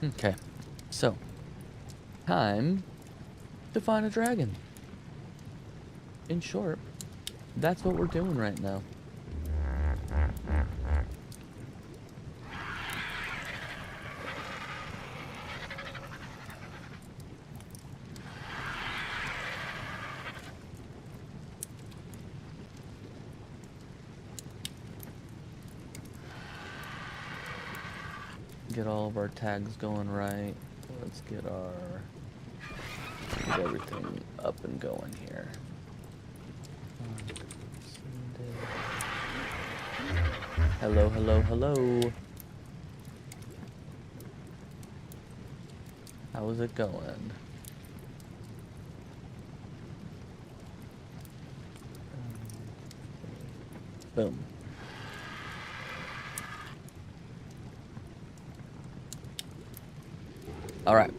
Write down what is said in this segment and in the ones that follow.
Okay, so time to find a dragon. In short, that's what we're doing right now. Get all of our tags going right. Let's get everything up and going here. Hello, hello, hello. How is it going? Boom. All right.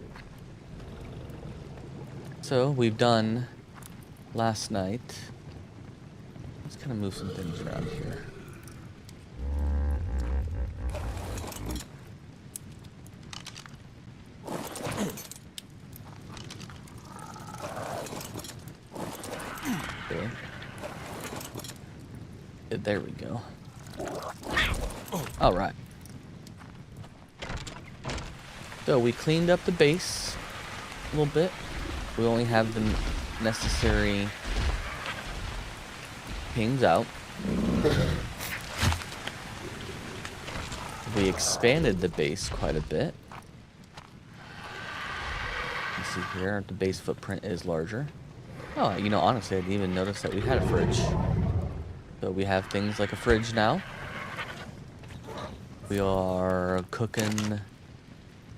So we've done last night. Let's kind of move some things around here. Okay. There we go. All right. So we cleaned up the base a little bit. We only have the necessary pings out. We expanded the base quite a bit. You see here, the base footprint is larger. Oh, you know, honestly, I didn't even notice that we had a fridge. So we have things like a fridge now. We are cooking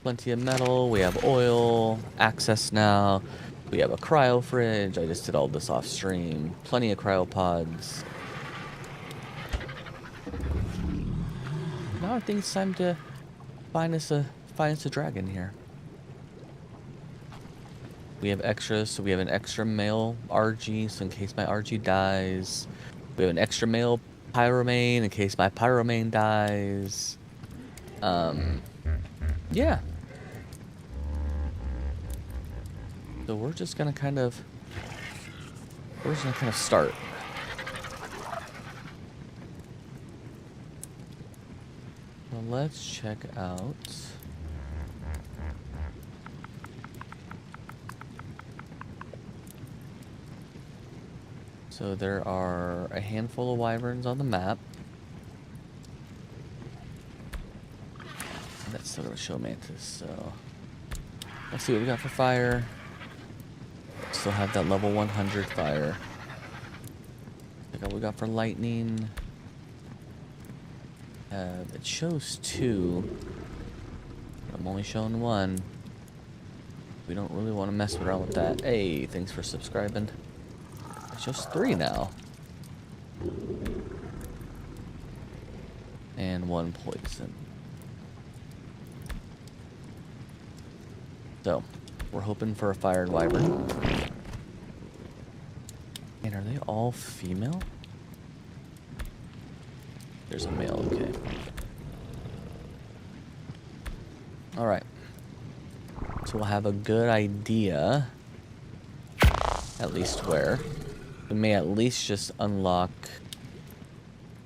plenty of metal. We have oil, access now. We have a cryo fridge. I just did all this off stream. Plenty of cryopods. Now I think it's time to find us a dragon here. We have extras, so we have an extra male RG, so in case my RG dies. We have an extra male pyromane in case my pyromane dies. Yeah. So we're just gonna kind of start. Well, let's check out. So there are a handful of wyverns on the map. That's sort of a show mantis, so let's see what we got for fire. Still have that level 100 fire. Check out what we got for lightning. It shows 2. I'm only showing 1. We don't really want to mess around with that. Hey, thanks for subscribing. It shows 3 now. And 1 poison. So, we're hoping for a fired wyvern. And are they all female? There's a male, okay. Alright. So we'll have a good idea, at least where. We may at least just unlock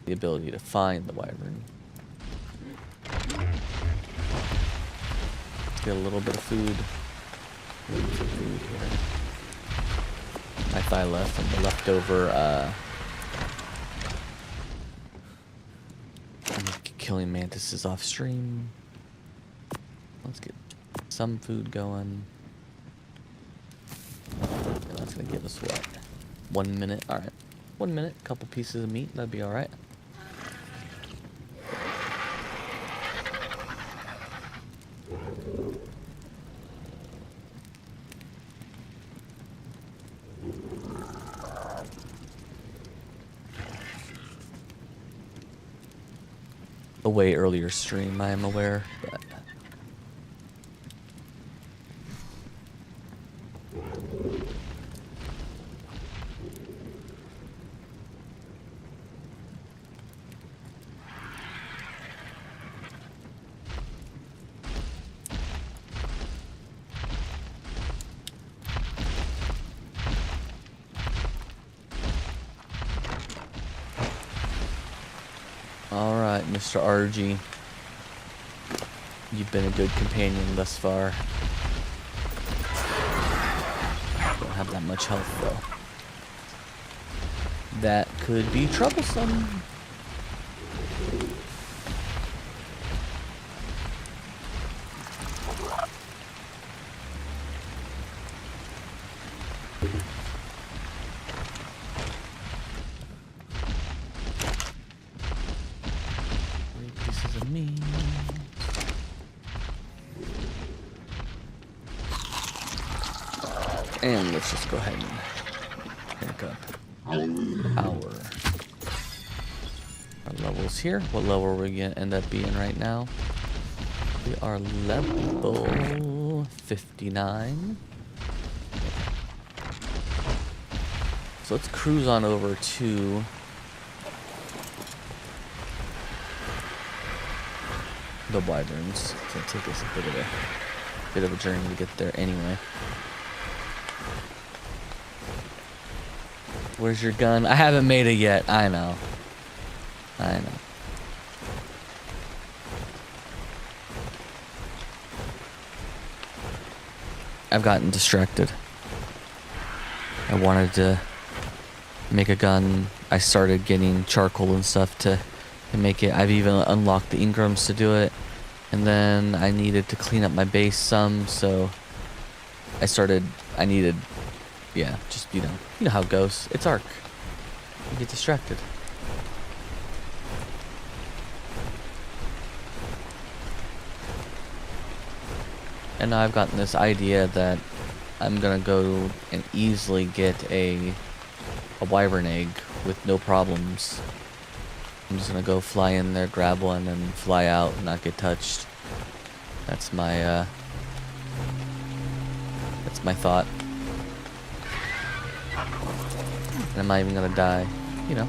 the ability to find the wyvern. Let's get a little bit of food. My thigh left and the leftover killing mantises off stream. Let's get some food going. And that's gonna give us what? 1 minute. Alright. 1 minute, couple pieces of meat, that'd be alright. A way earlier stream, I am aware, but Alright, Mr. RG. You've been a good companion thus far. Don't have that much health, though. That could be troublesome. Pieces of meat. And let's just go ahead and pick up our levels here. What level are we gonna end up being right now? We are level 59. So let's cruise on over to the Wyverns. It's gonna take us a bit of a journey to get there anyway. Where's your gun? I haven't made it yet. I know. I've gotten distracted. I wanted to make a gun. I started getting charcoal and stuff to make it. I've even unlocked the Ingrams to do it. And then I needed to clean up my base some, so I needed, yeah, just, you know how it goes. It's Ark. You get distracted. And now I've gotten this idea that I'm gonna go and easily get a wyvern egg with no problems. I'm just gonna go fly in there, grab one, and fly out and not get touched. That's my thought. And I'm not even gonna die, you know.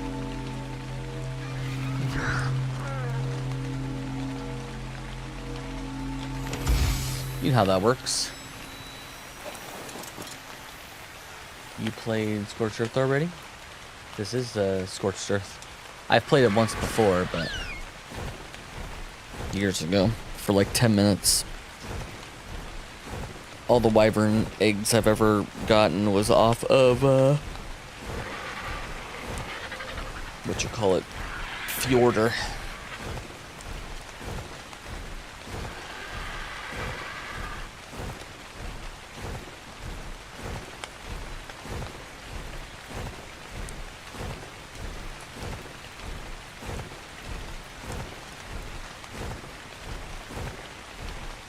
You know how that works. You played Scorched Earth already? This is Scorched Earth. I've played it once before, but years ago, for like 10 minutes. All the wyvern eggs I've ever gotten was off of, Fjorder.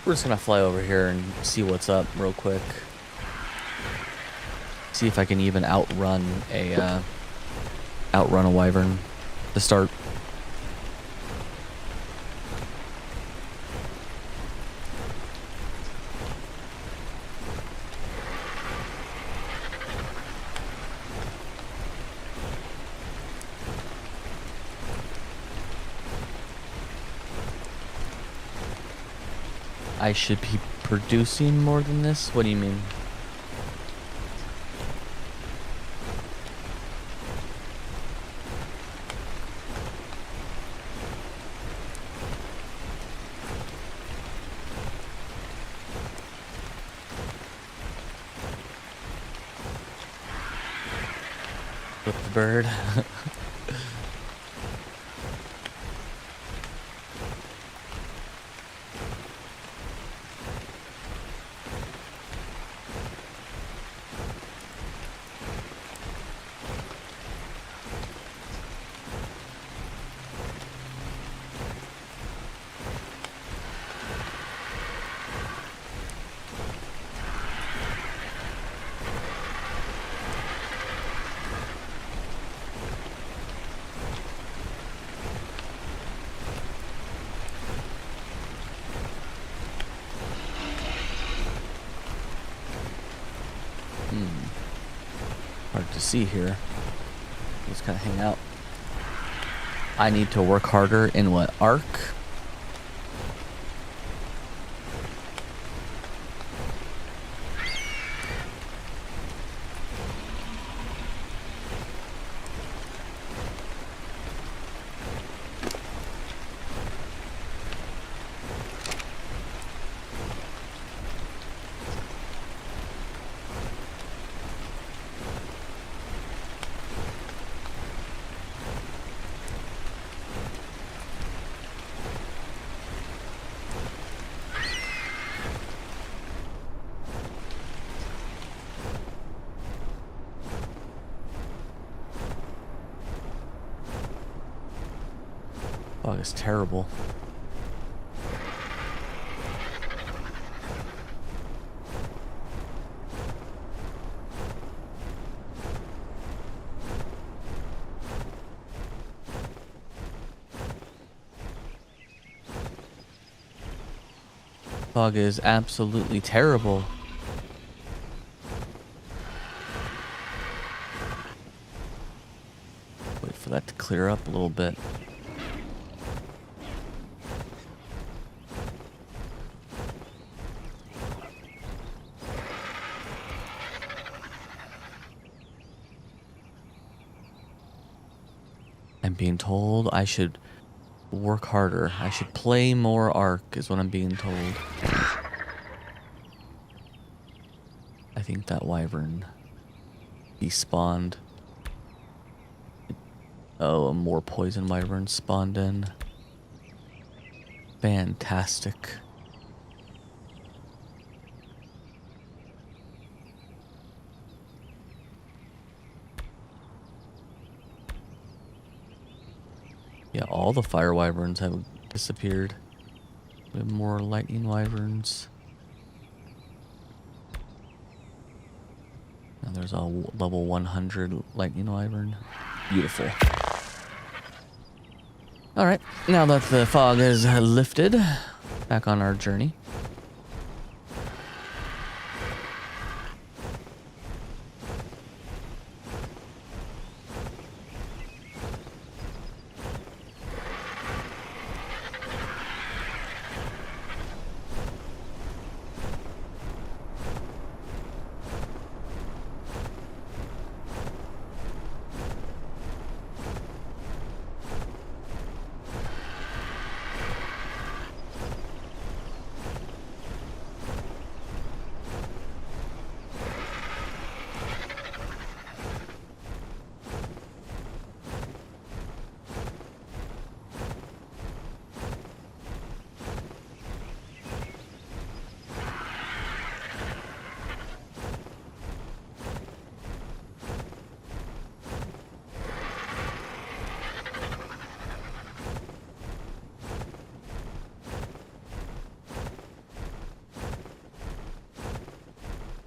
We're just gonna fly over here and see what's up real quick. See if I can even outrun a wyvern to start. I should be producing more than this? What do you mean? With the bird. Hard to see here. Just kind of hang out. I need to work harder in what? Ark? Fog is terrible. Fog is absolutely terrible. Wait for that to clear up a little bit. I'm being told I should work harder. I should play more Ark, is what I'm being told. I think that wyvern despawned. Oh, more poison wyverns spawned in. Fantastic. Yeah, all the fire wyverns have disappeared. We have more lightning wyverns. Now there's a level 100 lightning wyvern. Beautiful. Alright, now that the fog is lifted, back on our journey.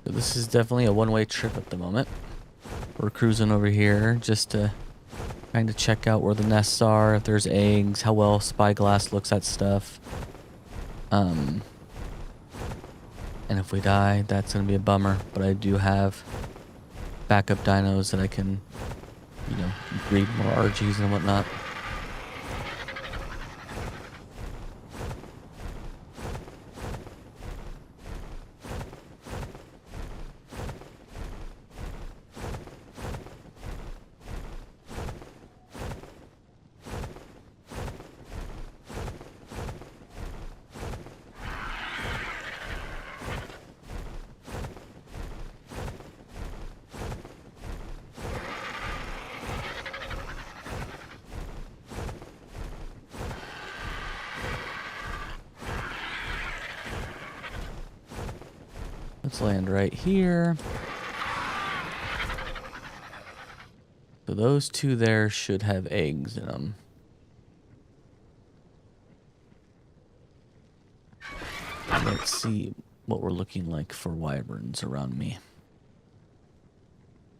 This is definitely a one-way trip at the moment. We're cruising over here just to kind of check out where the nests are, if there's eggs, how well Spyglass looks at stuff. And if we die, that's going to be a bummer. But I do have backup dinos that I can, you know, breed more RGs and whatnot. Let's land right here. So those two there should have eggs in them. Let's see what we're looking like for wyverns around me.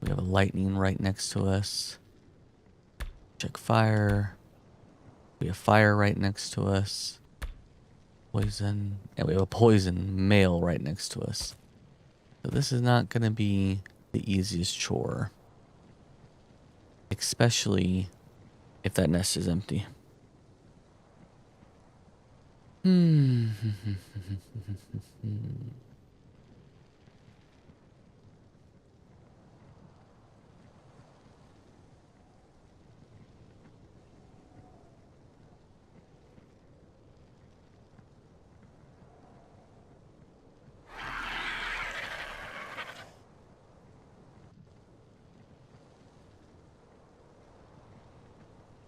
We have a lightning right next to us. Check fire. We have fire right next to us. Poison. And we have a poison male right next to us. So this is not going to be the easiest chore. Especially if that nest is empty.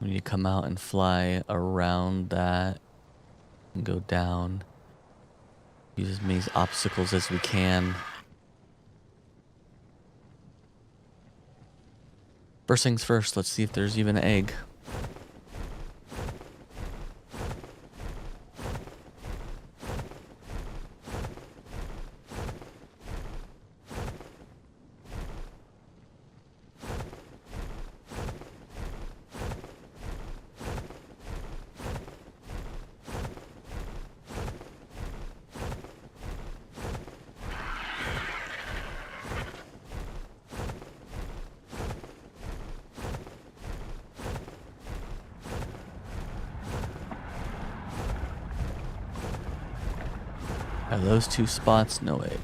We need to come out and fly around that and go down. Use as many obstacles as we can. First things first, let's see if there's even an egg. Are those two spots? No egg.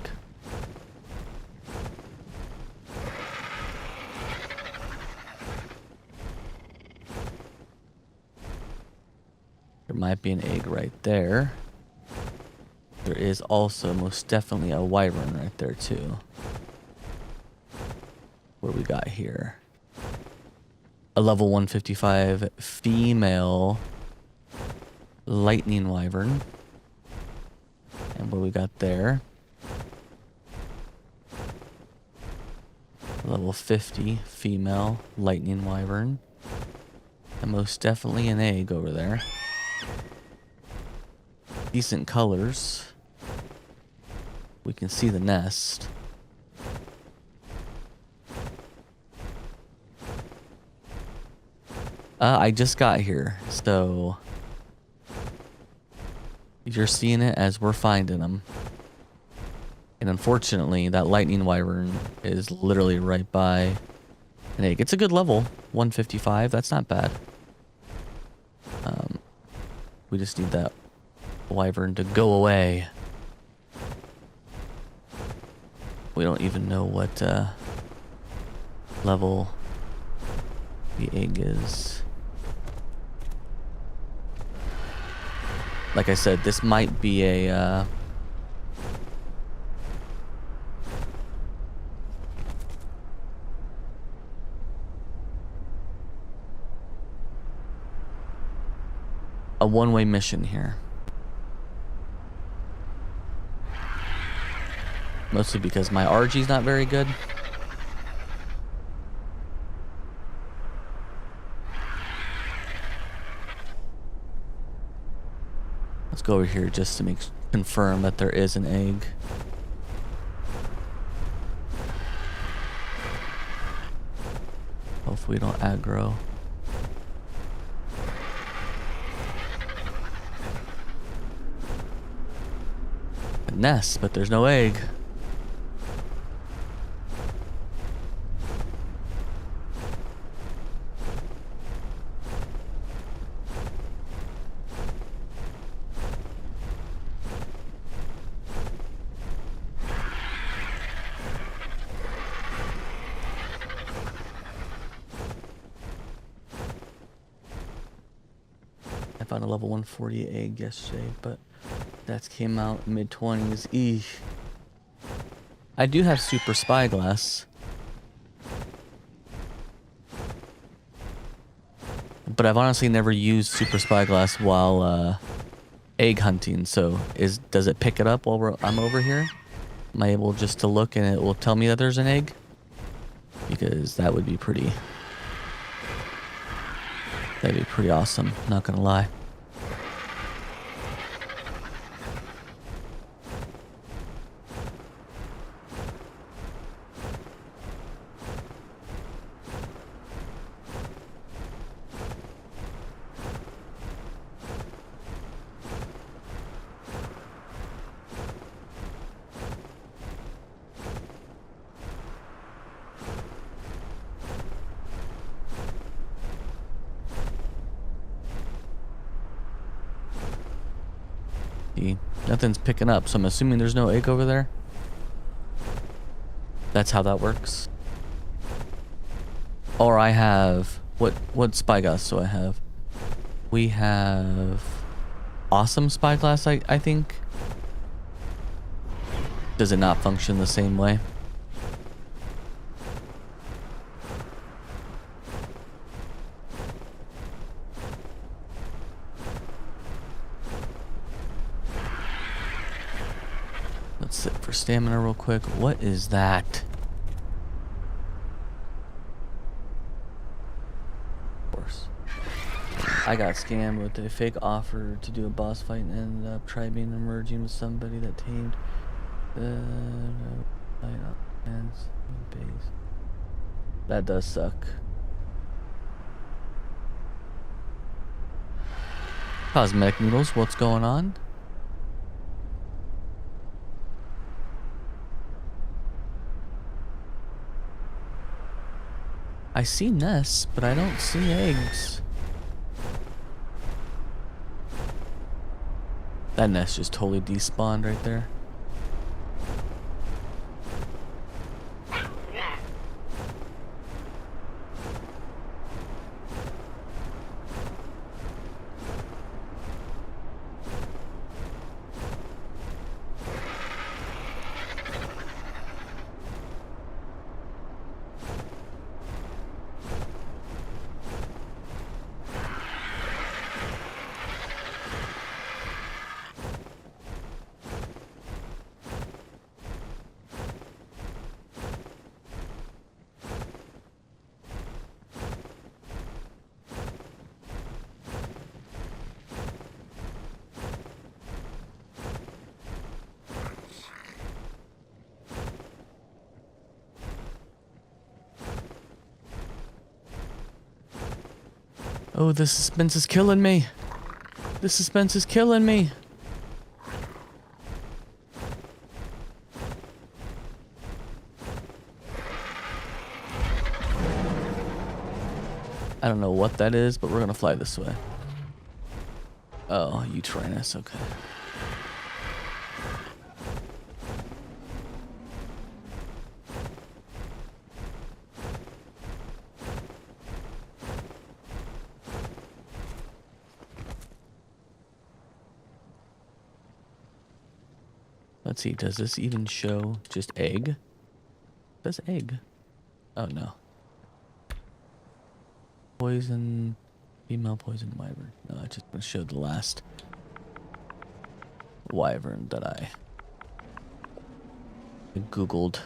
There might be an egg right there. There is also most definitely a wyvern right there too. What do we got here? A level 155 female lightning wyvern. And what do we got there? Level 50 female lightning wyvern. And most definitely an egg over there. Decent colors. We can see the nest. I just got here, so you're seeing it as we're finding them. And unfortunately, that lightning wyvern is literally right by an egg. It's a good level, 155. That's not bad. We just need that wyvern to go away. We don't even know what level the egg is. Like I said, this might be a one-way mission here. Mostly because my RG's not very good. Let's go over here just to confirm that there is an egg. Hopefully we don't aggro. A nest, but there's no egg. I found a level 140 egg yesterday, but that came out mid-20s. Eesh. I do have super spyglass. But I've honestly never used super spyglass while egg hunting. So does it pick it up while I'm over here? Am I able just to look and it will tell me that there's an egg? Because that would be pretty... That'd be pretty awesome, not gonna lie. Nothing's picking up, so I'm assuming there's no egg over there. That's how that works. Or I have... What spyglass do I have? We have... Awesome spyglass, I think. Does it not function the same way? Let's sit for stamina real quick. What is that? Of course. I got scammed with a fake offer to do a boss fight and ended up trying merging with somebody that tamed that does suck. Cosmetic noodles, what's going on? I see nests, but I don't see eggs. That nest just totally despawned right there. Oh, the suspense is killing me. The suspense is killing me. I don't know what that is, but we're gonna fly this way. Oh, you Tyrannus, okay. Let's see, does this even show just egg? It says egg. Oh no. Poison, female poison wyvern. No, I just gonna show the last wyvern that I Googled.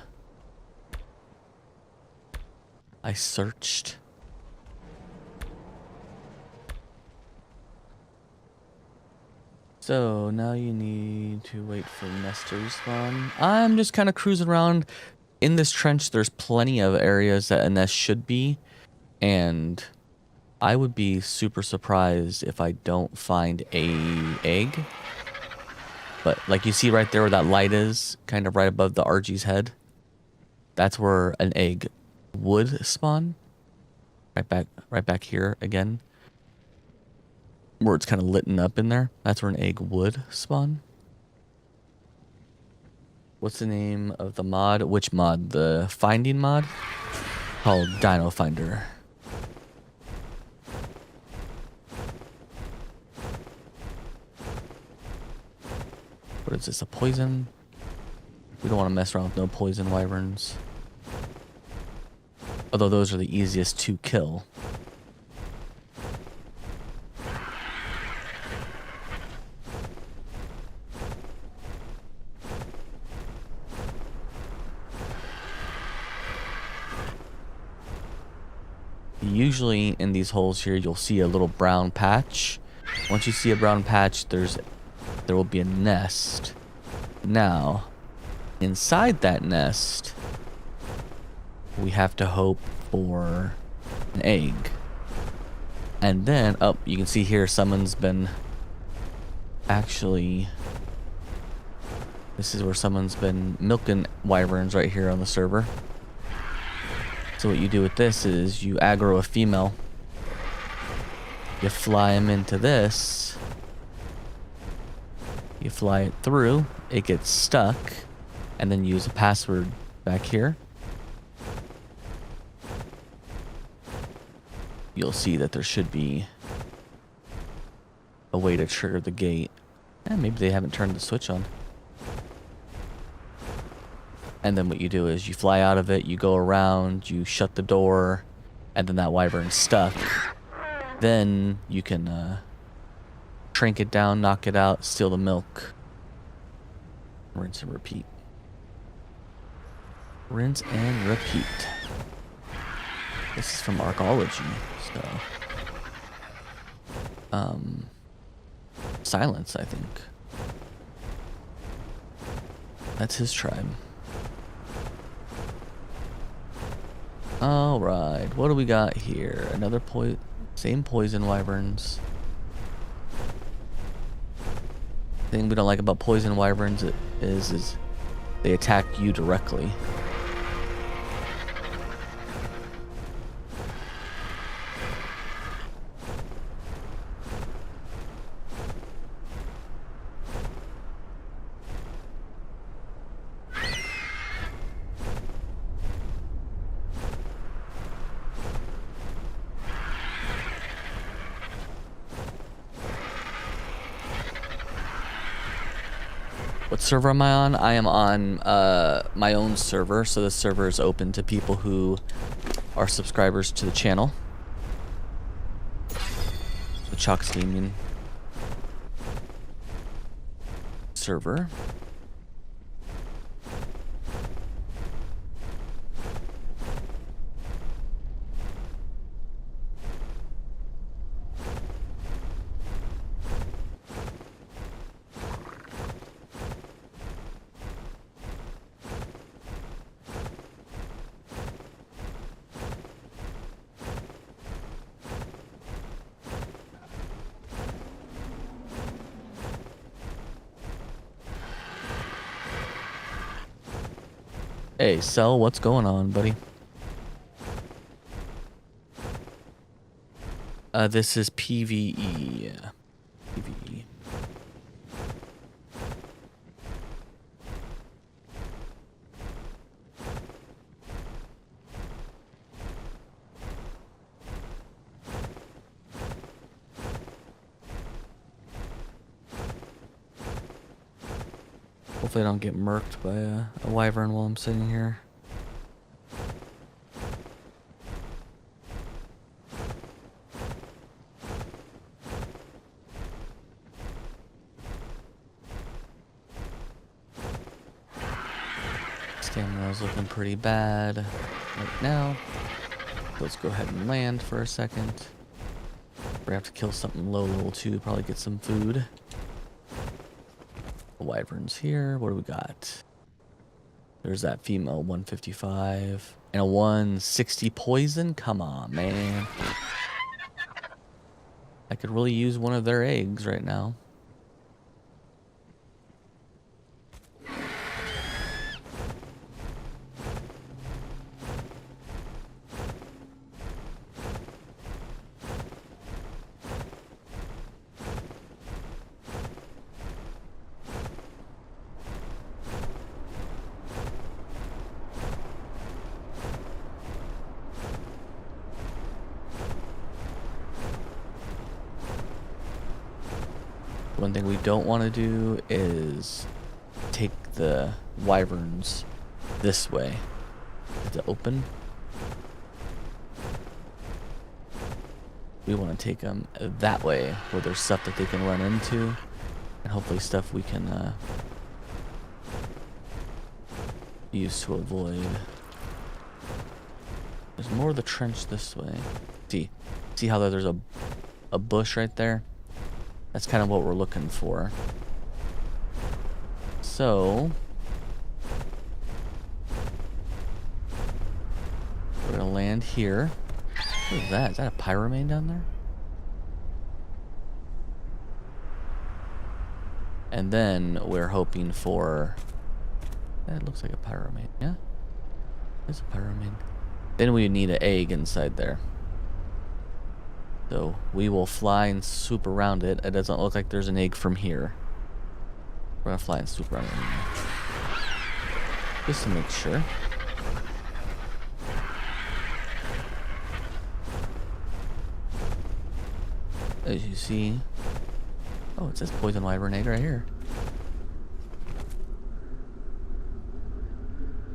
I searched. So now you need to wait for nests to respawn. I'm just kind of cruising around. In this trench, there's plenty of areas that a nest should be, and I would be super surprised if I don't find a egg. But like you see right there where that light is, kind of right above the RG's head, that's where an egg would spawn. Right back here again, where it's kind of lit up in there. That's where an egg would spawn. What's the name of the mod? Which mod? The finding mod? Called Dino Finder. What is this? A poison? We don't want to mess around with no poison wyverns. Although those are the easiest to kill. Usually in these holes here, you'll see a little brown patch. Once you see a brown patch, there will be a nest. Now, inside that nest, we have to hope for an egg. And then, oh, you can see here someone's been actually... This is where someone's been milking wyverns right here on the server. So what you do with this is you aggro a female. You fly him into this. You fly it through. It gets stuck. And then use a password back here. You'll see that there should be a way to trigger the gate. Maybe they haven't turned the switch on. And then what you do is you fly out of it, you go around, you shut the door, and then that wyvern's stuck. Then you can shrink it down, knock it out, steal the milk. Rinse and repeat. Rinse and repeat. This is from Arcology, so... Silence, I think. That's his tribe. Alright, what do we got here? Another same poison wyverns. The thing we don't like about poison wyverns is they attack you directly. What server am I on? I am on my own server, so this server is open to people who are subscribers to the channel. The Chalk's Gaming server. Hey, Cell, what's going on, buddy? This is PvE. PvE. Hopefully I don't get murked by a wyvern while I'm sitting here. Stamina's looking pretty bad right now. Let's go ahead and land for a second. We're gonna have to kill something low level 2, probably get some food. The wyverns here. What do we got? There's that female 155 and a 160 poison. Come on, man. I could really use one of their eggs right now. One thing we don't want to do is take the wyverns this way. Is it open? We want to take them that way where there's stuff that they can run into and hopefully stuff we can use to avoid. There's more of the trench this way. See how there's a bush right there? That's kind of what we're looking for. So we're gonna land here. What is that? Is that a pyromane down there? And then we're hoping for... That looks like a pyromane, yeah? It's a pyromane. Then we need an egg inside there. So we will fly and swoop around it. It doesn't look like there's an egg from here. We're gonna fly and swoop around it anyway. Just to make sure. As you see... Oh, it says poison wyvern egg right here.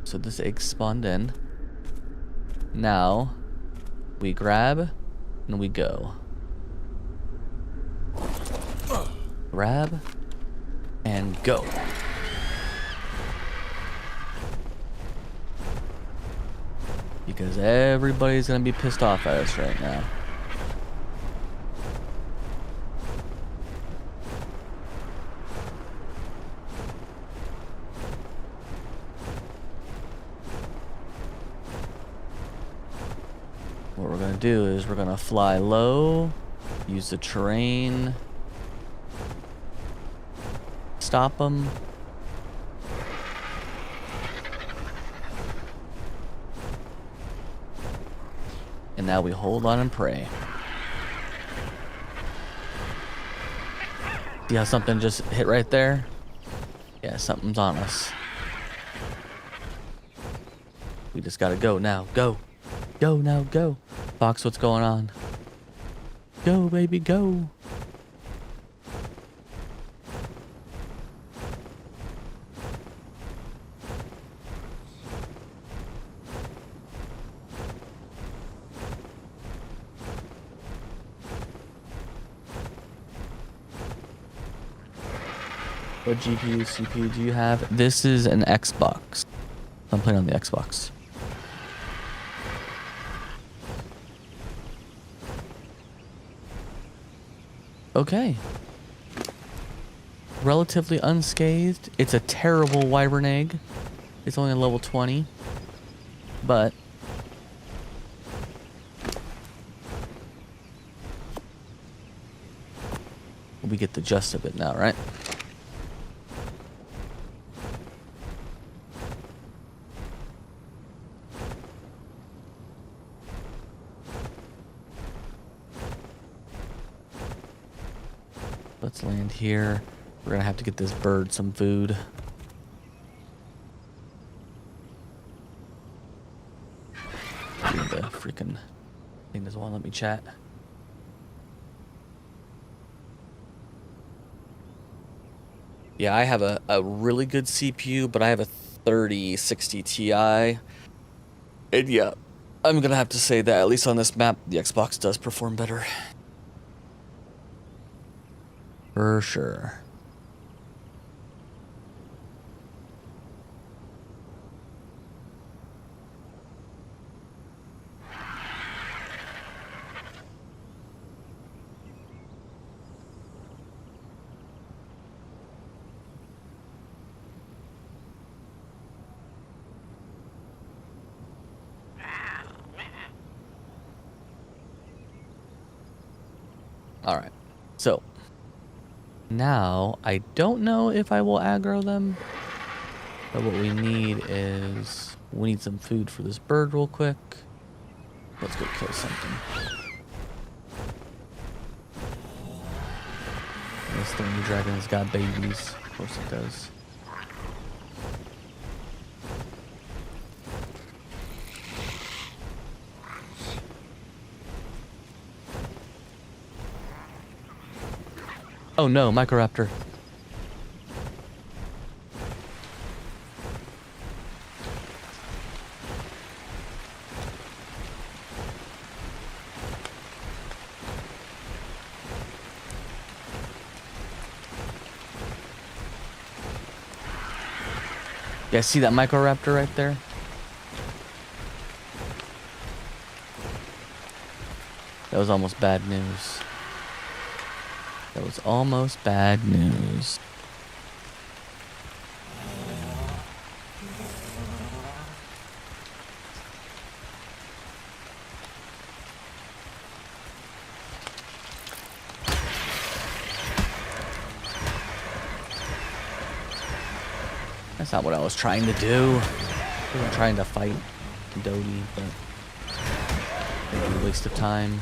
So this egg spawned in. Now, we grab and we go. Grab and go. Because everybody's gonna be pissed off at us right now. What we're gonna do is we're gonna fly low, use the terrain, stop them. And now we hold on and pray. See how something just hit right there? Yeah, something's on us. We just gotta go now. Go. Go now, go. Fox, what's going on? Go, baby, go. What GPU, CPU do you have? This is an Xbox. I'm playing on the Xbox. Okay. Relatively unscathed. It's a terrible wyvern egg. It's only a level 20. But we get the gist of it now, right? Let's land here. We're gonna have to get this bird some food. Dude, the freaking thing doesn't want to let me chat. Yeah, I have a really good CPU, but I have a 3060 Ti. And yeah, I'm gonna have to say that, at least on this map, the Xbox does perform better. For sure. Alright, so now I don't know if I will aggro them, but what we need is we need some food for this bird real quick. Let's go kill something. This thingy dragon's got babies. Of course it does. Oh no, Microraptor. Yeah, see that Microraptor right there? That was almost bad news. That was almost bad news. That's not what I was trying to do. I wasn't trying to fight Dodie, but it was a waste of time.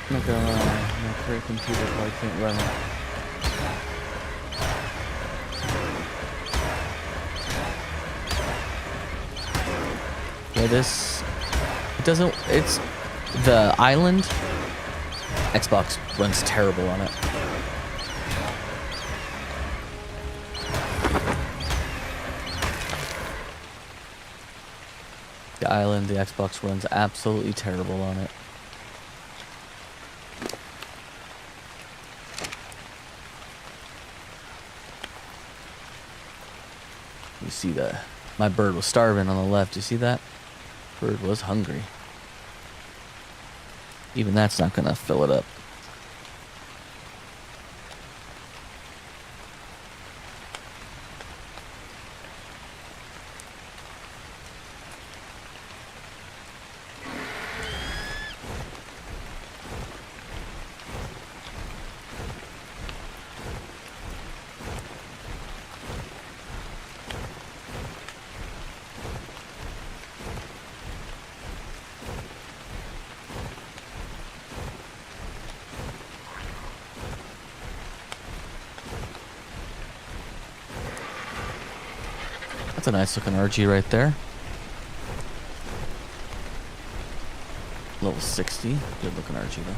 I'm not gonna lie, my current computer probably can't run it. Yeah, it doesn't, it's the island. Xbox runs terrible on it. The island, the Xbox runs absolutely terrible on it. You see my bird was starving on the left. You see that? Bird was hungry. Even that's not gonna fill it up. That's a nice looking RG right there. Level 60. Good looking RG though.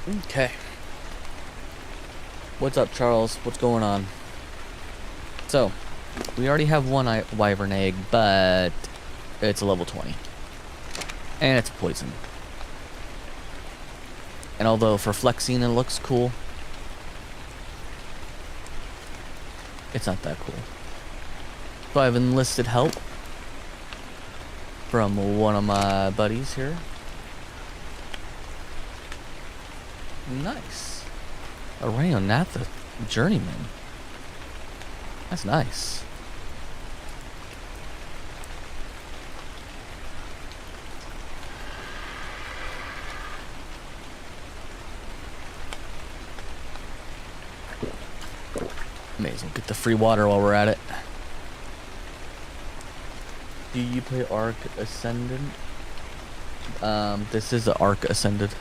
Okay. What's up, Charles? What's going on? So, we already have one wyvern egg, but it's a level 20. And it's poison. And although for flexing it looks cool, it's not that cool. So I've enlisted help from one of my buddies here. Nice. A Rayonatha journeyman. That's nice. May as well get the free water while we're at it. Do you play Ark Ascended? This is the Ark Ascended.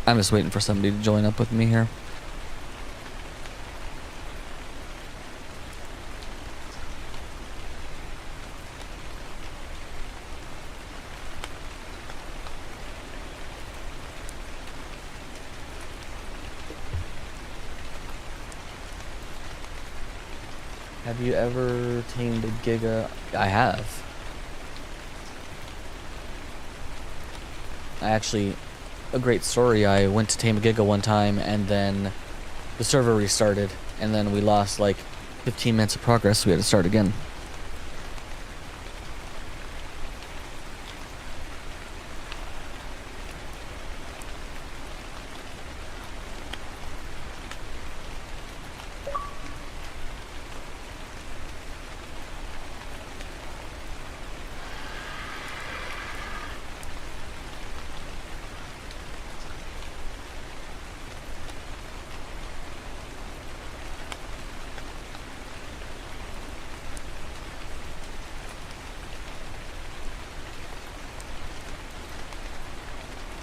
I'm just waiting for somebody to join up with me here. Have you ever tamed a Giga? I have. A great story. I went to tame a Giga one time, and then the server restarted, and then we lost like 15 minutes of progress, so we had to start again.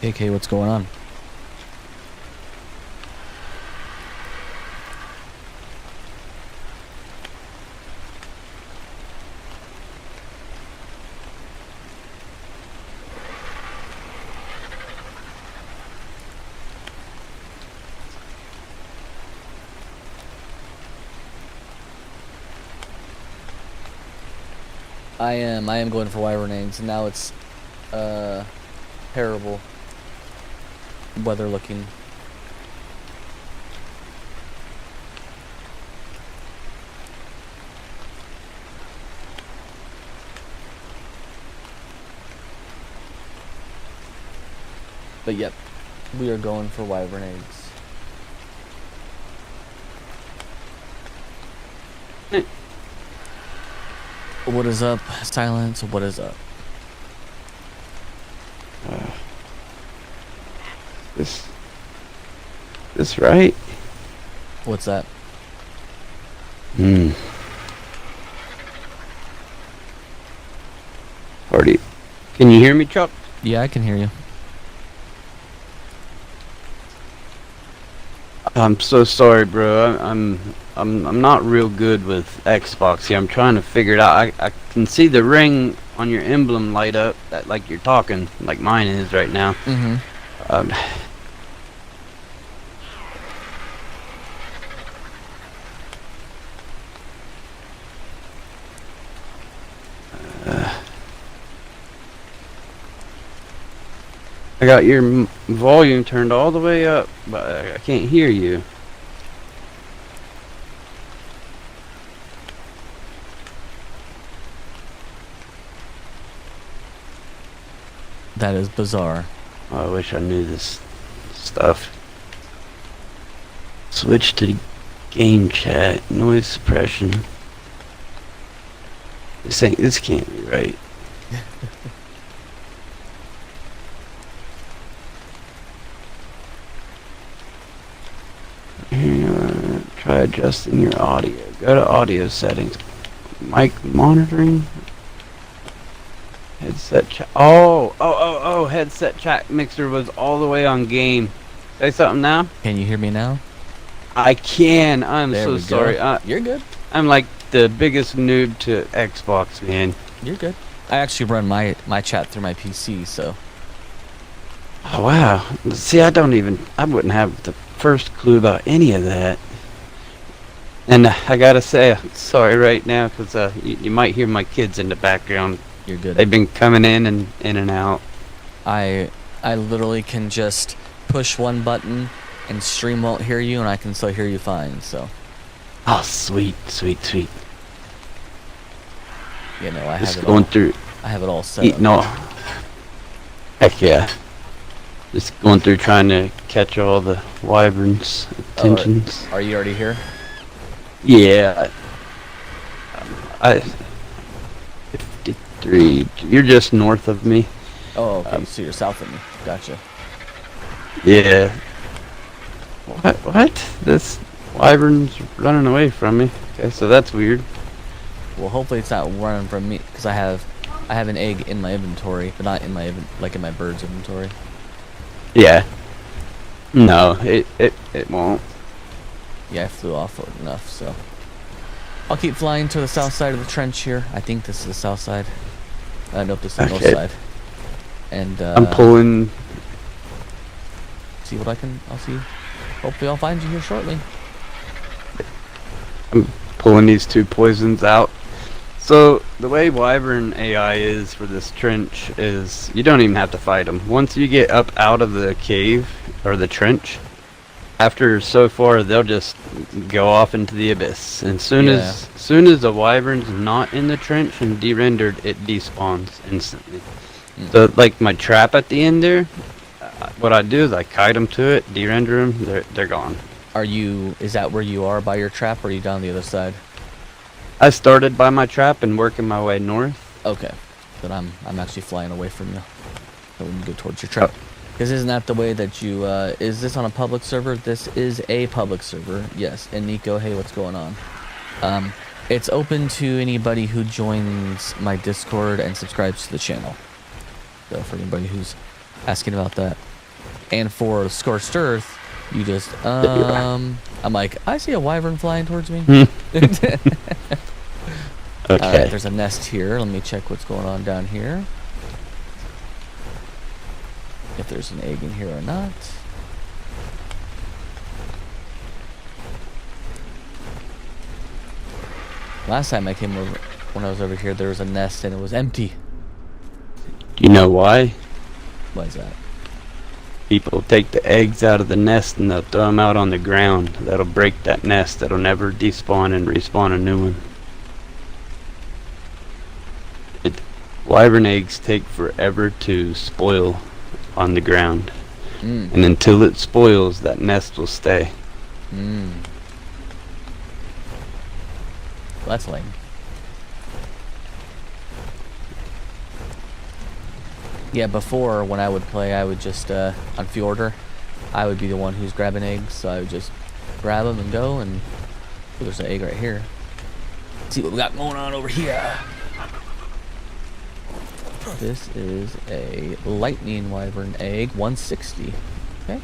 KK, what's going on? I am going for wyvern eggs, and now it's terrible weather looking. But yep, we are going for wyvern eggs. What is up? Silence, what is up? This right? What's that? Party. Can you hear me, Chuck? Yeah, I can hear you. I'm so sorry, bro. I'm not real good with Xbox here. I'm trying to figure it out. I can see the ring on your emblem light up, that like you're talking, like mine is right now. I got your volume turned all the way up, but I can't hear you. That is bizarre. Oh, I wish I knew this stuff. Switch to game chat, noise suppression. This can't be right. Try adjusting your audio. Go to audio settings. Mic monitoring. Headset chat. Oh, headset chat mixer was all the way on game. Say something now? Can you hear me now? I can. I'm There so we sorry. go. You're good. I'm like the biggest noob to Xbox, man. You're good. I actually run my chat through my PC, so. Oh, wow. See, I wouldn't have the first clue about any of that. And I gotta say, I'm sorry right now, because you might hear my kids in the background. You're good. They've been coming in and out. I literally can just push one button and stream won't hear you, and I can still hear you fine, so. Oh, sweet, sweet, sweet. You know, I Just have it going all. through, I have it all set eating up. all. Heck yeah. Just going through trying to catch all the wyverns' attentions. Are you already here? Yeah. I 53. You're just north of me. Oh, okay. So you're south of me. Gotcha. Yeah. What? This wyvern's running away from me. Okay, so that's weird. Well, hopefully it's not running from me, because I have an egg in my inventory, but not in my like in my bird's inventory. Yeah. No, it won't. Yeah, I flew off enough, so. I'll keep flying to the south side of the trench here. I think this is the south side. Nope, this is the north side. And I'm pulling. See what I'll see. Hopefully I'll find you here shortly. I'm pulling these two poisons out. So the way Wyvern AI is for this trench is you don't even have to fight them. Once you get up out of the cave or the trench, after so far they'll just go off into the abyss. And soon as the Wyvern's not in the trench and de-rendered, it despawns instantly. So like my trap at the end there, what I do is I kite them to it, de-render them, they're gone. Is that where you are by your trap, or are you down the other side? I started by my trap and working my way north. Okay. Then I'm actually flying away from you. So we can go towards your trap. Because isn't that the way that you, is this on a public server? This is a public server, yes. And Nico, hey, what's going on? It's open to anybody who joins my Discord and subscribes to the channel. So for anybody who's asking about that. And for Scorched Earth, you just, I'm like, I see a wyvern flying towards me. Okay. Alright, there's a nest here. Let me check what's going on down here. If there's an egg in here or not. Last time I came over, when I was over here, there was a nest and it was empty. Do you know why? Why is that? People take the eggs out of the nest and they'll throw them out on the ground. That'll break that nest. That'll never despawn and respawn a new one. Wyvern eggs take forever to spoil on the ground. And until it spoils, that nest will stay. Well, that's lame. Yeah, before, when I would play, I would just, on Fjorder, I would be the one who's grabbing eggs, so I would just grab them and go, and oh, there's an egg right here. Let's see what we got going on over here. This is a lightning wyvern egg, 160. Okay.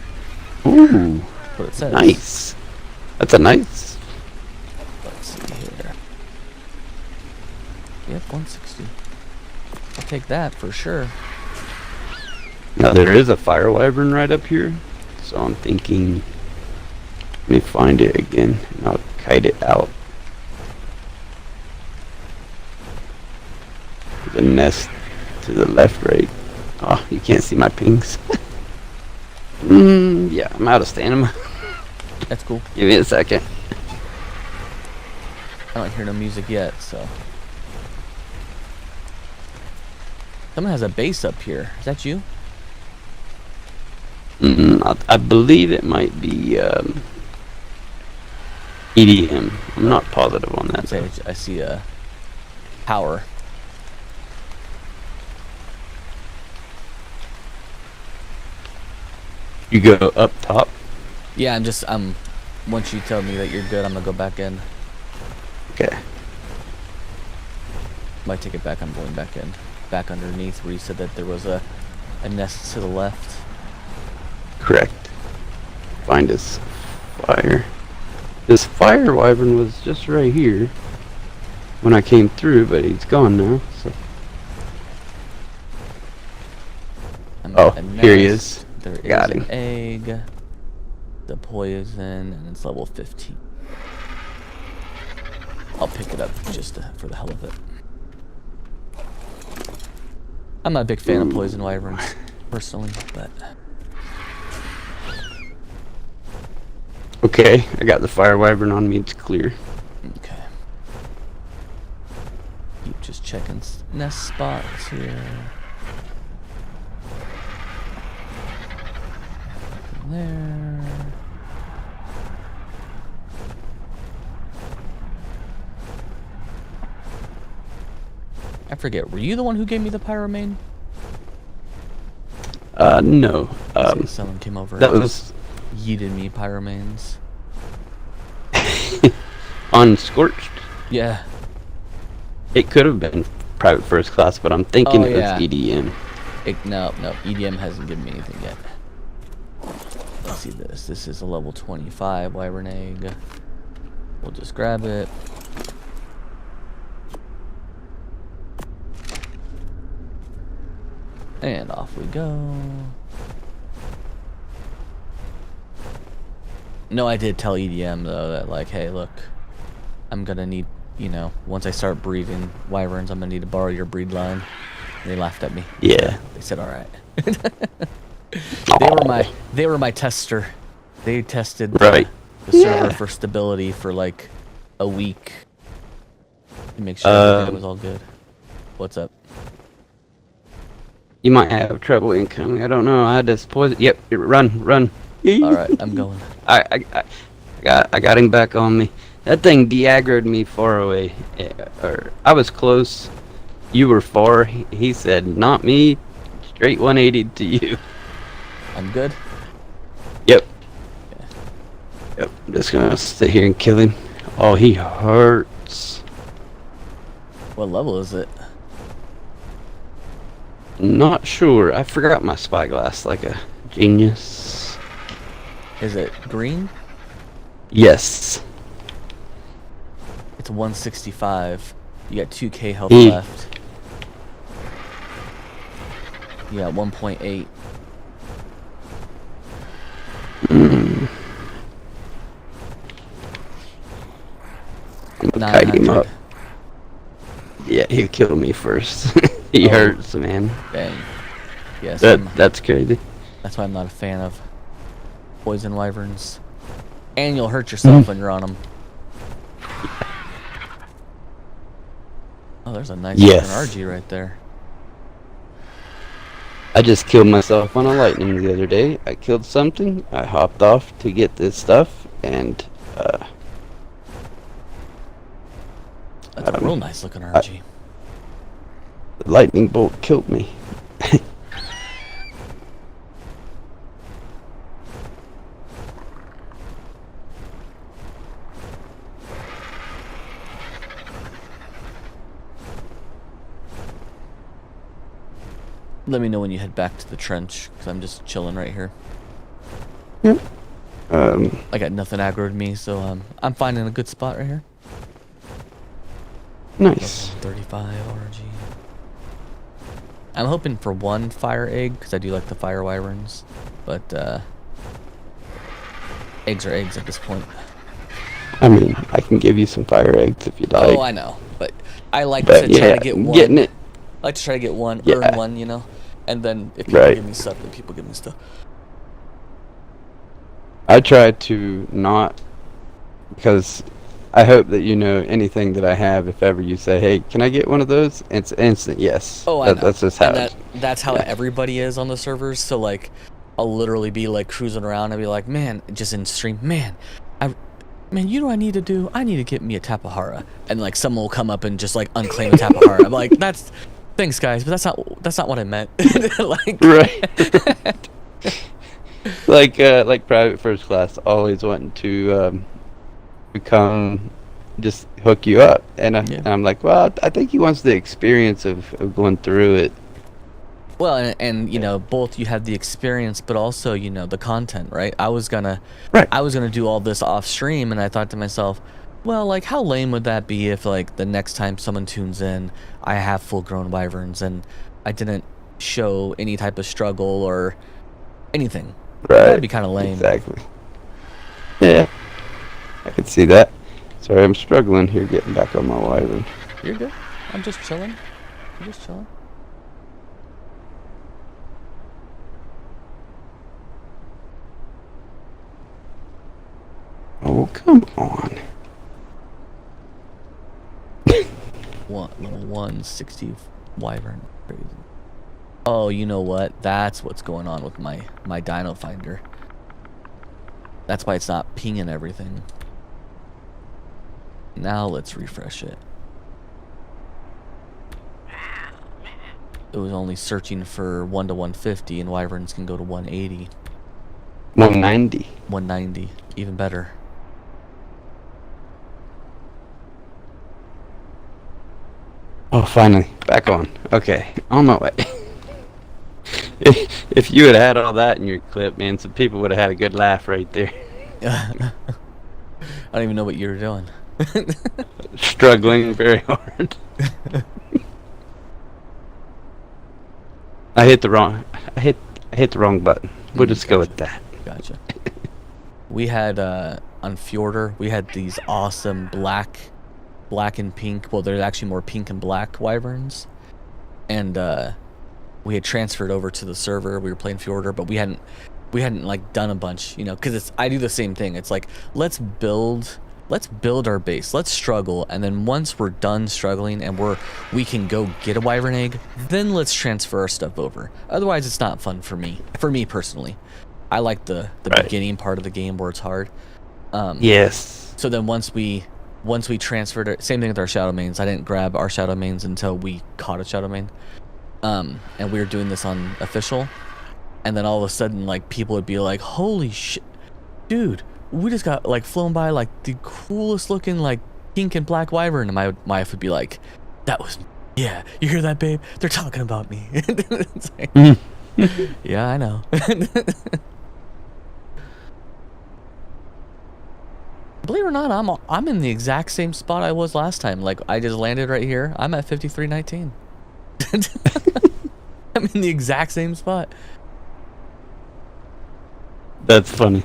Ooh. That's what it says. Nice. That's a nice. Let's see here. Yep, 160. I'll take that for sure. Now there is a fire wyvern right up here, so I'm thinking, let me find it again, and I'll kite it out. The nest to the left, right. Oh, you can't see my pings. Yeah, I'm out of stamina. That's cool. Give me a second. I don't hear no music yet, so. Someone has a base up here. Is that you? I believe it might be EDM. I'm not positive on that. I see a power. You go up top. Yeah, once you tell me that you're good, I'm gonna go back in. Okay. Might take it back, I'm going back in. Back underneath where you said that there was a nest to the left. Correct. Find his fire. This fire wyvern was just right here when I came through, but he's gone now. So. Oh, here he is. There Got is him. an egg. The poison, and it's level 15. I'll pick it up just for the hell of it. I'm not a big fan of poison wyverns, personally, but... Okay, I got the fire wyvern on me. It's clear. Okay. Keep just checking nest spots here. There. I forget, were you the one who gave me the pyromane? No. Someone came over That and was yeeted me pyromanes. on Scorched. Yeah. It could have been private first class, but I'm thinking Oh, it yeah. was EDM. No, EDM hasn't given me anything yet. Let's see this. This is a level 25 wyvern egg. We'll just grab it. And off we go. No, I did tell EDM though that like, hey, look, I'm gonna need, once I start breeding wyverns, I'm gonna need to borrow your breed line. And they laughed at me. Yeah. They said, all right. They were my tester. They tested the server for stability for like a week to make sure everything was all good. What's up? You might have trouble incoming. I don't know. I had this poison. Yep. Run. All right, I'm going. I got him back on me. That thing de-aggroed me far away. Or I was close. You were far. He said, "Not me." Straight 180 to you. I'm good. Yep. Yeah. Yep. I'm just gonna sit here and kill him. Oh, he hurts. What level is it? Not sure. I forgot my spyglass like a genius. Is it green? Yes. It's 165. You got 2k health left. You got 1.8. I'm gonna kite him up. Yeah, he'll kill me first. He hurts, man. Dang. Yes. That's crazy. That's why I'm not a fan of poison wyverns. And you'll hurt yourself when you're on them. Oh, there's a nice looking RG right there. I just killed myself on a lightning the other day. I killed something. I hopped off to get this stuff, and that's a real nice looking RG. The lightning bolt killed me. Let me know when you head back to the trench, because I'm just chilling right here. Yep. I got nothing aggroed me, so I'm finding a good spot right here. Nice. 35 RG. I'm hoping for one fire egg, because I do like the fire wyverns, but eggs are eggs at this point. I mean, I can give you some fire eggs if you'd like. Oh, I know, but I like to try to get one. Getting it. I like to try to get one, earn one, And then if people give me stuff, then people give me stuff. I try to not, because I hope that you know anything that I have. If ever you say, "Hey, can I get one of those?" It's instant yes. Oh, I know. That's just how. And that's how everybody is on the servers. So like, I'll literally be like cruising around and be like, man, just in stream, man, you know what I need to do? I need to get me a Tapahara. And like someone will come up and just like unclaim a Tapahara. I'm like, thanks guys, but that's not what I meant. Like, Right. Like private first class, always wanting to become, just hook you up, and I'm like, well, I think he wants the experience of going through it. Well, and you know, both you had the experience, but also, you know, the content, right? I was gonna do all this off stream, and I thought to myself, well, like, how lame would that be if, like, the next time someone tunes in, I have full-grown wyverns, and I didn't show any type of struggle or anything. Right. That'd be kind of lame. Exactly. Yeah, I could see that. Sorry, I'm struggling here getting back on my wyvern. You're good. I'm just chilling. I'm just chilling. Oh, come on. Level 160 wyvern. Crazy. Oh, you know what? That's what's going on with my dino finder. That's why it's not pinging everything. Now let's refresh it. It was only searching for 1 to 150, and wyverns can go to 180. 190. 190, even better. Oh, finally, back on. Okay, on my way. If you had had all that in your clip, man, some people would have had a good laugh right there. I don't even know what you were doing. Struggling very hard. I hit the wrong button. We'll just go with that. Gotcha. We had on Fjorder, we had these awesome black and pink. Well, they're actually more pink and black wyverns, and we had transferred over to the server. We were playing Fjorder, but we hadn't like done a bunch, you know, because I do the same thing. It's like, let's build our base, let's struggle, and then once we're done struggling and we can go get a wyvern egg, then let's transfer our stuff over. Otherwise, it's not fun for me personally. I like the beginning part of the game where it's hard. Yes. So then once we transferred it, same thing with our shadow mains. I didn't grab our shadow mains until we caught a shadow main. And we were doing this on official, and then all of a sudden, like, people would be like, holy shit, dude, we just got like flown by like the coolest looking like pink and black wyvern, and my wife would be like, that was, yeah, you hear that, babe? They're talking about me. It's like, yeah, I know. Believe it or not, I'm in the exact same spot I was last time. Like, I just landed right here. I'm at 5319. I'm in the exact same spot. That's funny.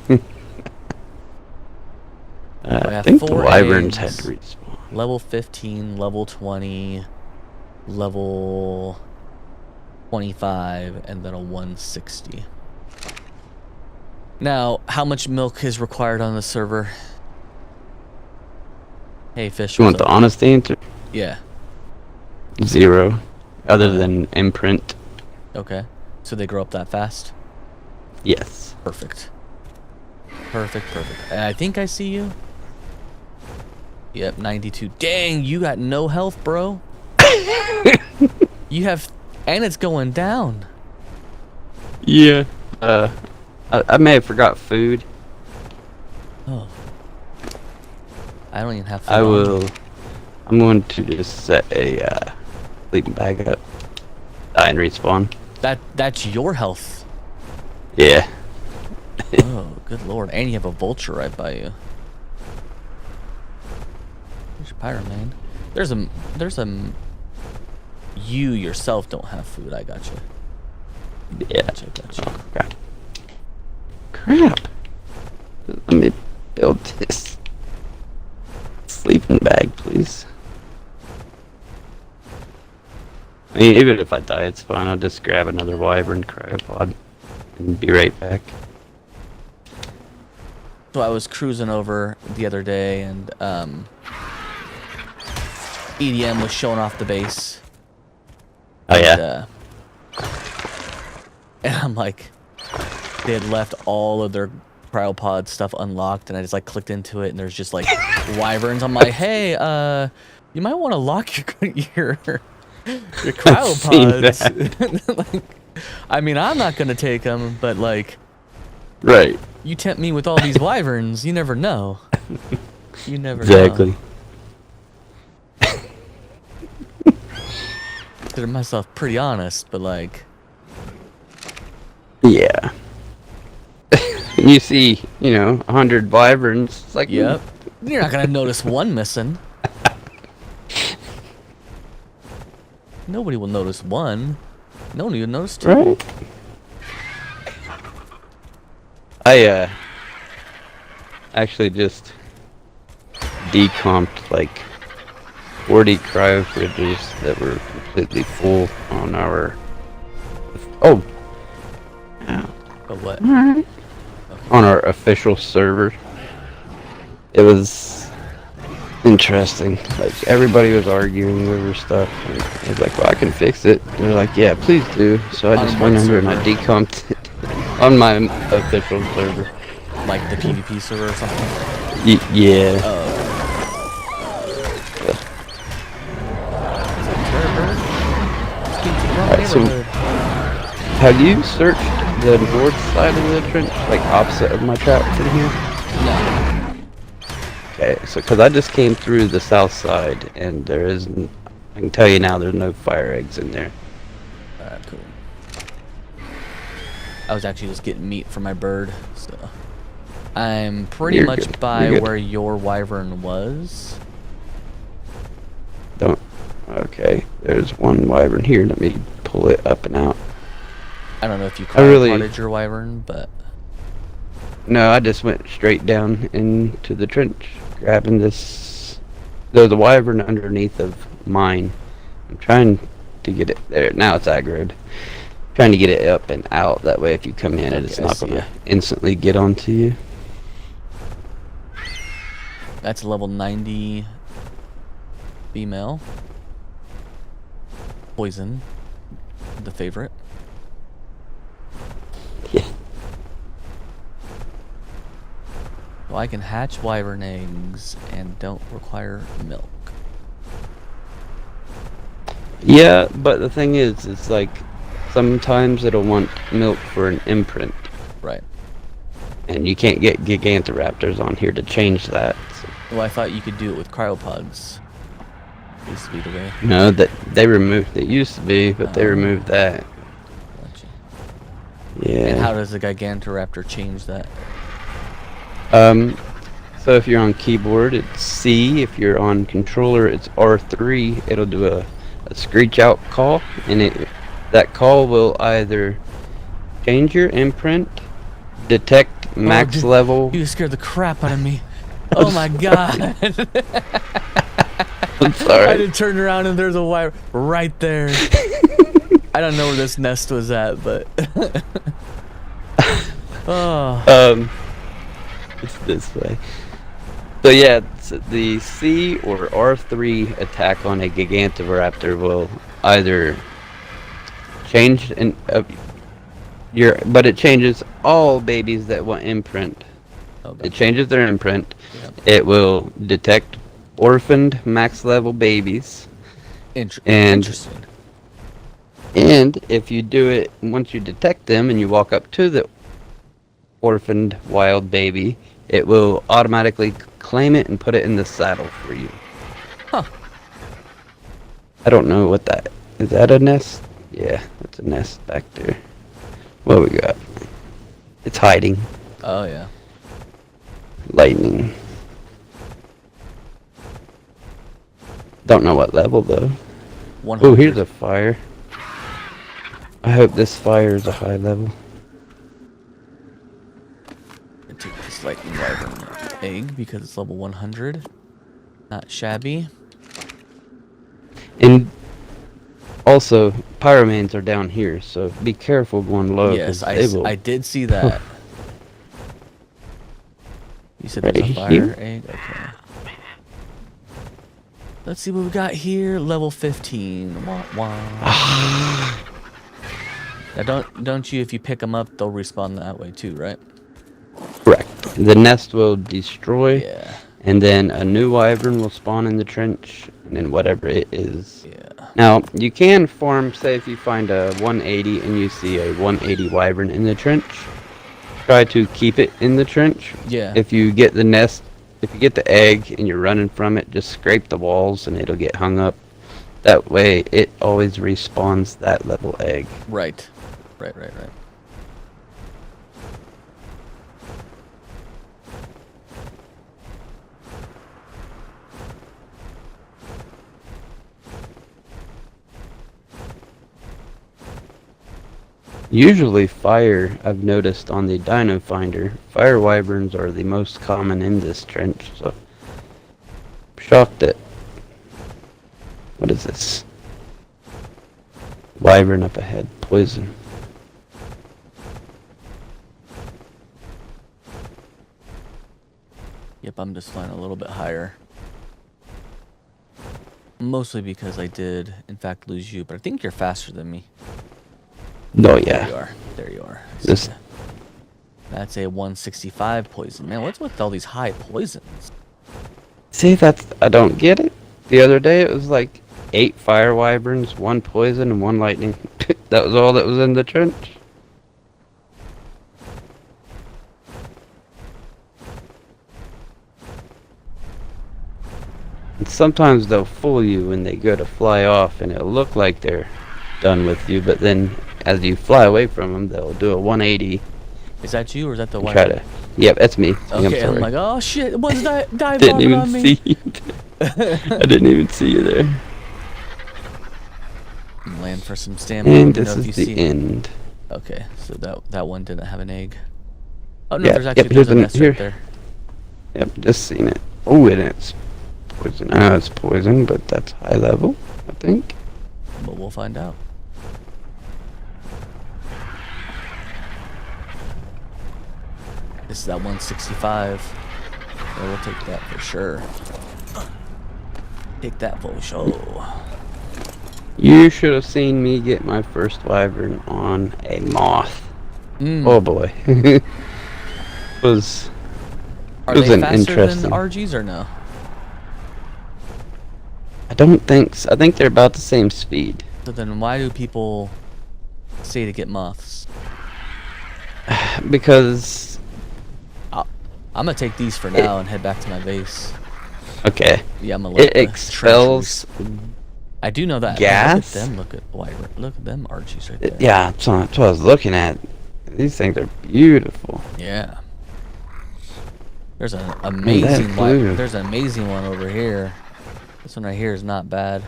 I think the wyverns had to respawn. Level 15, level 20, level 25, and then a 160. Now, how much milk is required on the server? Hey, Fish. You want the honest answer? Yeah. 0. Other than imprint. Okay. So they grow up that fast? Yes. Perfect. Perfect. And I think I see you. Yep, 92. Dang, you got no health, bro. You have... And it's going down. Yeah. I may have forgot food. Oh. I don't even have food. I'm going to just set a sleeping bag up. Die and respawn. That's your health. Yeah. Oh, good lord. And you have a vulture right by you. There's your pyro man. There's a you yourself don't have food. I got you. Yeah. Gotcha. Oh, crap. Let me build this sleeping bag, please. I mean, even if I die, it's fine. I'll just grab another wyvern cryopod and be right back. So I was cruising over the other day, and EDM was showing off the base. Oh And, yeah. And I'm like, they had left all of their cryopod stuff unlocked, and I just like clicked into it, and there's just like wyverns. I'm like, hey, you might want to lock your cryopods. Like, I mean, I'm not gonna take them, but like, Right. you tempt me with all these wyverns. You never know. You never Exactly. know. Consider myself pretty honest, but like, Yeah. You see, 100 wyverns. It's like, yep. You're not gonna notice one missing. Nobody will notice one. No one will notice two. Right. I actually just decomped like 40 cryo fridges that were completely full on our. Oh. But what? Alright. On our official server. It was interesting. Like, everybody was arguing over stuff. And I was like, well, I can fix it. And they're like, yeah, please do. So I On just what went under and I server? decomped it on my official server. Like the PvP server or something? Yeah. Oh. Alright, so have you searched the north side of the trench, like opposite of my trap in here? No. Okay, so because I just came through the south side, and there isn't. I can tell you now, there's no fire eggs in there. Alright, cool. I was actually just getting meat for my bird, so I'm pretty You're much good. by You're good. where your wyvern was. Don't. Okay, there's one wyvern here. Let me pull it up and out. I don't know if you I really- cryopotted your wyvern, but No, I just went straight down into the trench, grabbing this. There's a wyvern underneath of mine. I'm trying to get it there. Now it's aggroed. Trying to get it up and out. That way, if you come in, it's Okay, I not see going to ya. instantly get onto you. that's level 90 female. Poison, the favorite. Yeah. So I can hatch wyvern eggs and don't require milk. Yeah, but the thing is, it's like sometimes it'll want milk for an imprint, Right. and you can't get Gigantoraptors on here to change that. So, Well, I thought you could do it with cryopods. Used to be the way. no, that they removed. It used to be, but they Oh. removed that. Gotcha. Yeah. And how does the Gigantoraptor change that? So if you're on keyboard, it's C. If you're on controller, it's R3. It'll do a screech out call, and that call will either change your imprint, detect max dude, level. You scared the crap out of me. Oh my god. I'm sorry. I just turned around and there's a wire right there. I don't know where this nest was at, but oh. It's this way. So yeah, the C or R3 attack on a Gigantoraptor will either change but it changes all babies that want imprint. Okay. It changes their imprint. Yep. It will detect orphaned max level babies. And- Interesting. And if you do it once you detect them and you walk up to the orphaned wild baby, it will automatically claim it and put it in the saddle for you. Huh. I don't know what that is. That a nest? Yeah, that's a nest back there. What we got? It's hiding. Oh yeah. Lightning. Don't know what level though. 100. Oh, here's a fire. I hope this fire is a high level. Take this lightning wyvern egg because it's level 100. Not shabby. And also, pyromans are down here, so be careful going low. Yes, 'cause they will. I did see that. You said there's a fire egg? Okay. Let's see what we got here. Level 15. Wah, wah. Now don't you, if you pick them up, they'll respawn that way too, right? Correct. The nest will destroy, Yeah. and then a new wyvern will spawn in the trench, and then whatever it is. Yeah. Now, you can farm, say if you find a 180 and you see a 180 wyvern in the trench, try to keep it in the trench. Yeah. If you get the nest, if you get the egg and you're running from it, just scrape the walls and it'll get hung up. That way, it always respawns that level egg. Right. Right. Usually fire, I've noticed on the Dino Finder, fire wyverns are the most common in this trench, so I'm shocked at... What is this? Wyvern up ahead, poison. Yep, I'm just flying a little bit higher. Mostly because I did, in fact, lose you, but I think you're faster than me. Oh yeah. There you are. This... That's a 165 poison. Man, what's with all these high poisons? See, I don't get it. The other day it was like 8 fire wyverns, 1 poison, and 1 lightning. That was all that was in the trench. And sometimes they'll fool you when they go to fly off, and it'll look like they're done with you, but then as you fly away from them, they'll do a 180. Is that you or is that the one? Try to... Yep, that's me. Okay, I'm like, oh shit, one's dive Didn't even on me. see you. I didn't even see you there. Land for some stamina. And this is the end. Okay, so that one didn't have an egg. Oh no, Yeah, there's actually here's a nest here. right there. Yep, just seen it. Oh, and it's poison. I know it's poison, but that's high level, I think. But we'll find out. This is that 165. Yeah, we'll take that for sure. Take that for sure. You should have seen me get my first wyvern on a moth. Oh boy. It was Are they an faster interesting... than RGs or no? I don't think so. I think they're about the same speed. So then why do people say to get moths? Because... I'm gonna take these for now and head back to my base. Okay. Yeah, I'm gonna It expels I do know that. gas. Look at them. Look at them Archies right there. Yeah, that's what I was looking at. These things are beautiful. Yeah. There's an amazing one. blue. There's an amazing one over here. This one right here is not bad.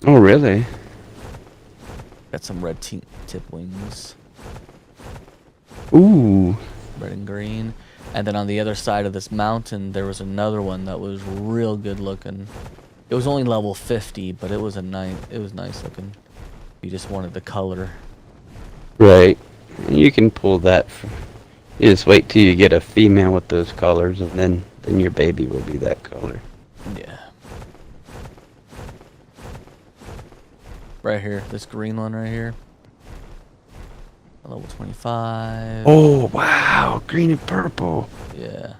Oh, really? Got some red tip wings. Ooh. Red and green. And then on the other side of this mountain, there was another one that was real good looking. It was only level 50, but it was nice looking. You just wanted the color. Right. You can pull that. You just wait till you get a female with those colors, and then your baby will be that color. Yeah. Right here, this green one right here. Level 25. Oh, wow. Green and purple. Yeah.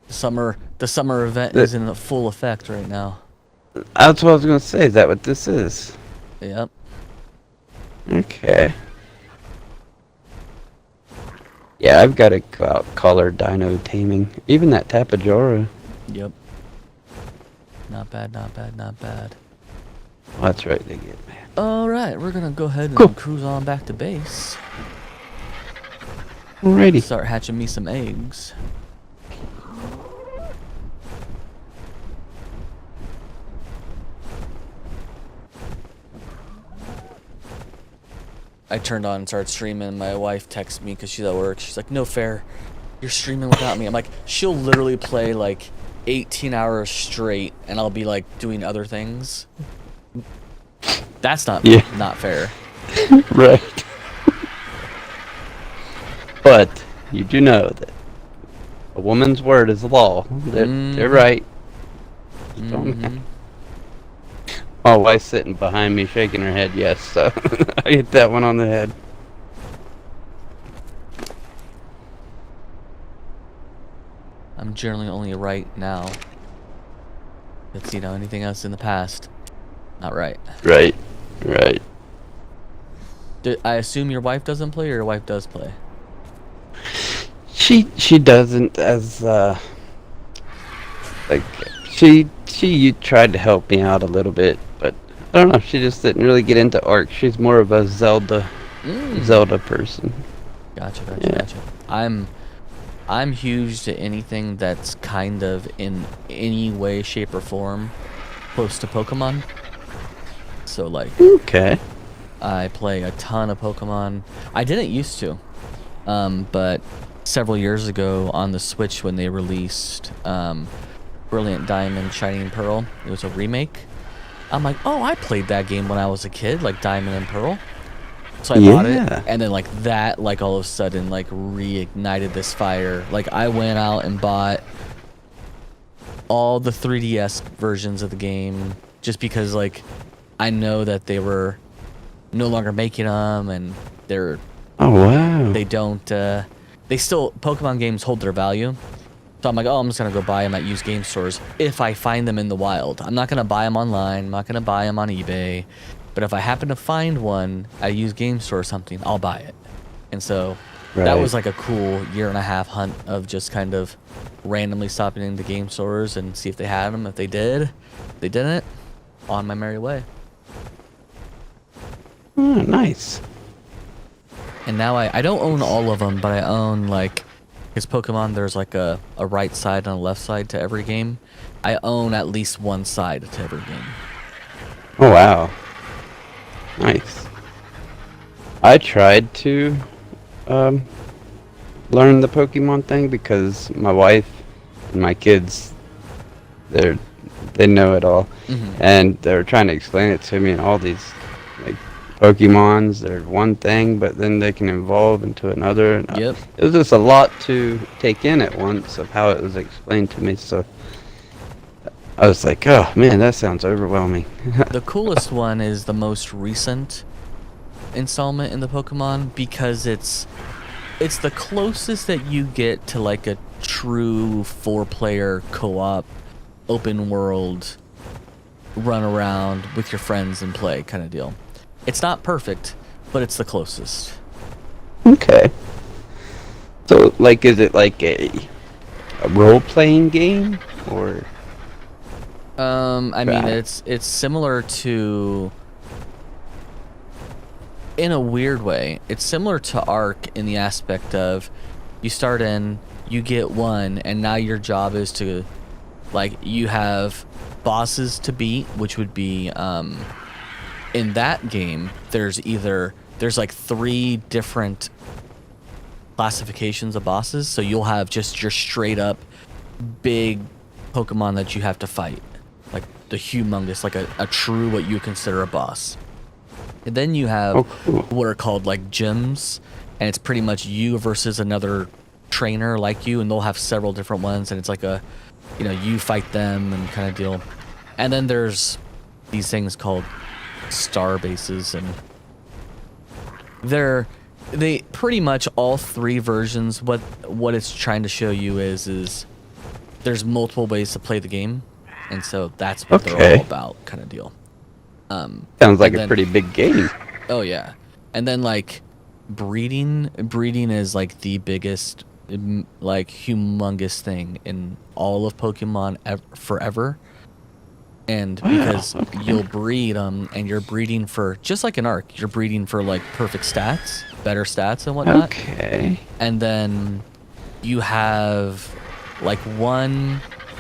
The summer event is in full effect right now. That's what I was going to say. Is that what this is? Yep. Okay. Yeah, I've got to go out color dino taming. Even that Tapajara. Yep. Not bad, not bad, not bad. Oh, that's right, they get mad. Alright, we're gonna go ahead and cruise on back to base. Alrighty. Start hatching me some eggs. I turned on and started streaming, and my wife texted me because she's at work. She's like, no fair, you're streaming without me. I'm like, she'll literally play like 18 hours straight, and I'll be like doing other things. That's not fair. Right. But you do know that a woman's word is law. They're right. Mm-hmm. My wife's sitting behind me shaking her head yes, so I hit that one on the head. I'm generally only right now. But anything else in the past, not right. Right. I assume your wife doesn't play, or your wife does play? She doesn't as like she tried to help me out a little bit, but I don't know, she just didn't really get into Ark. She's more of a Zelda person. Gotcha. I'm huge to anything that's kind of in any way, shape, or form close to Pokemon. So like, Okay. I play a ton of Pokemon. I didn't used to, but several years ago on the Switch when they released Brilliant Diamond, Shining Pearl, it was a remake. I'm like, oh, I played that game when I was a kid, like Diamond and Pearl. So I bought it, and then like that, like all of a sudden, like reignited this fire. Like I went out and bought all the 3DS versions of the game just because like I know that they were no longer making them, and they're they don't they still, Pokemon games hold their value. So I'm like, oh, I'm just gonna go buy them at used game stores if I find them in the wild. I'm not gonna buy them online. I'm not gonna buy them on eBay. But if I happen to find one at a used game store or something, I'll buy it. And so that was like a cool 1.5-year hunt of just kind of randomly stopping into game stores and see if they had them. If they did, they didn't, on my merry way. Oh, nice. And now I don't own all of them, but I own like, because Pokemon, there's like a right side and a left side to every game. I own at least one side to every game. Oh, wow. Nice. I tried to learn the Pokemon thing because my wife and my kids, they know it all, and they were trying to explain it to me, and all these like Pokemons, they're one thing, but then they can evolve into another. And Yep. it was just a lot to take in at once of how it was explained to me, so I was like, oh man, that sounds overwhelming. The coolest one is the most recent installment in the Pokemon because it's the closest that you get to like a true 4-player co-op open world run around with your friends and play kind of deal. It's not perfect, but it's the closest. Okay. So like, is it like a role-playing game, or? I mean, it's similar to, in a weird way, it's similar to Ark in the aspect of you start in, you get one, and now your job is to, like, you have bosses to beat, which would be, in that game, there's like 3 different classifications of bosses, so you'll have just your straight up big Pokemon that you have to fight. Like the humongous, like a true what you consider a boss. And then you have what are called like gyms, and it's pretty much you versus another trainer like you, and they'll have several different ones, and it's like a, you fight them and kind of deal. And then there's these things called star bases, and they pretty much all 3 versions. What it's trying to show you is there's multiple ways to play the game. And so that's what they're all about, kind of deal. Sounds like a pretty big game. Oh yeah, and then like breeding is like the biggest, like humongous thing in all of Pokemon forever. And because you'll breed them, and you're breeding for, just like an Ark, you're breeding for like perfect stats, better stats and whatnot. Okay. And then you have like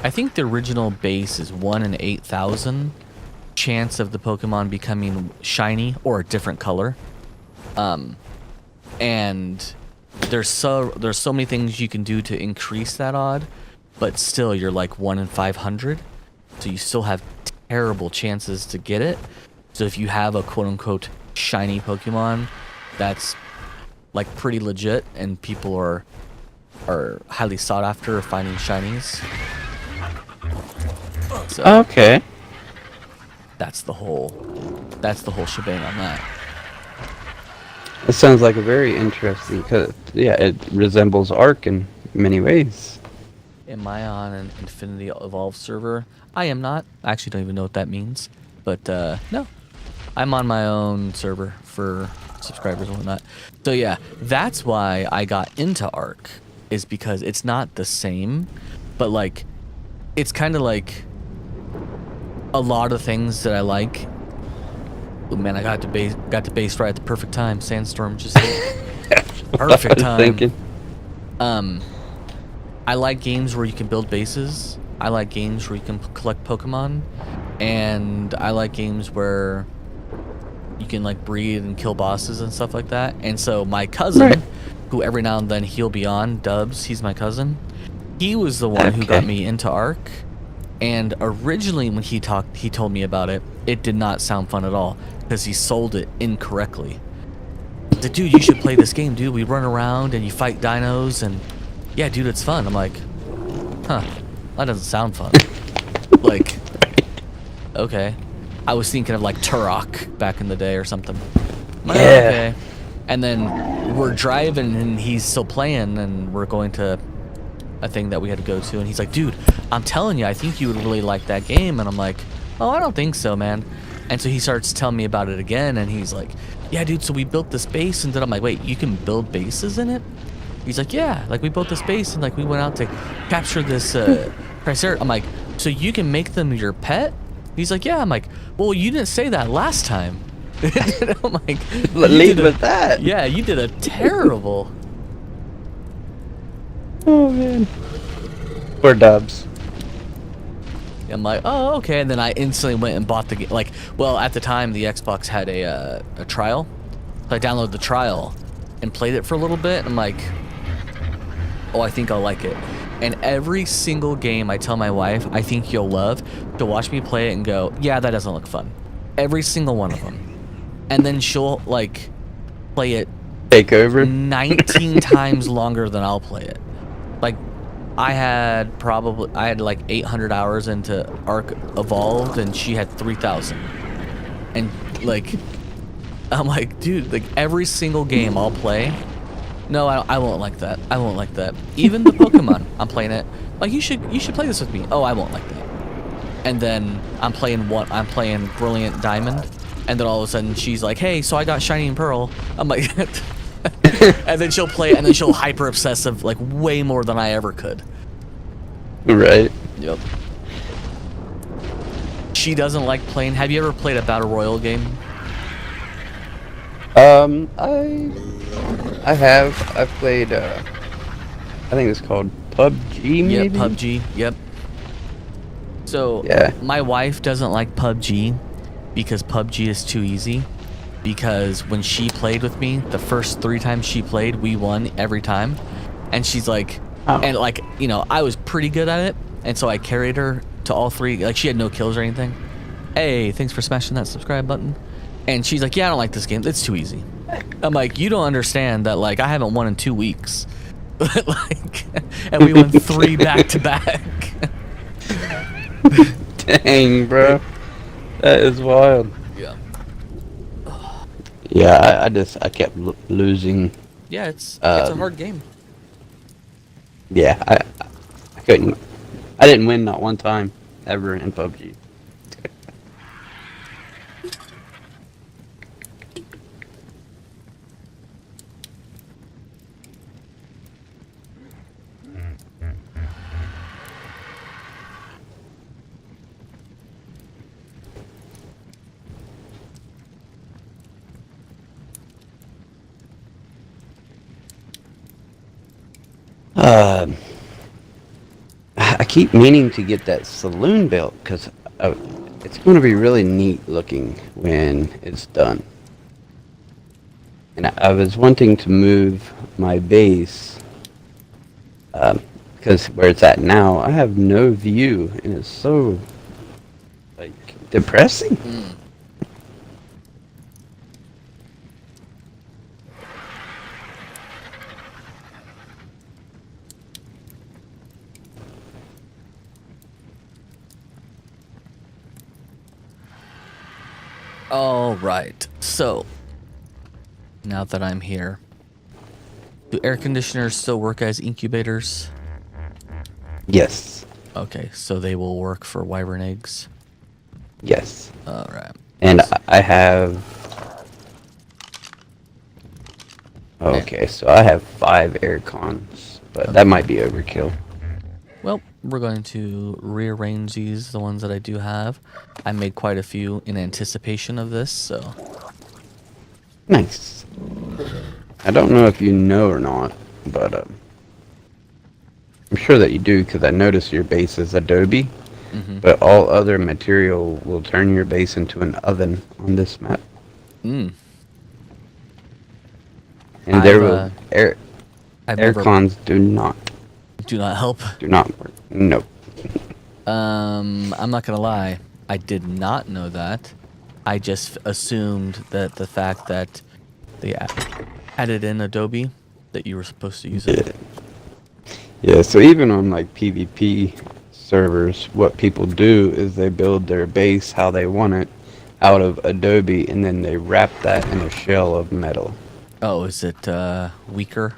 I think the original base is 1 in 8,000 chance of the Pokemon becoming shiny or a different color. And there's so many things you can do to increase that odd, but still you're like 1 in 500. So you still have terrible chances to get it. So if you have a quote unquote shiny Pokemon, that's like pretty legit, and people are highly sought after finding shinies. So Okay. that's the whole shebang on that. It sounds like a very interesting, cause yeah, it resembles Ark in many ways. Am I on an Infinity Evolve server? I am not. I actually don't even know what that means. But no, I'm on my own server for subscribers and whatnot. So yeah, that's why I got into Ark, is because it's not the same, but like, it's kind of like a lot of things that I like. Oh man, I got to base right at the perfect time. Sandstorm just hit. Perfect time. Thinking. I like games where you can build bases. I like games where you can collect Pokemon, and I like games where you can like breed and kill bosses and stuff like that. And so my cousin, Right. who every now and then he'll be on, Dubs, he's my cousin. He was the one who got me into Ark. And originally when he told me about it, it did not sound fun at all because he sold it incorrectly. He's like, dude, you should play this game, dude. We run around and you fight dinos, and yeah, dude, it's fun. I'm like, huh, that doesn't sound fun. Like, okay. I was thinking of like Turok back in the day or something. I'm like, Yeah. okay. And then we're driving and he's still playing, and we're going to a thing that we had to go to, and he's like, dude, I'm telling you, I think you would really like that game. And I'm like, oh, I don't think so, man. And so he starts telling me about it again, and he's like, yeah, dude, so we built this base. And then I'm like, wait, you can build bases in it? He's like, yeah, like we built this base, and like we went out to capture this Triceratops. I'm like, so you can make them your pet? He's like, yeah. I'm like, well, you didn't say that last time. I'm like, Lead with that. yeah, you did a terrible. Oh man. Poor Dubs. I'm like, oh, okay. And then I instantly went and bought the game. Like, well, at the time, the Xbox had a trial. So I downloaded the trial and played it for a little bit. I'm like, oh, I think I'll like it. And every single game I tell my wife, I think you'll love, to watch me play it and go, yeah, that doesn't look fun. Every single one of them. And then she'll, like, play it Take over. 19 times longer than I'll play it. Like, I had like 800 hours into Ark Evolved, and she had 3,000. And like, I'm like, dude, like every single game I'll play. No, I won't like that. I won't like that. Even the Pokemon, I'm playing it. Like, you should play this with me. Oh, I won't like that. And then I'm playing Brilliant Diamond, and then all of a sudden she's like, hey, so I got Shining Pearl. I'm like. And then she'll play it, and then she'll hyper obsessive like way more than I ever could. Right. Yep. She doesn't like playing. Have you ever played a battle royale game? I have. I've played. I think it's called PUBG. Maybe. Yep, PUBG. Yep. So Yeah. my wife doesn't like PUBG because PUBG is too easy. Because when she played with me, the first 3 times she played, we won every time. And she's like, Oh. and like, you know, I was pretty good at it. And so I carried her to all 3. Like, she had no kills or anything. Hey, thanks for smashing that subscribe button. And she's like, yeah, I don't like this game. It's too easy. I'm like, you don't understand that, like, I haven't won in 2 weeks. Like, and we won 3 back to back. Dang, bro. That is wild. Yeah. Yeah, I kept losing. Yeah, it's a hard game. Yeah, I couldn't. I didn't win not one time ever in PUBG. I keep meaning to get that saloon built because it's going to be really neat looking when it's done. And I was wanting to move my base because where it's at now, I have no view, and it's so like depressing. All right. So, now that I'm here, do air conditioners still work as incubators? Yes. Okay, so they will work for wyvern eggs. Yes. All right. And I have. Okay, so I have 5 air cons, but that might be overkill. Well, we're going to rearrange these, the ones that I do have. I made quite a few in anticipation of this, so. Nice. I don't know if you know or not, but I'm sure that you do because I noticed your base is Adobe, but all other material will turn your base into an oven on this map. Mm. And there will air never cons do not help. work. Nope. I'm not gonna lie. I did not know that. I just assumed that the fact that they added in Adobe, that you were supposed to use it. Yeah, so even on like PvP servers, what people do is they build their base how they want it out of Adobe and then they wrap that in a shell of metal. Oh, is it weaker?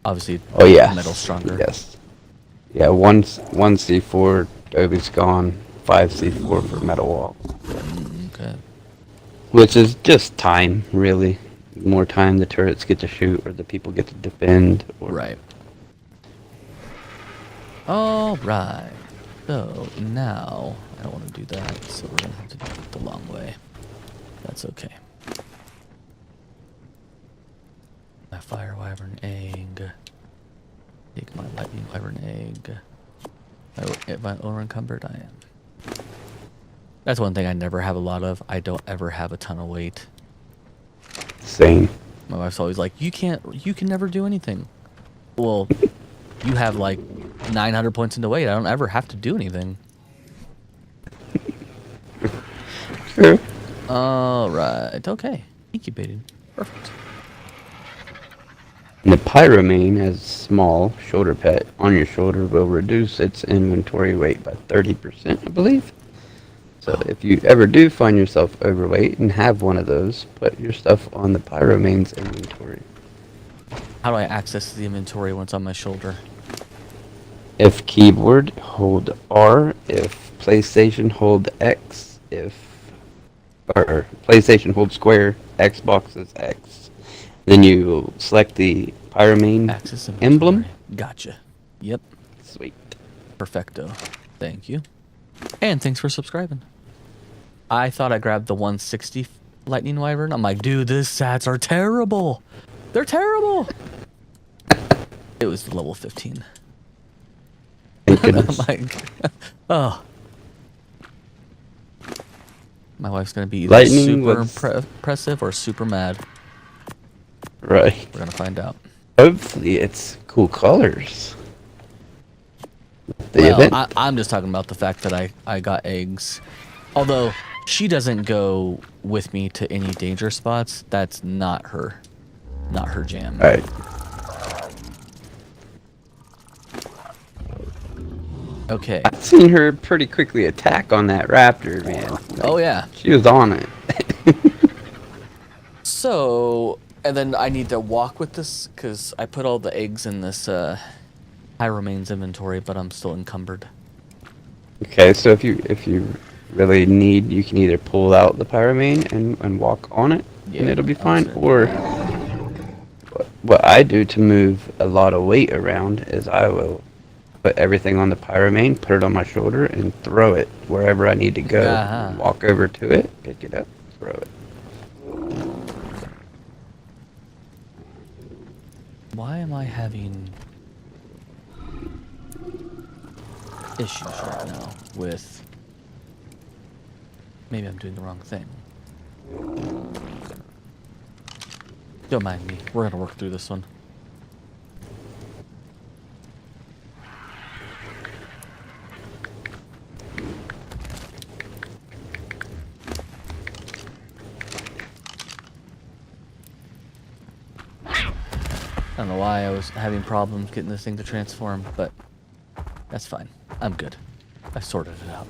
Obviously, Oh yeah. metal stronger. Yes. Yeah, one C4 Adobe's gone, 5 C4 for metal wall. Okay. Which is just time, really. More time the turrets get to shoot or the people get to defend. Or Right. All right. So now I don't want to do that, so we're gonna have to do it the long way. That's okay. My fire wyvern egg. Take my lightning wyvern egg. Am I over-encumbered? I am. That's one thing I never have a lot of. I don't ever have a ton of weight. Same. My wife's always like, you can never do anything. Well, you have like 900 points into weight. I don't ever have to do anything. True. All right. Okay. Incubated. Perfect. And the Pyromane as small shoulder pet on your shoulder will reduce its inventory weight by 30%, I believe. So if you ever do find yourself overweight and have one of those, put your stuff on the Pyromane's inventory. How do I access the inventory once on my shoulder? If keyboard, hold R. If PlayStation, hold X. Or PlayStation, hold square. Xbox is X. Then you select the Pyromane Access inventory. emblem. Gotcha. Yep. Sweet. Perfecto. Thank you. And thanks for subscribing. I thought I grabbed the 160 lightning wyvern. I'm like, dude, these stats are terrible. They're terrible. It was the level 15. Thank goodness. I'm like, oh. My wife's gonna be either Lightning super was- impressive or super mad. Right. We're gonna find out. Hopefully it's cool colors. The Well, event. I'm just talking about the fact that I got eggs. Although she doesn't go with me to any danger spots. That's not her jam. Alright. Okay. I've seen her pretty quickly attack on that raptor, man. Like, Oh yeah. she was on it. So, and then I need to walk with this because I put all the eggs in this Pyromane's inventory, but I'm still encumbered. Okay, so if you really need, you can either pull out the Pyromane and walk on it, Yeah, and it'll be fine. that's it. Or what I do to move a lot of weight around is I will put everything on the Pyromane, put it on my shoulder, and throw it wherever I need to go. Uh-huh. Walk over to it, pick it up, throw it. Why am I having issues right now with... Maybe I'm doing the wrong thing. Don't mind me. We're gonna work through this one. I don't know why I was having problems getting this thing to transform, but that's fine. I'm good. I sorted it out.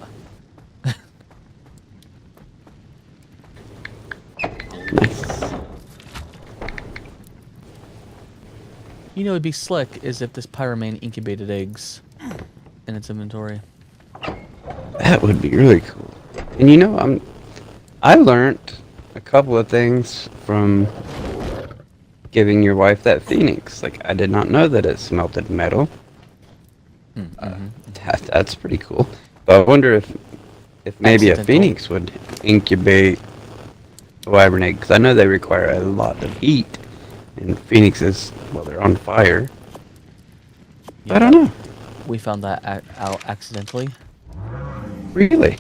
Nice. You know, it'd be slick is if this pyromane incubated eggs in its inventory. That would be really cool. And you know, I learned a couple of things from giving your wife that phoenix. Like, I did not know that it smelted metal. That's pretty cool. But I wonder if maybe a Accidental. phoenix would incubate a wyvern egg, because I know they require a lot of heat, and phoenixes, well, they're on fire. Yeah, I don't know. We found that out accidentally. Really,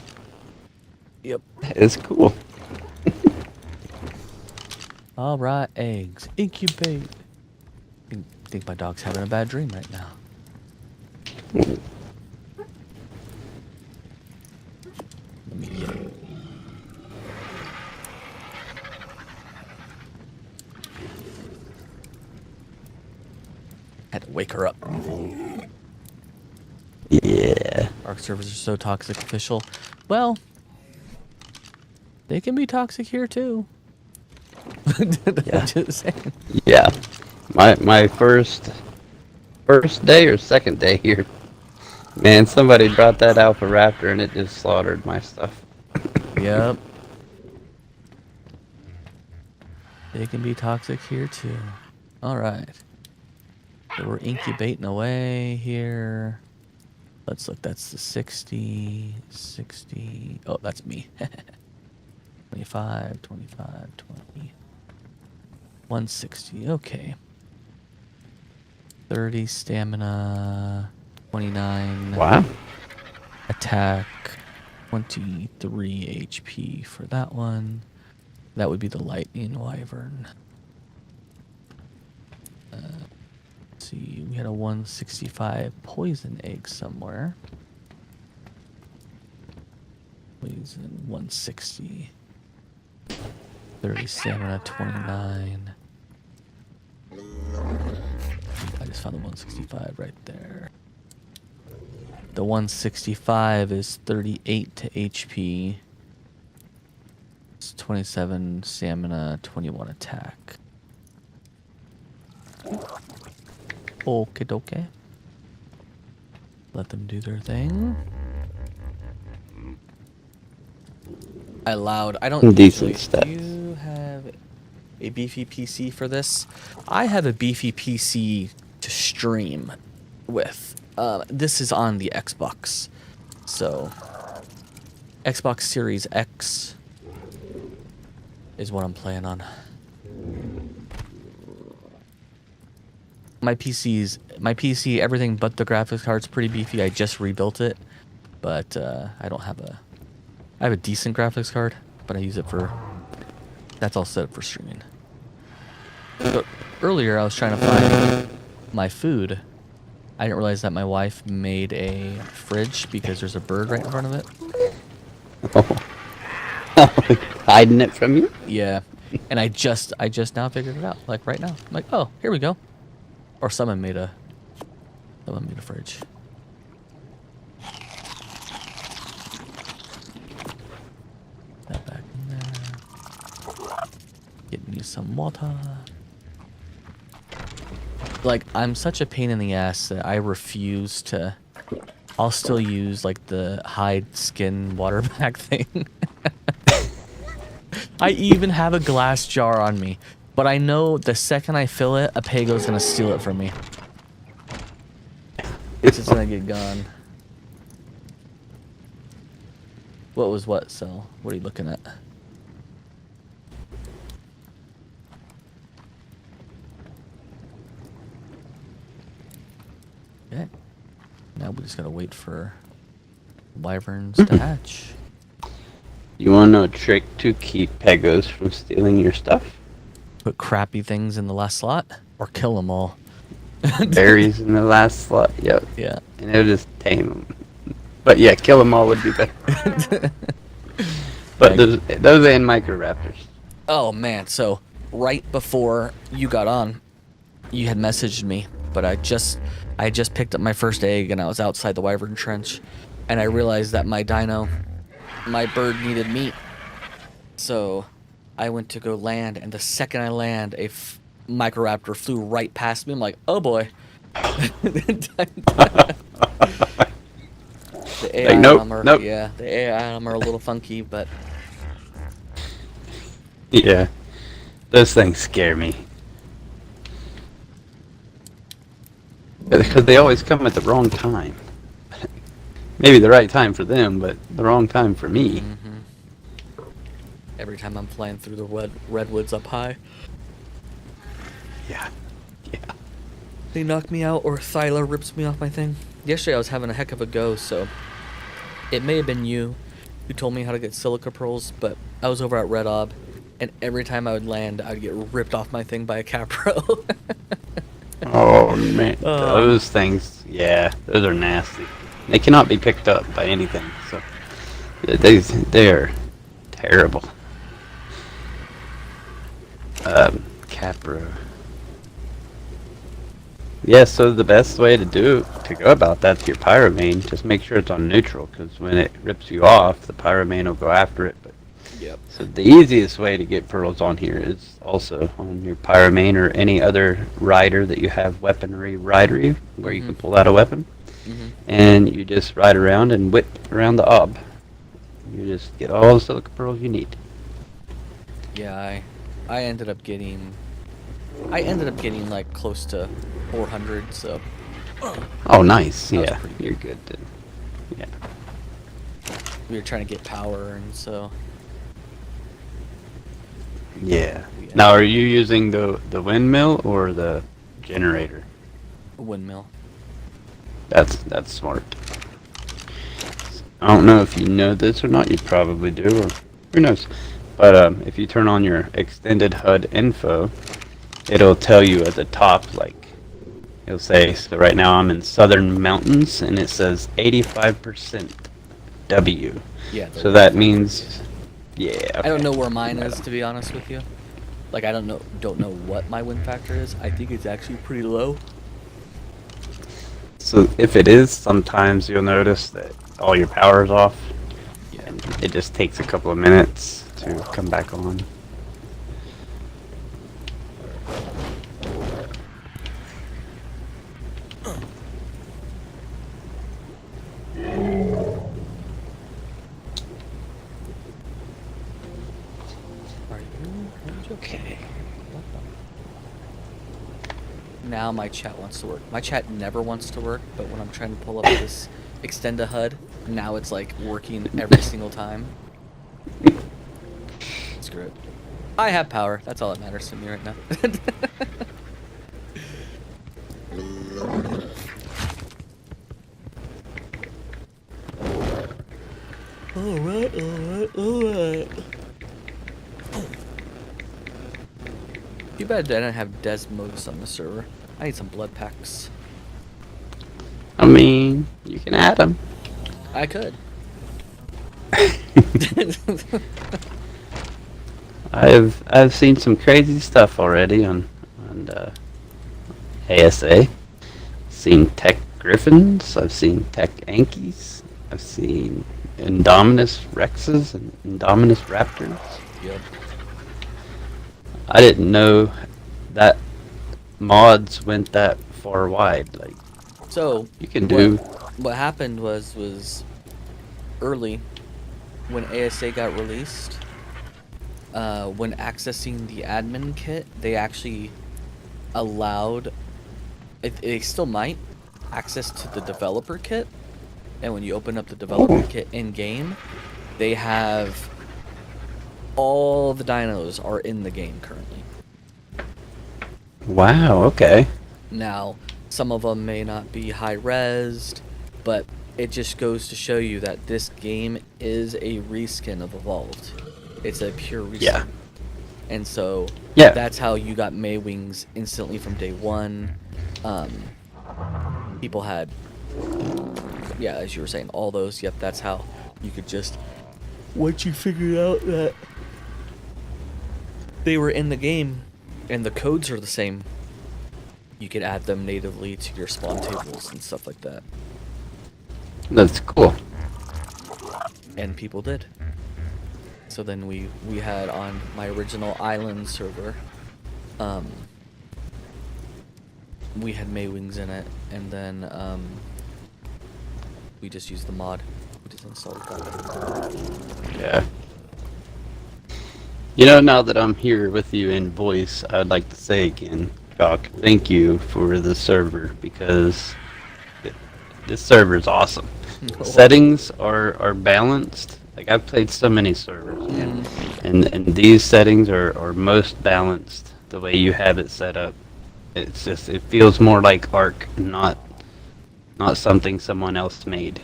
Yep. that is cool. All right, eggs incubate. Think my dog's having a bad dream right now. Let me get it. Had to wake her up. Yeah. Ark servers are so toxic, official. Well, they can be toxic here too. Yeah. Just saying. Yeah. My first day or second day here, man, somebody brought that alpha raptor and it just slaughtered my stuff. Yep. They can be toxic here too. Alright. So we're incubating away here. Let's look, that's the 60, 60. Oh, that's me. 25, 25, 20. 160, okay. 30 stamina, 29. Wow. Attack, 23 HP for that one. That would be the lightning wyvern. Let's see, we had a 165 poison egg somewhere. Poison 160. 30 stamina, 29. I just found the 165 right there. The 165 is 38 to HP. It's 27 stamina, 21 attack. Okay, dokie. Let them do their thing. I loud. I don't Decent usually. stats. Do you have a beefy PC for this? I have a beefy PC to stream with. This is on the Xbox, so Xbox Series X is what I'm playing on. My PC, everything but the graphics card's pretty beefy. I just rebuilt it, but I don't have a. I have a decent graphics card, but I use it for. That's all set up for streaming. But earlier, I was trying to find my food. I didn't realize that my wife made a fridge because there's a bird right in front of it. Oh. Hiding it from you? Yeah, and I just now figured it out. Like right now, I'm like, oh, here we go. Or someone made a fridge. That back in there. Getting you some water. Like, I'm such a pain in the ass that I refuse to. I'll still use like the hide skin water bag thing. I even have a glass jar on me, but I know the second I fill it, a Pago's gonna steal it from me. It's just gonna get gone. What was what, so? What are you looking at? Okay. Now we just gotta wait for wyverns to hatch. You want to know a trick to keep Pegos from stealing your stuff? Put crappy things in the last slot, or kill them all. Berries in the last slot, yep. Yeah. And it'll just tame them. But yeah, kill them all would be better. But those ain't microraptors. Oh man, so right before you got on, you had messaged me, but I just picked up my first egg and I was outside the wyvern trench, and I realized that my bird needed meat. So I went to go land, and the second I land, Microraptor flew right past me. I'm like, oh boy. The AI Like, on nope, them are, nope. yeah, the AI on them are a little funky, but Yeah. Those things scare me. Because they always come at the wrong time. Maybe the right time for them, but the wrong time for me. every time I'm flying through the redwoods up high, Yeah. Yeah. they knock me out, or Thyla rips me off my thing. Yesterday I was having a heck of a go, so it may have been you who told me how to get silica pearls, but I was over at Red Ob, and every time I would land, I'd get ripped off my thing by a capro. Oh man, Oh. those things, yeah, those are nasty. They cannot be picked up by anything, so they're terrible. Capro. Yeah, so the best way to go about that's your pyromane. Just make sure it's on neutral, because when it rips you off, the pyromane will go after it. But Yep. so the easiest way to get pearls on here is also on your pyromane or any other rider that you have weaponry ridery, where you can pull out a weapon, and you just ride around and whip around the ob. You just get all the silica pearls you need. Yeah, I ended up getting like close to 400, so Oh, nice. That was Yeah, pretty good. you're good then. Yeah. we were trying to get power, and so Yeah. we Now, are you using the windmill or the generator? a windmill. That's smart. I don't know if you know this or not. You probably do, or who knows. But if you turn on your extended HUD info, it'll tell you at the top, like, it'll say, so right now I'm in Southern Mountains, and it says 85% W. Yeah. So that means, yeah. I don't okay. know where mine is, to be honest with you. Like, I don't know what my win factor is. I think it's actually pretty low. So if it is, sometimes you'll notice that all your power's off, Yeah. and it just takes a couple of minutes to come back on. Are you Okay. Now my chat wants to work. My chat never wants to work, but when I'm trying to pull up this extend a HUD, now it's like working every single time. Screw it. I have power. That's all that matters to me right now. Alright. Too bad I didn't have Desmos on the server. I need some blood packs. I mean, you can add them. I could. I've seen some crazy stuff already on ASA. Seen tech griffins. I've seen tech ankies. I've seen Indominus rexes and Indominus raptors. Yep. I didn't know that mods went that far wide. Like, So you can do. what happened was early when ASA got released. When accessing the admin kit, they actually allowed. They still might access to the developer kit, and when you open up the developer kit in game, they have all the dinos are in the game currently. Wow. Okay. Now, some of them may not be high-resed, but it just goes to show you that this game is a reskin of Evolved. It's a pure reskin. Yeah. And so, Yeah. that's how you got Maywings instantly from day one. People had, yeah, as you were saying, all those. Yep, that's how you could just, once you figured out that they were in the game and the codes are the same, you could add them natively to your spawn tables and stuff like that. That's cool. And people did. So then we had on my original island server, we had Maywings in it, and then we just used the mod. We just installed that. Yeah. You know, now that I'm here with you in voice, I'd like to say again, Doc, thank you for the server, because this server is awesome. The settings are balanced. Like, I've played so many servers, and these settings are most balanced the way you have it set up. It's just, it feels more like Ark, not something someone else made.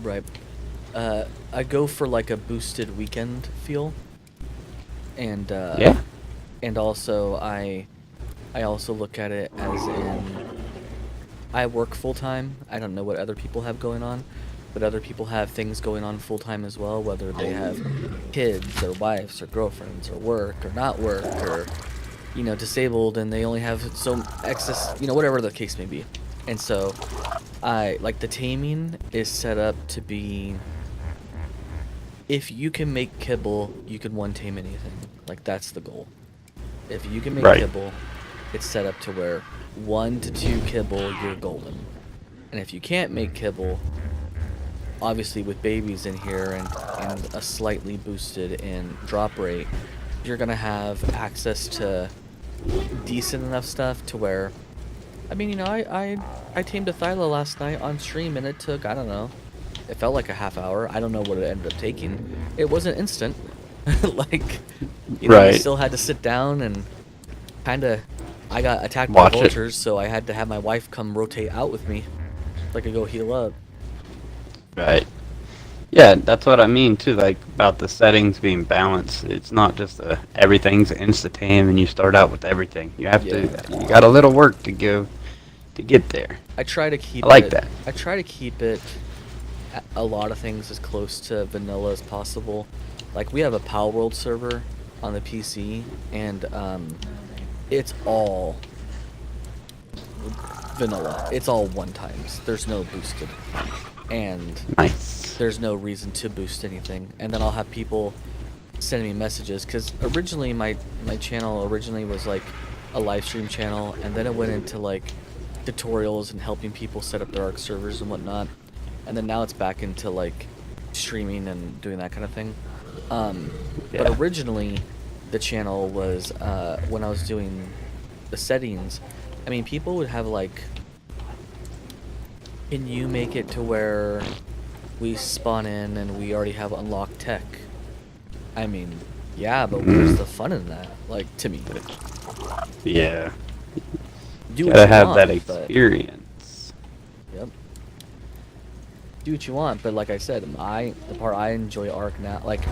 Right. I go for like a boosted weekend feel, and Yeah. and also I also look at it as in I work full time. I don't know what other people have going on, but other people have things going on full time as well, whether they have kids or wives or girlfriends or work or not work, or you know, disabled, and they only have so excess, you know, whatever the case may be. And so I like the taming is set up to be, if you can make kibble, you can one tame anything. Like, that's the goal. If you can make Right. kibble, it's set up to where 1 to 2 kibble, you're golden. And if you can't make kibble, obviously with babies in here and a slightly boosted in drop rate, you're gonna have access to decent enough stuff to where, I mean, you know, I tamed a Thyla last night on stream, and it took, I don't know, it felt like a half hour. I don't know what it ended up taking. It wasn't instant. Like, you know, I Right. still had to sit down and kind of, I got attacked Watch by it. vultures, so I had to have my wife come rotate out with me so I could go heal up. Right. Yeah, that's what I mean too, like about the settings being balanced. It's not just everything's insta-tame and you start out with everything. You have Yeah. you got a little work to go to get there. I try to keep I like it, that. I try to keep it a lot of things as close to vanilla as possible. Like, we have a Pal World server on the PC, and it's all vanilla. It's all one times. There's no boosted, and Nice. there's no reason to boost anything. And then I'll have people sending me messages, because originally my channel originally was like a live stream channel, and then it went into like tutorials and helping people set up their Ark servers and whatnot, and then now it's back into like streaming and doing that kind of thing. Yeah. But originally the channel was, when I was doing the settings, I mean, people would have like, can you make it to where we spawn in and we already have unlocked tech? I mean, yeah, but where's the fun in that? Like, to me. Yeah. Do what Gotta you have want, that but- experience. Yep. Do what you want, but like I said, the part I enjoy Ark now, like,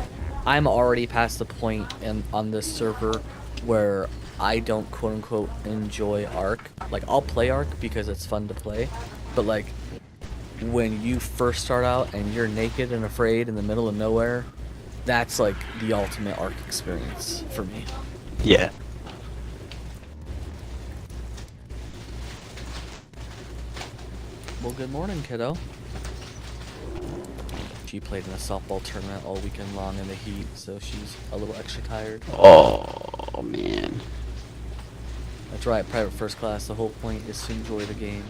I'm already past the point on this server where I don't quote unquote enjoy Ark. Like, I'll play Ark because it's fun to play, but like, when you first start out and you're naked and afraid in the middle of nowhere, that's like the ultimate Ark experience for me. Yeah. Well, good morning, kiddo. She played in a softball tournament all weekend long in the heat, so she's a little extra tired. Oh man. That's right, private first class. The whole point is to enjoy the game.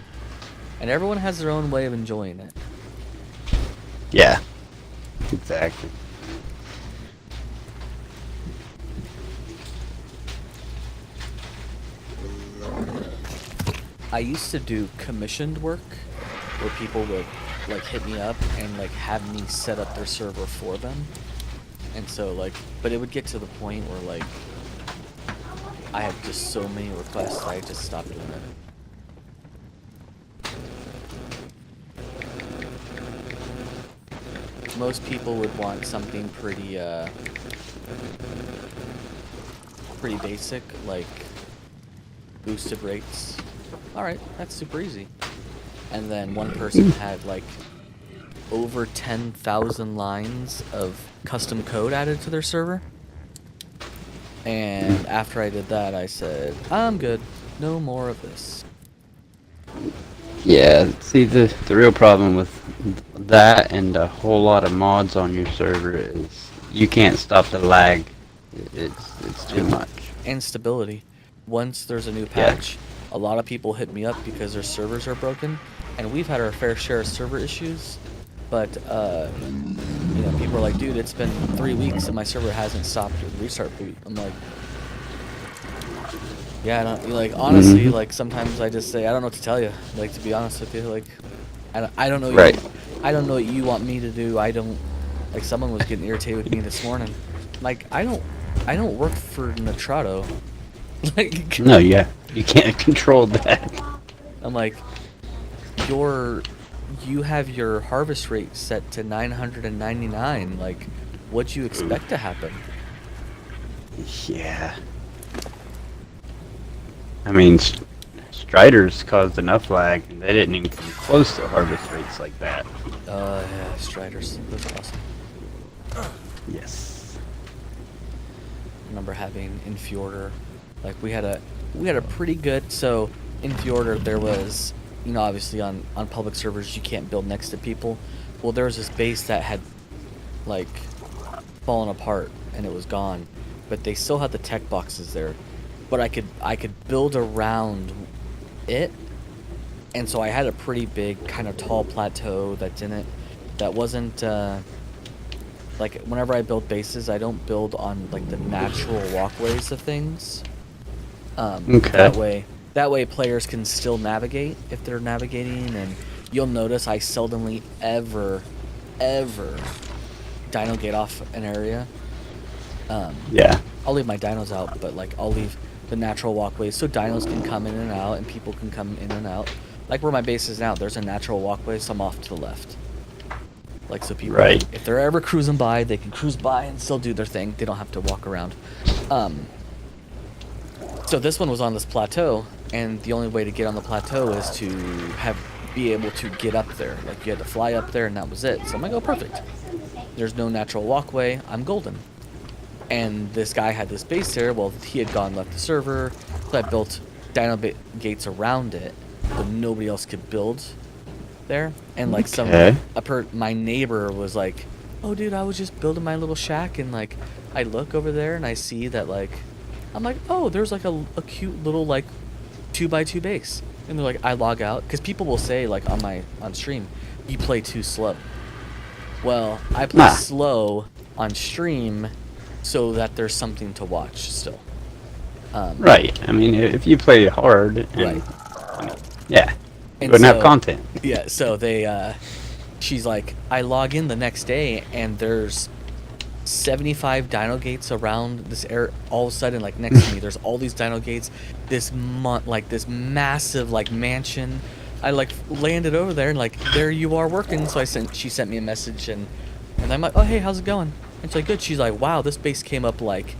And everyone has their own way of enjoying it. Yeah. Exactly. I used to do commissioned work where people would like hit me up and like have me set up their server for them. And so like, but it would get to the point where like I had just so many requests I just stopped doing it. Most people would want something pretty pretty basic, like boosted rates. Alright, that's super easy. And then one person had like over 10,000 lines of custom code added to their server. And after I did that, I said, I'm good. No more of this. Yeah, see the real problem with that and a whole lot of mods on your server is you can't stop the lag. It's too much. And stability. Once there's a new Yeah. patch, a lot of people hit me up because their servers are broken, and we've had our fair share of server issues. But people are like, dude, it's been 3 weeks and my server hasn't stopped a restart boot. I'm like, yeah, I don't, like, honestly, like, sometimes I just say, I don't know what to tell you. Like, to be honest with you, like, I don't know. Right. I don't know what you want me to do. I don't, like, someone was getting irritated with me this morning. Like, I don't work for Nitrado. Like, No, yeah, you can't control that. I'm like, you have your harvest rate set to 999. Like, what'd you expect to happen? Yeah. I mean, Striders caused enough lag, and they didn't even come close to harvest rates like that. Yeah, Striders. Those are awesome. Yes. I remember having in Fjorder, like, we had a pretty good, so in Fjorder there was, obviously on public servers you can't build next to people. Well, there was this base that had, like, fallen apart and it was gone, but they still had the tech boxes there. But I could build around it, and so I had a pretty big kind of tall plateau that wasn't like, whenever I build bases, I don't build on, like, the natural walkways of things. Okay. That way players can still navigate if they're navigating, and you'll notice I seldomly ever dino gate off an area. Yeah. I'll leave my dinos out, but, like, I'll leave the natural walkways so dinos can come in and out and people can come in and out. Like where my base is now, there's a natural walkway, so I'm off to the left. Like, so people, Right. if they're ever cruising by, they can cruise by and still do their thing. They don't have to walk around. So this one was on this plateau, and the only way to get on the plateau is to be able to get up there. Like, you had to fly up there, and that was it. So I'm like, oh, perfect. There's no natural walkway. I'm golden. And this guy had this base there. Well, he had gone left the server, so I built dino gates around it, but nobody else could build there. And, like, my neighbor was like, oh, dude, I was just building my little shack, and, like, I look over there and I see that, like, I'm like, oh, there's, like, a cute little, like, 2x2 base. And they're like, I log out, because people will say, like, on stream, you play too slow. Well, I play slow on stream so that there's something to watch still. Right. I mean, if you play hard, and, right. I mean, yeah, you and wouldn't have content. Yeah, so she's like, I log in the next day, and there's 75 dino gates around this area. All of a sudden, like, next to me, there's all these dino gates. This massive, like, mansion. I, like, landed over there, and, like, there you are working. So she sent me a message, and I'm like, oh, hey, how's it going? And she's like, good. She's like, wow, this base came up, like,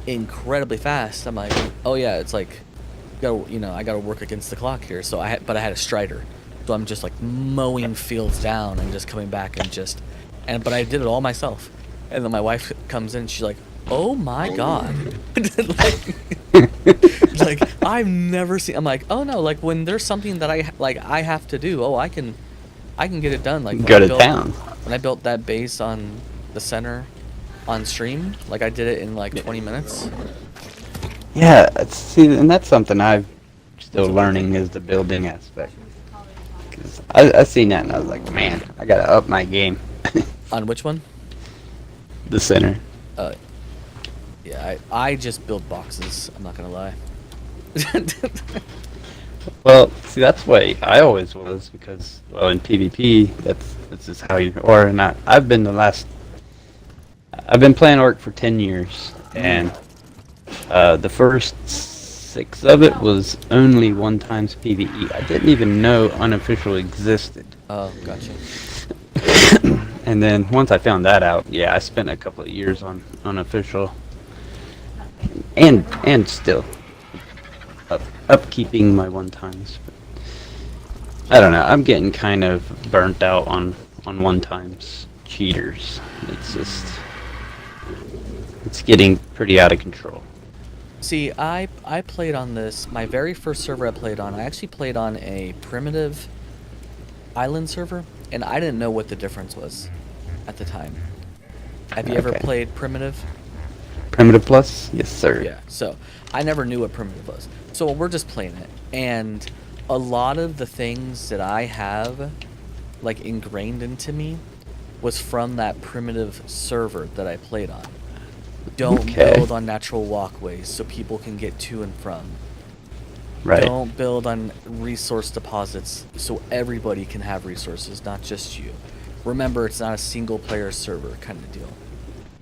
incredibly fast. I'm like, oh yeah, it's like, I gotta work against the clock here. So I had a Strider, so I'm just, like, mowing fields down and just coming back and but I did it all myself. And then my wife comes in and she's like, oh my god. like I've never seen. I'm like, oh no, like, when there's something that I have to do, I can get it done. Like, go to town. When I built that base on the center on stream, like, I did it in, like, 20 minutes. Yeah, and that's something I'm still learning, is the building aspect. Cause I seen that and I was like, man, I gotta up my game. On which one? The center. Yeah, I just build boxes. I'm not gonna lie. Well, see, that's why I always was, because, well, in PvP, that's just how you, or not. I've been playing Ark for 10 years, and the first 6 of it was only 1 times PvE. I didn't even know unofficial existed. Oh, gotcha. And then once I found that out, yeah, I spent a couple of years on unofficial, and still upkeeping my 1 times. But I don't know. I'm getting kind of burnt out on 1 times cheaters. It's getting pretty out of control. See, I played on this, my very first server I played on. I actually played on a primitive island server, and I didn't know what the difference was at the time. Have you ever Okay. played Primitive? Primitive Plus? Yes, sir. Yeah. So I never knew what Primitive was. So we're just playing it, and a lot of the things that I have, like ingrained into me, was from that Primitive server that I played on. Don't Okay. build on natural walkways so people can get to and from. Right. Don't build on resource deposits so everybody can have resources, not just you. Remember, it's not a single player server kind of deal.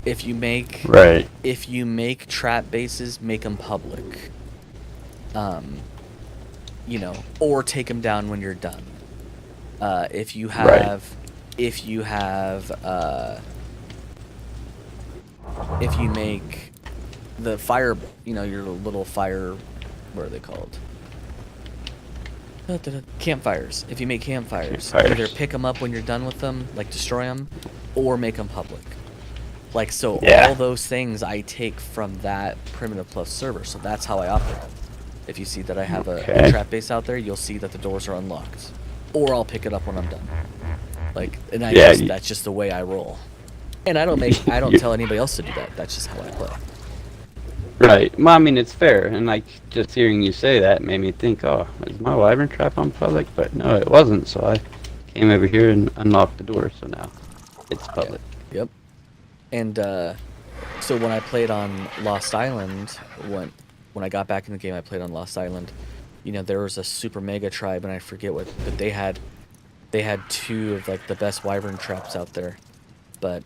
If you make Right. trap bases, make them public. You know, or take them down when you're done. If you Right. make the fire, you know, your little fire, what are they called? Campfires. If you make campfires, either pick them up when you're done with them, like destroy them, or make them public. Like, so Yeah. all those things I take from that Primitive Plus server, so that's how I operate. If you see that I have a Okay. trap base out there, you'll see that the doors are unlocked. Or I'll pick it up when I'm done. Like, and that's just the way I roll. And I don't tell anybody else to do that. That's just how I play. Right. Well, I mean, it's fair, and like just hearing you say that made me think, oh, is my wyvern trap on public? But no, it wasn't. So I came over here and unlocked the door. So now it's public. Yeah. Yep. And so when I played on Lost Island, when I got back in the game, I played on Lost Island. You know, there was a super mega tribe, and I forget what, but they had two of like the best wyvern traps out there. But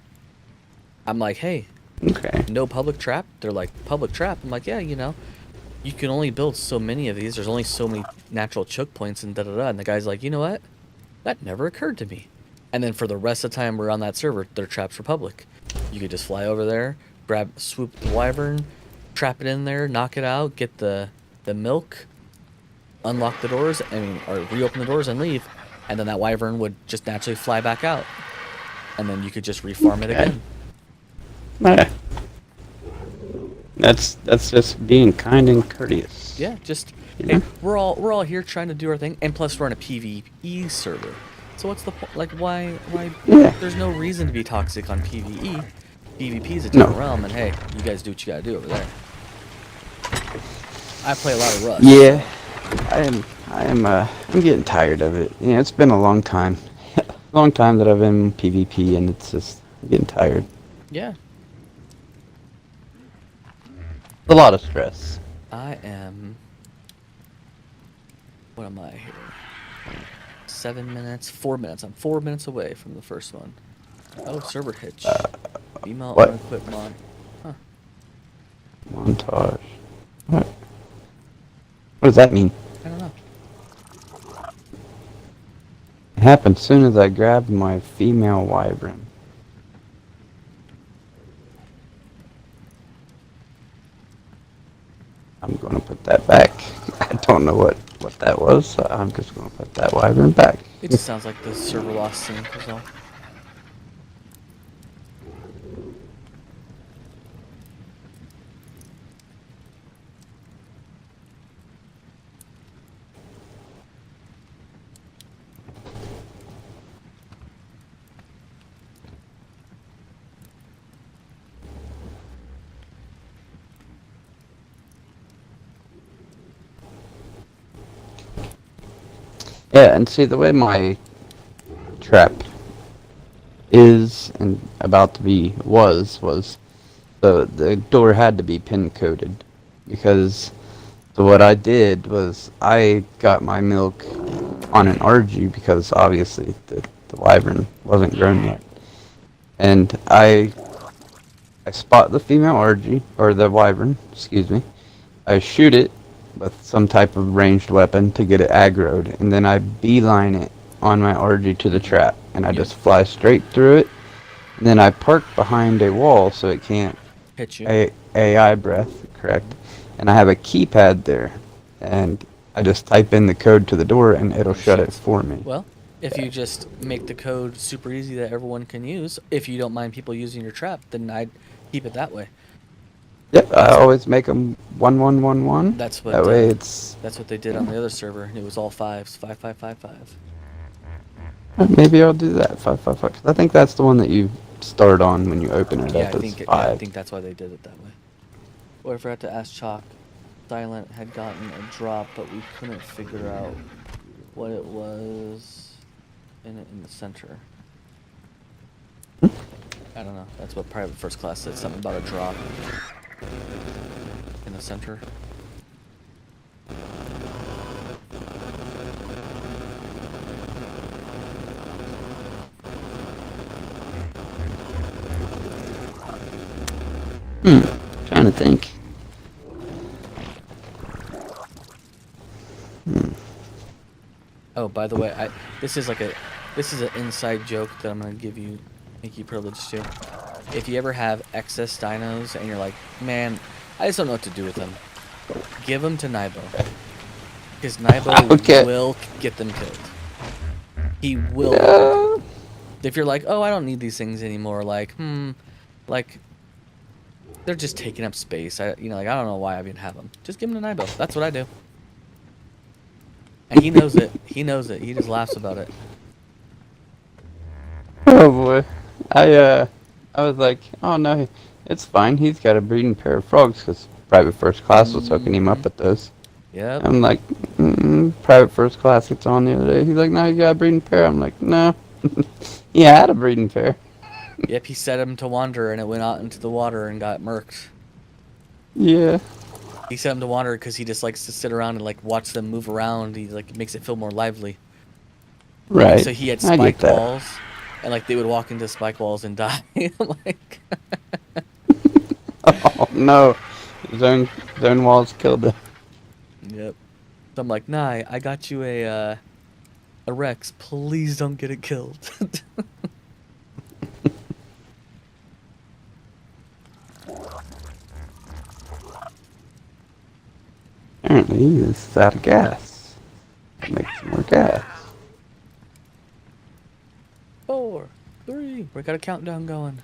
I'm like, hey, Okay. no public trap? They're like, public trap? I'm like, yeah, you know, you can only build so many of these. There's only so many natural choke points and da-da-da. And the guy's like, you know what? That never occurred to me. And then for the rest of the time we're on that server, their traps were public. You could just fly over there, swoop the wyvern, trap it in there, knock it out, get the milk, unlock the doors, or reopen the doors and leave. And then that wyvern would just naturally fly back out. And then you could just refarm it again. Yeah. That's just being kind and courteous. Yeah, just Yeah. hey, we're all here trying to do our thing, and plus we're on a PvE server. So what's the like? Why? Yeah. There's no reason to be toxic on PvE. PvP is a different realm, and hey, you guys do what you gotta do over there. I play a lot of Rust. Yeah. I'm getting tired of it. Yeah, it's been a long time. Long time that I've been in PvP, and it's just I'm getting tired. Yeah. A lot of stress. I am. What am I here? 7 minutes, 4 minutes. I'm 4 minutes away from the first one. Oh, server hitch. Female what? unequipped mod. Huh. Montage. What? What does that mean? I don't know. It happened as soon as I grabbed my female wyvern. I'm gonna put that back. I don't know what that was, so I'm just gonna put that wyvern back. It just sounds like the server lost sync is all. Yeah, and see the way my trap is and about to be was the door had to be pin coded because so what I did was I got my milk on an RG because obviously the wyvern wasn't grown yet, and I spot the female RG or the wyvern, excuse me. I shoot it with some type of ranged weapon to get it aggroed, and then I beeline it on my RG to the trap, and I just fly straight through it. And then I park behind a wall so it can't Hit you. AI breath, correct? And I have a keypad there, and I just type in the code to the door, and it'll shut it for me. Well, if you just make the code super easy that everyone can use, if you don't mind people using your trap, then I'd keep it that way. Yep, I always make them 1111. That's what. That way it's. That's what they did on the other server, and it was all fives, 5555. Maybe I'll do that 555. I think that's the one that you start on when you open it Yeah, up I as think 5. I think that's why they did it that way. Or I forgot to ask Chalk. Silent had gotten a drop, but we couldn't figure out what it was in the center. I don't know. That's what private first class said. Something about a drop in the center. Trying to think. Oh, by the way, this is an inside joke that I'm gonna make you privileged to. If you ever have excess dinos and you're like, man, I just don't know what to do with them, give them to Naibo, because Naibo Okay. will get them killed. He will. Yeah. If you're like, oh, I don't need these things anymore, like, they're just taking up space. I don't know why I even have them. Just give them to Naibo. That's what I do. And he knows it. He knows it. He just laughs about it. Oh boy. I was like, oh no, it's fine. He's got a breeding pair of frogs because private first class was hooking him up at those. Yep. I'm like, private first class gets on the other day. He's like, no, you got a breeding pair. I'm like, no. Yeah, I had a breeding pair. Yep, he set him to wander, and it went out into the water and got murked. Yeah. He set him to wander because he just likes to sit around and like watch them move around. He like makes it feel more lively. Right. So he had I get spike that. walls, and like they would walk into spike walls and die. Like, Oh no. His own walls killed him. yep. So I'm like, nah, I got you a Rex. Please don't get it killed. Apparently he is out of gas. Make some more gas. 4, 3. We got a countdown going.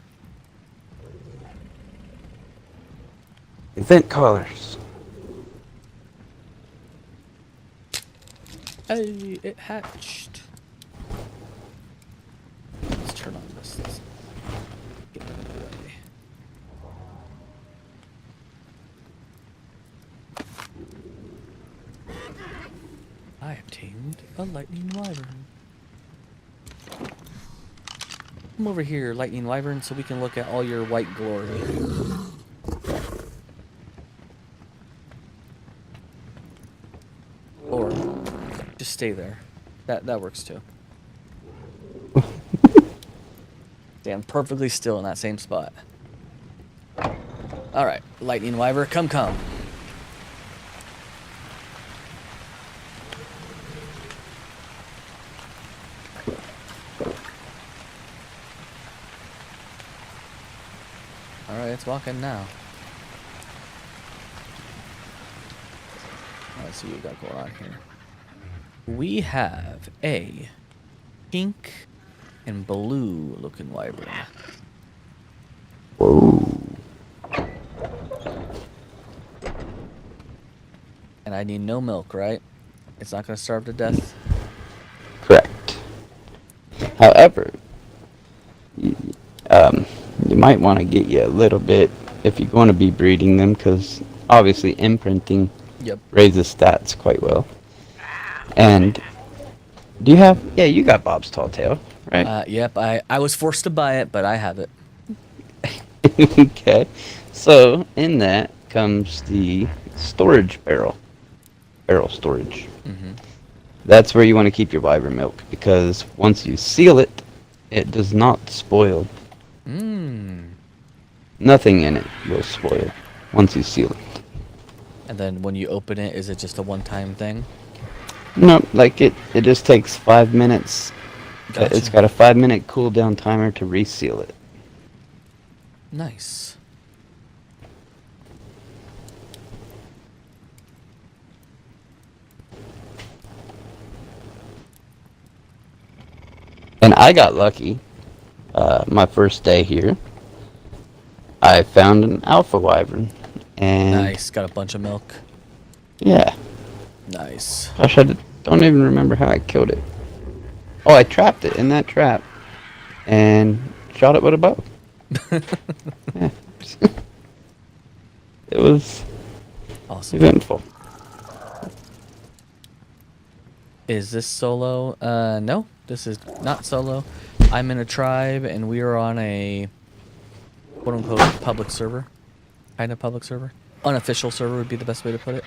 Event colors. Hey, it hatched. Let's turn on this. Let's get out of the way. I obtained a lightning wyvern. Come over here, lightning wyvern, so we can look at all your white glory. Or just stay there. That works too. Stand perfectly still in that same spot. All right, lightning wyvern, come. All right, it's walking now. Let's see what we got going on here. We have a pink and blue looking wyvern. Whoa. And I need no milk, right? It's not going to starve to death. Correct. However, you might want to get you a little bit if you're going to be breeding them, because obviously imprinting raises stats quite well. And do you have? Yeah, you got Bob's Tall Tale, right? Yep. I was forced to buy it, but I have it. Okay. So in that comes the storage barrel storage. Mm-hmm. That's where you want to keep your wyvern milk, because once you seal it, it does not spoil. Nothing in it will spoil once you seal it. And then when you open it, is it just a one-time thing? No, like it just takes 5 minutes. Gotcha. It's got a 5-minute cooldown timer to reseal it. Nice. And I got lucky. My first day here, I found an alpha wyvern. And Nice. Got a bunch of milk. yeah. Nice. Gosh, I don't even remember how I killed it. Oh, I trapped it in that trap. And shot it with a bow. Yeah. It was Awesome. eventful. Is this solo? No, this is not solo. I'm in a tribe, and we are on a quote-unquote public server. Kind of public server. Unofficial server would be the best way to put it.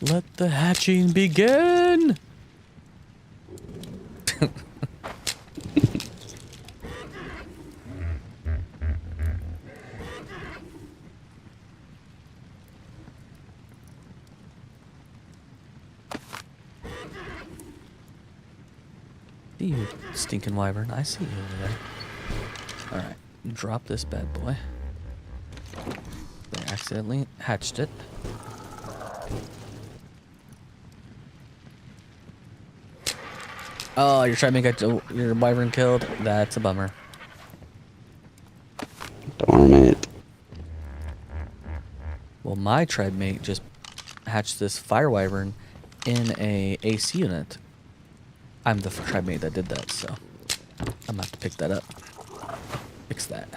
Let the hatching begin! See you, stinking wyvern. I see you over there. Alright, drop this bad boy. I accidentally hatched it. Oh, you're trying to get your wyvern killed? That's a bummer. Darn it. Well, my tribe mate just hatched this fire wyvern in a AC unit. I'm the tribe mate that did that, so I'm gonna have to pick that up. Fix that.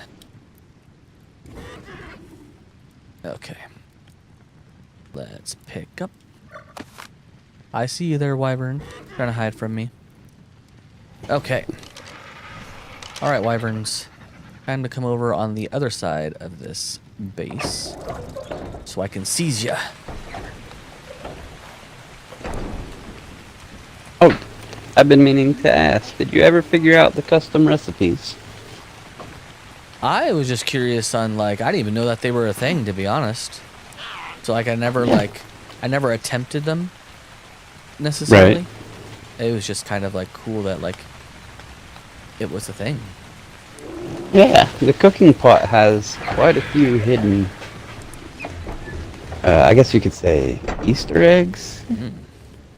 Okay. Let's pick up. I see you there, wyvern. Trying to hide from me. Okay. Alright, wyverns. Time to come over on the other side of this base so I can seize ya. Oh, I've been meaning to ask, did you ever figure out the custom recipes? I was just curious on, like, I didn't even know that they were a thing, to be honest. So, like, I never attempted them, necessarily. Right. It was just kind of, like, cool that, like, it was a thing. Yeah, the cooking pot has quite a few hidden, I guess you could say, Easter eggs,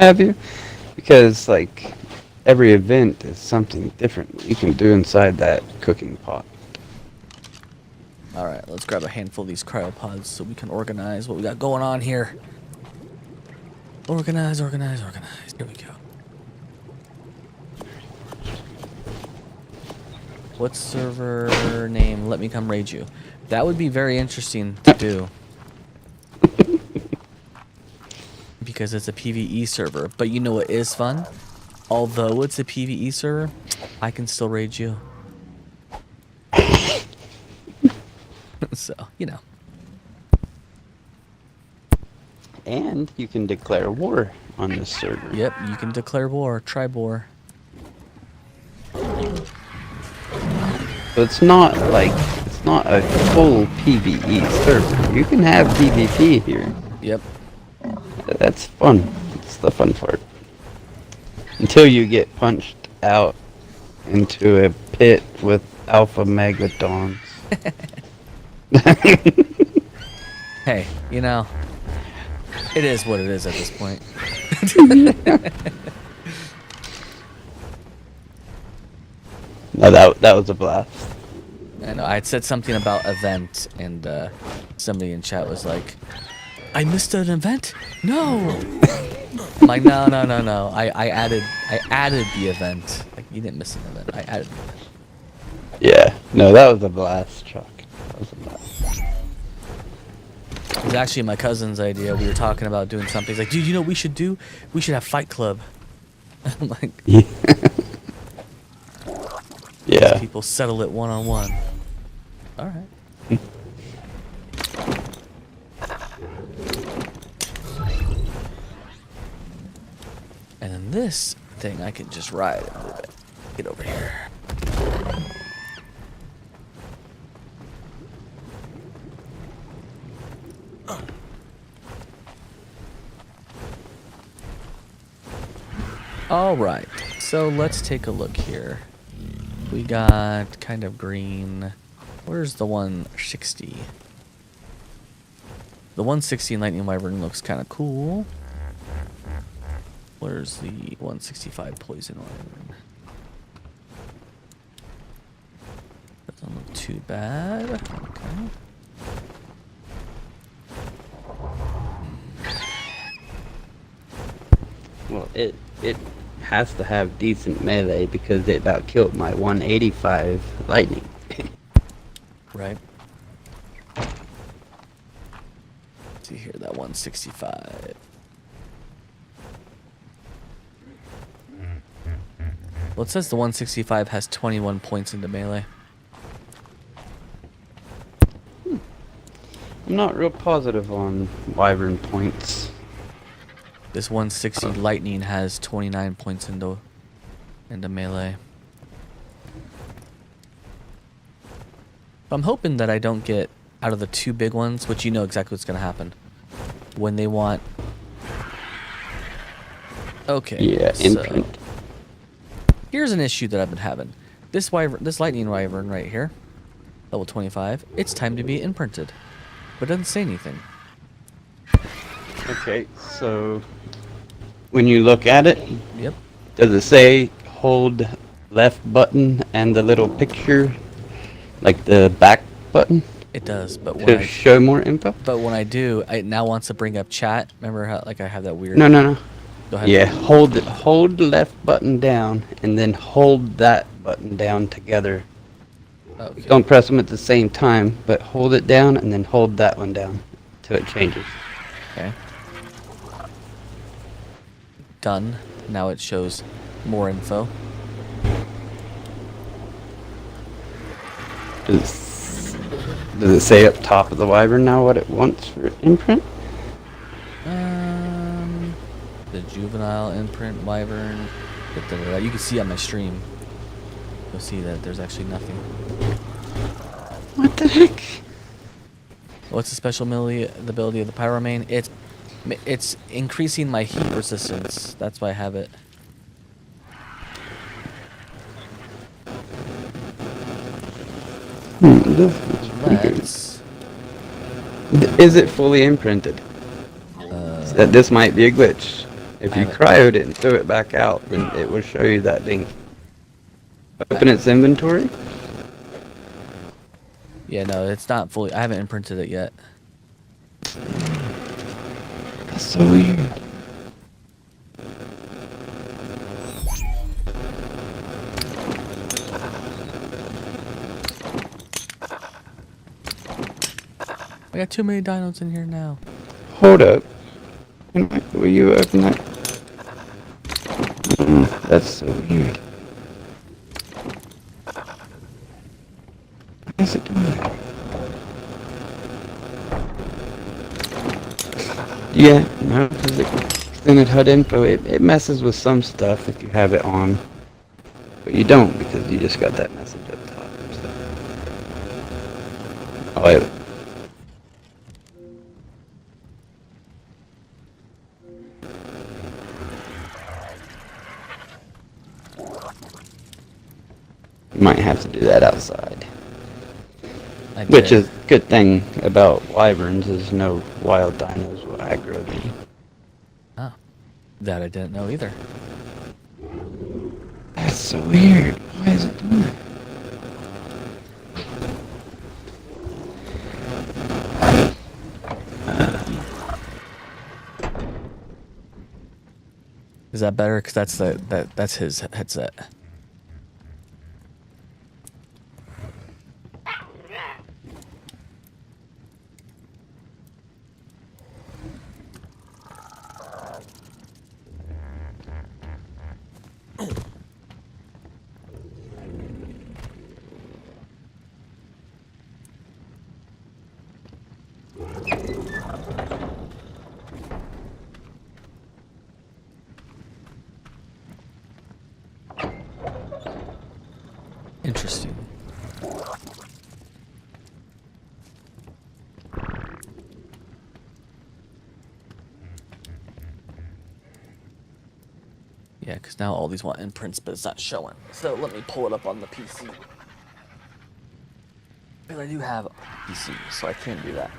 have you? Because, like, every event is something different you can do inside that cooking pot. Alright, let's grab a handful of these cryopods so we can organize what we got going on here. Organize, organize, organize. Here we go. What server name? Let me come raid you. That would be very interesting to do. Because it's a PvE server. But you know what is fun? Although it's a PvE server, I can still raid you. So, you know. And you can declare war on this server. Yep, you can declare war, tribe war. So it's not a full PvE server. You can have PvP here. Yep. That's fun. It's the fun part. Until you get punched out into a pit with alpha megalodons. Hey, you know, it is what it is at this point. No, that was a blast. I know, I had said something about event, and somebody in chat was like, I missed an event? No! I'm like, no. I added the event. Like, you didn't miss an event. I added the event. Yeah, no, that was a blast, Chuck. That was a blast. It was actually my cousin's idea. We were talking about doing something. He's like, dude, you know what we should do? We should have Fight Club. I'm like, Yeah. Yeah. people settle it one-on-one. All right. And then this thing I can just ride a little bit. Get over here. All right. So let's take a look here. We got kind of green. Where's the 160? The 160 Lightning Wyvern looks kind of cool. Where's the 165 Poison Wyvern? Doesn't look too bad. Okay. Well, it has to have decent melee because it about killed my 185 lightning. Right. Let's see here, that 165. Well, it says the 165 has 21 points into melee. I'm not real positive on Wyvern points. This 160 lightning has 29 points into melee. I'm hoping that I don't get out of the two big ones, which you know exactly what's going to happen. When they want... Okay. Yeah, so imprint. here's an issue that I've been having. This lightning wyvern right here, level 25, it's time to be imprinted. But it doesn't say anything. Okay, so when you look at it, Yep. does it say hold left button and the little picture, like the back button, It does, but to show more info? but when I do, it now wants to bring up chat. Remember how like I have that weird... No. Go ahead. Yeah, hold the left button down and then hold that button down together. Okay. Don't press them at the same time, but hold it down and then hold that one down till it changes. Okay. Done. Now it shows more info. Does it say up top of the wyvern now what it wants for imprint? The juvenile imprint wyvern. You can see on my stream. You'll see that there's actually nothing. What the heck? What's the special ability of the pyromane? It's increasing my heat resistance. That's why I have it. Let's... Is it fully imprinted? This might be a glitch. If you cryoed it and threw it back out, then it will show you that link. Open its inventory. Yeah, no, it's not fully... I haven't imprinted it yet. That's so weird. I got too many dinos in here now. Hold up. Will you open that? That's so weird. Why is it doing that? Yeah, no, because extended HUD info, it messes with some stuff if you have it on. But you don't because you just got that message up top. So. Oh, wait. You might have to do that outside. Which is a good thing about wyverns is no wild dinos will aggro them. Ah, that I didn't know either. That's so weird. Why is it doing that? Is that better? Because that's his headset. Interesting. Yeah, because now all these want imprints, but it's not showing. So let me pull it up on the PC. Because I do have a PC, so I can do that.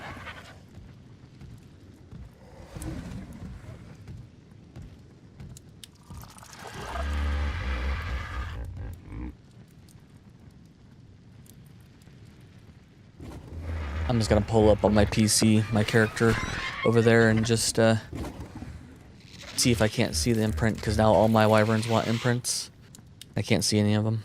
I'm just gonna pull up on my PC my character over there and just see if I can't see the imprint, because now all my wyverns want imprints. I can't see any of them.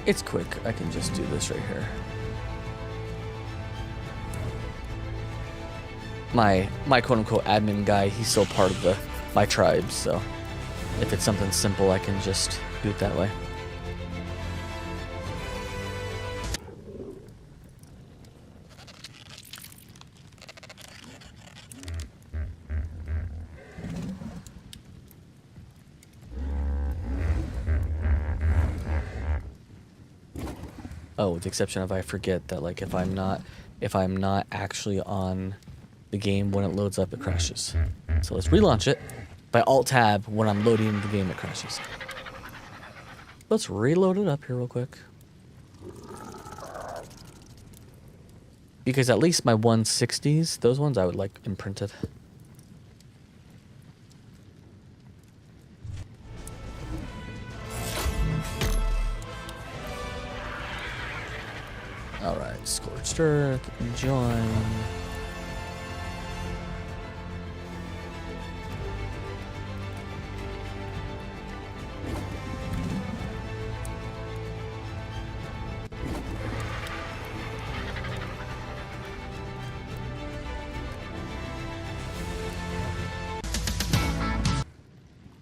It's quick. I can just do this right here. My quote-unquote admin guy, he's still part of my tribe, so if it's something simple, I can just do it that way. Oh, with the exception of I forget that, like, if I'm not actually on the game when it loads up, it crashes. So let's relaunch it. By Alt-Tab, when I'm loading the game, it crashes. Let's reload it up here real quick. Because at least my 160s, those ones I would like imprinted. Alright, Scorched Earth, join.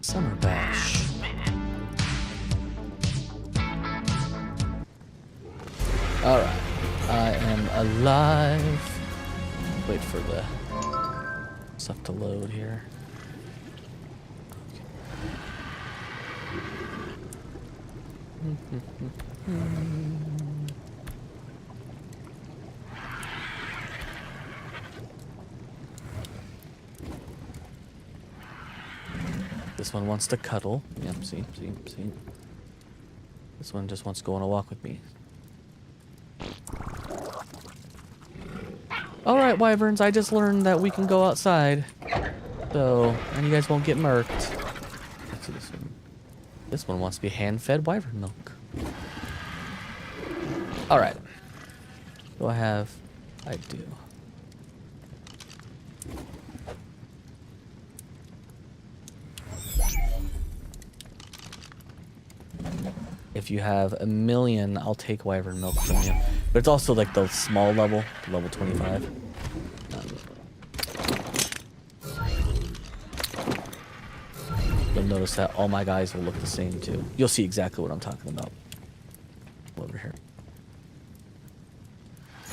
Summer Bash. Alright. I am alive. Wait for the stuff to load here. This one wants to cuddle. Yep, see. This one just wants to go on a walk with me. Alright, wyverns, I just learned that we can go outside. So, and you guys won't get murked. Let's see this one. This one wants to be hand-fed wyvern milk. Alright. Do I have? I do. If you have 1,000,000, I'll take wyvern milk from you. But it's also like the small level, level 25. You'll notice that all my guys will look the same too. You'll see exactly what I'm talking about. Over here.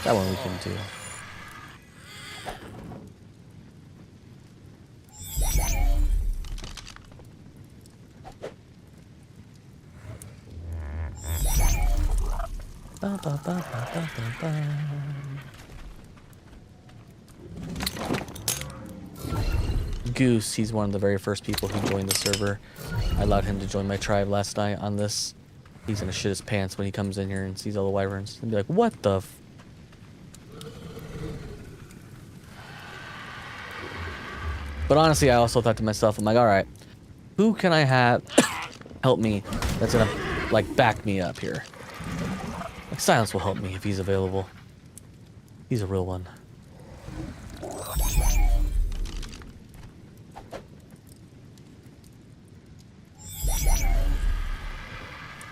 That one we can do. Ba, ba, ba, ba, ba, ba, ba. Goose, he's one of the very first people who joined the server. I allowed him to join my tribe last night on this. He's gonna shit his pants when he comes in here and sees all the wyverns and be like, what the f. But honestly, I also thought to myself, I'm like, alright, who can I have help me that's gonna, like, back me up here? Like, Silence will help me if he's available. He's a real one.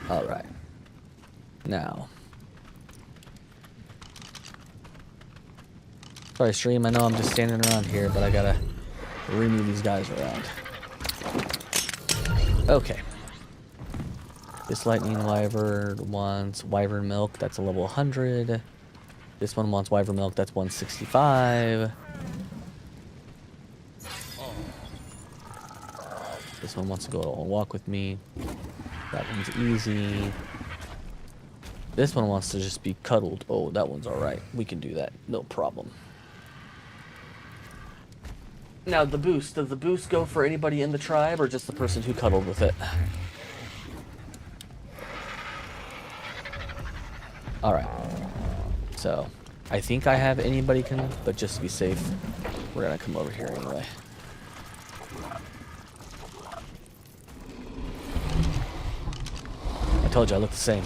Alright. Now. Sorry, stream, I know I'm just standing around here, but I gotta remove these guys around. Okay. This lightning wyvern wants wyvern milk. That's a level 100. This one wants wyvern milk. That's 165. This one wants to go on a walk with me. That one's easy. This one wants to just be cuddled. Oh, that one's alright. We can do that. No problem. Now, the boost. Does the boost go for anybody in the tribe or just the person who cuddled with it? Alright. So, I think I have anybody can, but just to be safe, we're gonna come over here anyway. I told you I look the same.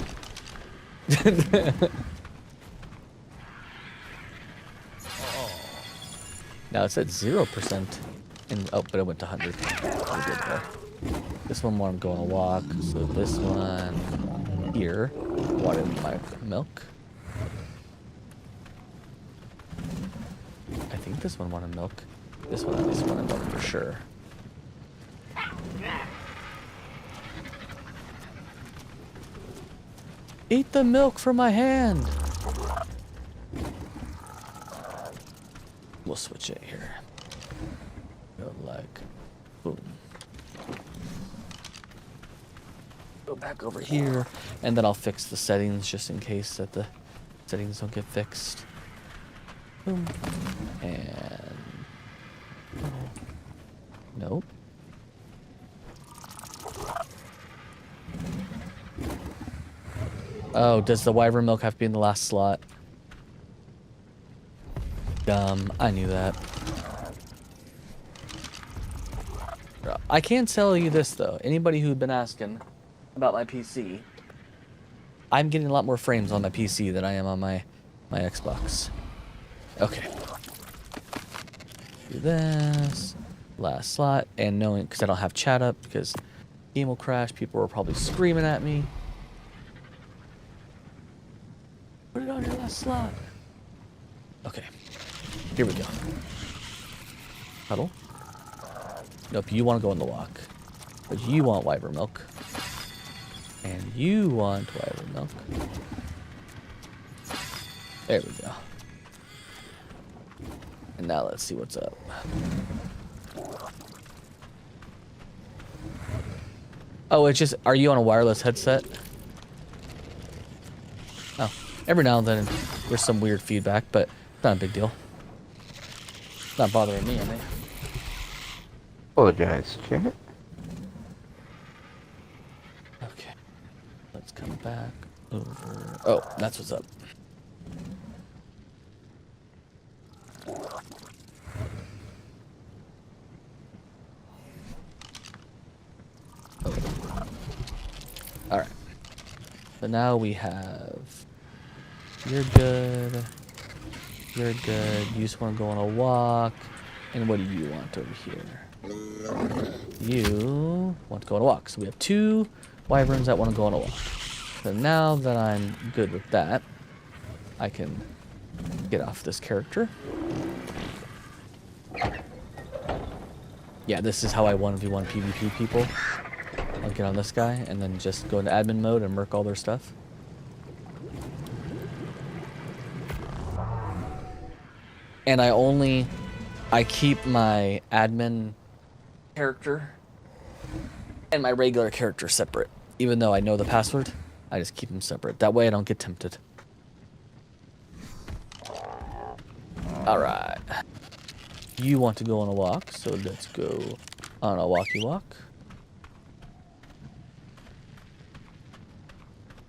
Now it said 0%, and oh, but it went to 100. We're good there. This one more I'm going to walk, so this one here, water my milk. I think this one wanted milk. This one at least wanted milk for sure. Eat the milk from my hand! We'll switch it here. Go like, boom. Go back over here, and then I'll fix the settings just in case that the settings don't get fixed. Boom. And... nope. Oh, does the wyvern milk have to be in the last slot? Dumb. I knew that. I can tell you this, though. Anybody who'd been asking about my PC, I'm getting a lot more frames on my PC than I am on my Xbox. Okay. Do this. Last slot. And knowing, because I don't have chat up, because game will crash. People are probably screaming at me. Put it on your last slot. Okay. Here we go. Huddle. Nope, you want to go on the walk. But you want wyvern milk. And you want wyvern milk. There we go. And now let's see what's up. Oh, it's just, are you on a wireless headset? Oh, every now and then there's some weird feedback, but not a big deal. Not bothering me, I mean. Apologize, chat. Okay. Let's come back over. Oh, that's what's up. Alright. So now we have... you're good. You're good. You just want to go on a walk. And what do you want over here? You want to go on a walk. So we have 2 wyverns that want to go on a walk. So now that I'm good with that, I can get off this character. Yeah, this is how I 1v1 PvP people. I'll get on this guy and then just go into admin mode and murk all their stuff. And I keep my admin character and my regular character separate. Even though I know the password, I just keep them separate. That way I don't get tempted. Alright. You want to go on a walk, so let's go on a walkie walk.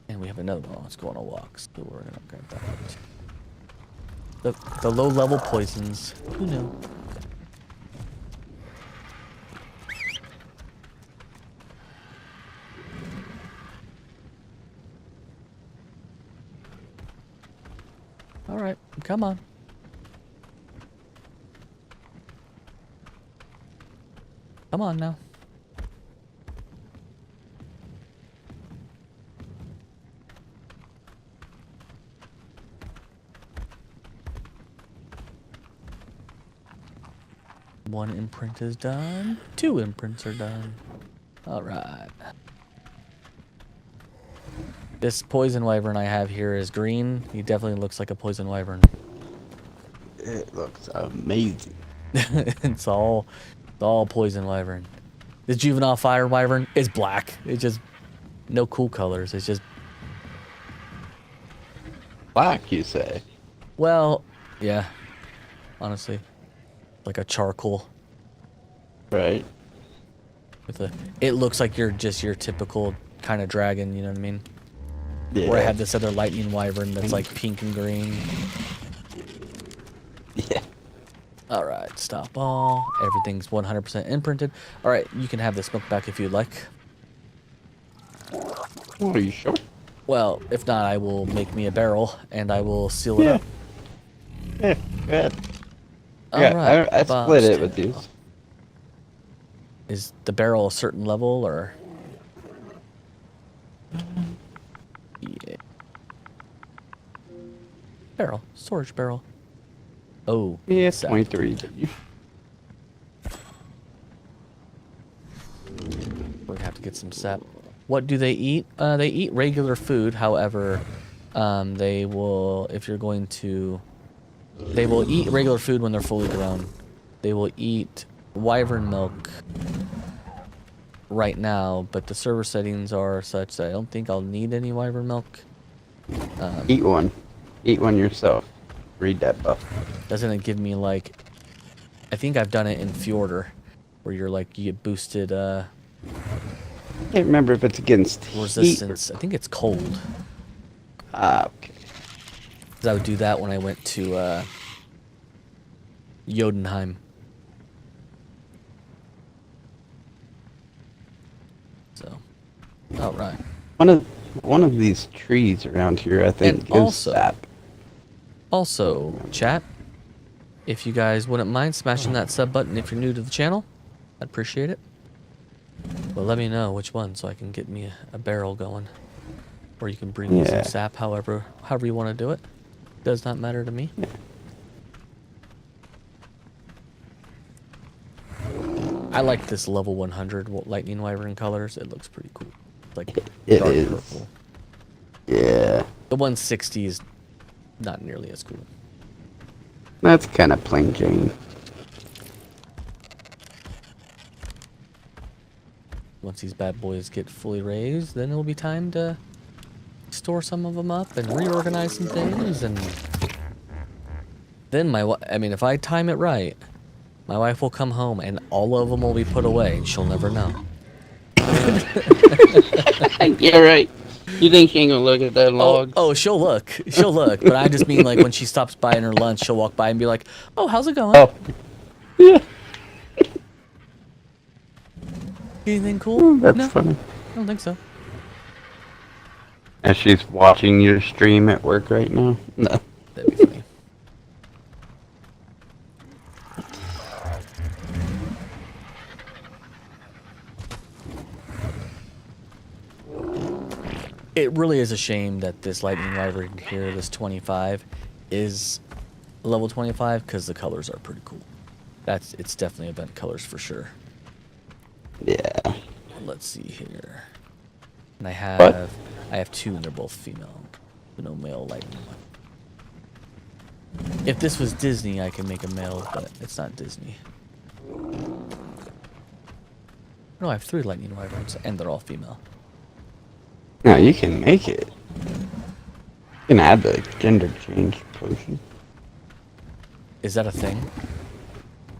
And we have another one. Let's go on a walk. So we're gonna grab that one. The low level poisons. Who knew? Alright, come on. Come on now. One imprint is done. 2 imprints are done. Alright. This poison wyvern I have here is green. He definitely looks like a poison wyvern. It looks amazing. It's all poison wyvern. This juvenile fire wyvern is black. It's just no cool colors. It's just Black, you say? well, yeah. Honestly, like a charcoal Right. with a. It looks like you're just your typical kind of dragon. You know what I mean? Yeah. Where I have this other lightning wyvern that's like pink and green. Yeah. All right, stop all. Everything's 100% imprinted. All right, you can have this smoke back if you'd like. Are you sure? Well, if not, I will make me a barrel and I will seal it up. Yeah. Good. All Yeah. right, I split it with you. Is the barrel a certain level or? Yeah. Barrel, storage barrel. Oh. Yeah, sap. 23. We're gonna have to get some sap. What do they eat? They eat regular food. However, they will, if you're going to, they will eat regular food when they're fully grown. They will eat wyvern milk right now, but the server settings are such that I don't think I'll need any wyvern milk. Eat one. Eat one yourself. Read that buff. Doesn't it give me like, I think I've done it in Fjorder, where you're like, you get boosted I can't remember if it's against resistance. heat or... I think it's cold. Ah, okay. 'Cause I would do that when I went to Jotunheim. So, all right. One of these trees around here, I think, And gives also- sap. Also, chat, if you guys wouldn't mind smashing that sub button if you're new to the channel, I'd appreciate it. But let me know which one so I can get me a barrel going. Or you can bring me some Yeah. sap, however you want to do it. Does not matter to me. I like this level 100 lightning wyvern colors. It looks pretty cool. Like It dark is. purple. Yeah. The 160 is not nearly as cool. That's kind of plain Jane. Once these bad boys get fully raised, then it'll be time to store some of them up and reorganize some things, and then I mean, if I time it right, my wife will come home and all of them will be put away and she'll never know. Yeah, right. You think she ain't gonna look at that log? Oh, she'll look, but I just mean like when she stops by in her lunch, she'll walk by and be like, "Oh, how's it going? Oh. Yeah. Anything cool?" That's No, funny. I don't think so. And she's watching your stream at work right now? No. That'd be funny. It really is a shame that this lightning wyvern here, this 25, is level 25 because the colors are pretty cool. It's definitely event colors for sure. Yeah. Let's see here. And I What? have two and they're both female. No male lightning wyvern. If this was Disney, I could make a male, but it's not Disney. No, I have 3 lightning wyverns and they're all female. No, you can make it. You can add the gender change potion. Is that a thing?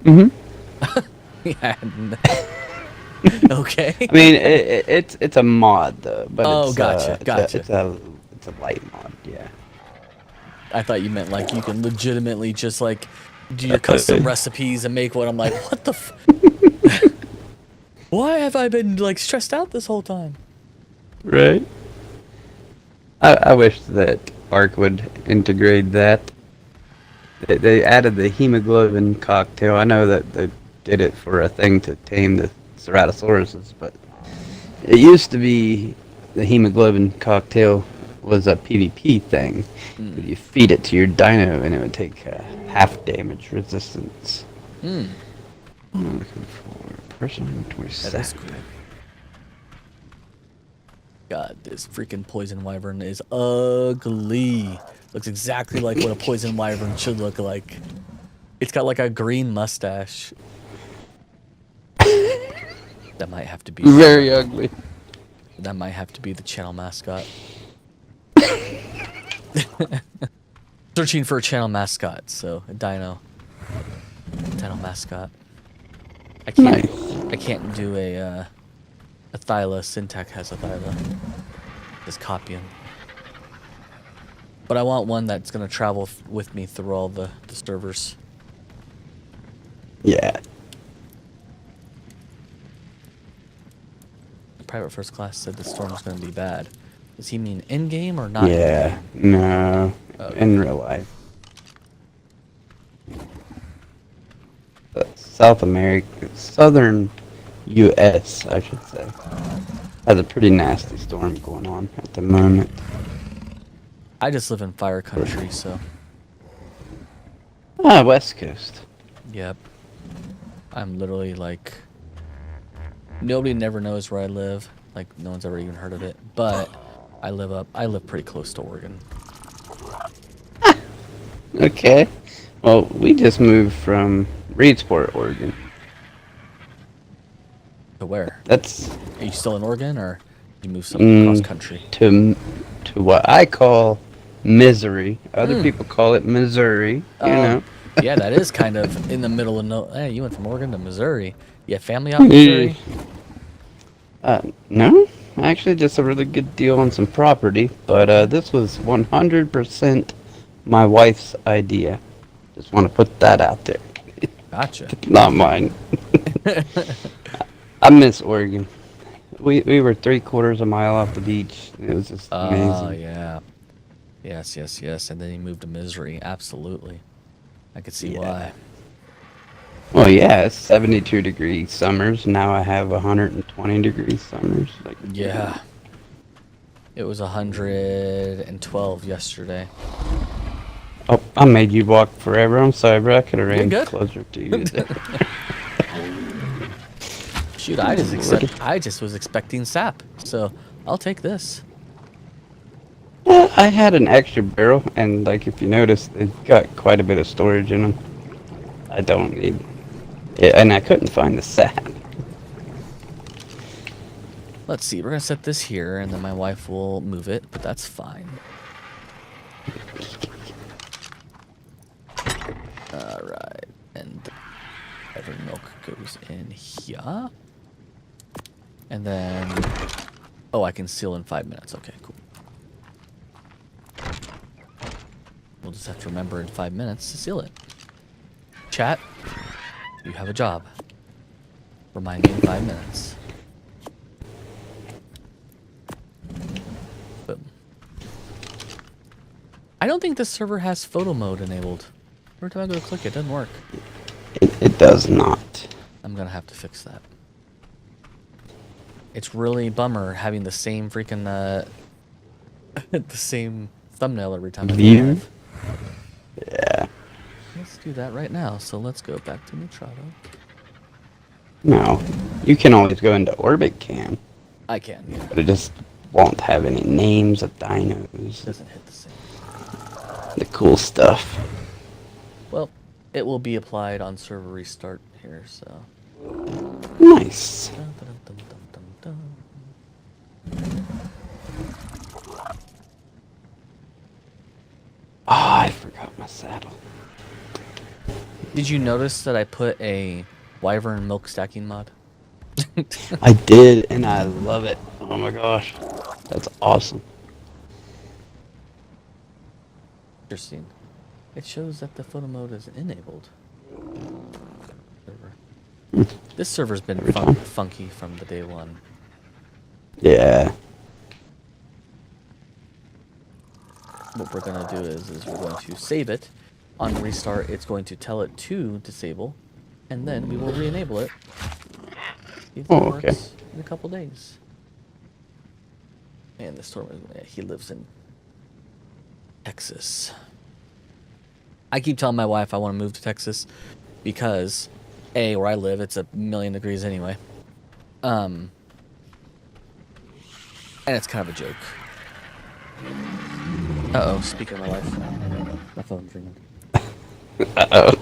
Mm-hmm. Yeah. Okay. I mean, it's a mod though, but Oh, it's, gotcha, gotcha. It's a light mod, yeah. I thought you meant like you can legitimately just like do your custom recipes and make one. I'm like, what the f Why have I been like stressed out this whole time? Right. I wish that Ark would integrate that. They added the hemoglobin cocktail. I know that they did it for a thing to tame the ceratosauruses, but it used to be the hemoglobin cocktail was a PvP thing. But you feed it to your dino and it would take half damage resistance. I'm looking for person 27. That is cool. God, this freaking poison wyvern is ugly. Looks exactly like what a poison wyvern should look like. It's got like a green mustache. That might have to be Very ugly. That might have to be the channel mascot. Searching for a channel mascot, so a dino. Dino mascot. I can't do a Thyla. Syntac has a Thyla. Just copy him. But I want one that's gonna travel with me through all the servers. Yeah. Private First Class said the storm was gonna be bad. Does he mean in game or not? Yeah. No. Okay. In real life. South America, southern U.S., I should say, has a pretty nasty storm going on at the moment. I just live in fire country, so. Ah, West Coast. Yep. I'm literally like. Nobody never knows where I live. Like, no one's ever even heard of it. But I live pretty close to Oregon. Okay. Well, we just moved from Reedsport, Oregon. To where? That's Are you still in Oregon, or did you move something across country? to what I call misery. Other people call it Missouri. You know. Yeah, that is kind of in the middle of no. Hey, you went from Oregon to Missouri. You have family out in Missouri? No. Actually, just a really good deal on some property. But this was 100% my wife's idea. Just want to put that out there. Gotcha. Not mine. I miss Oregon. We were 3/4 a mile off the beach. It was just amazing. Oh, yeah. Yes. And then you moved to Missouri. Absolutely. I could see why. Well, yeah, it's 72-degree summers. Now I have 120-degree summers. Like, Yeah. It was 112 yesterday. Oh, I made you walk forever. I'm sorry, bro. I could have ran good. closer to you. Shoot, I just was expecting sap, so I'll take this. Yeah, I had an extra barrel, and like if you notice, it's got quite a bit of storage in them. I don't need it, and I couldn't find the sap. Let's see, we're gonna set this here, and then my wife will move it, but that's fine. Alright, and every milk goes in here. And then, oh, I can seal in 5 minutes. Okay, cool. We'll just have to remember in 5 minutes to seal it. Chat, you have a job. Remind me in 5 minutes. Boom. I don't think this server has photo mode enabled. Every time I go to click it, doesn't work. It does not. I'm gonna have to fix that. It's really bummer having the same freaking the same thumbnail every time I go View? live. Yeah. Let's do that right now. So let's go back to Neutrado. No, you can always go into Orbit Cam, I can, yeah. but it just won't have any names of dinos. It doesn't hit the same. The cool stuff. Well, it will be applied on server restart here, so. Nice. Dun, dun, dun, dun, dun, dun. Oh, I forgot my saddle. Did you notice that I put a Wyvern milk stacking mod? I did, and I love it. Oh my gosh. That's awesome. Interesting. It shows that the photo mode is enabled. This server's been funky from the day one. Yeah. What we're gonna do is we're going to save it. On restart, it's going to tell it to disable, and then we will re-enable it. See if that Oh, okay. works in a couple days. Man, the storm is. He lives in Texas. I keep telling my wife I want to move to Texas because, A, where I live, it's 1,000,000 degrees anyway. And And it's kind of a joke. Uh-oh, speaking of my life. My phone's ringing. Uh-oh.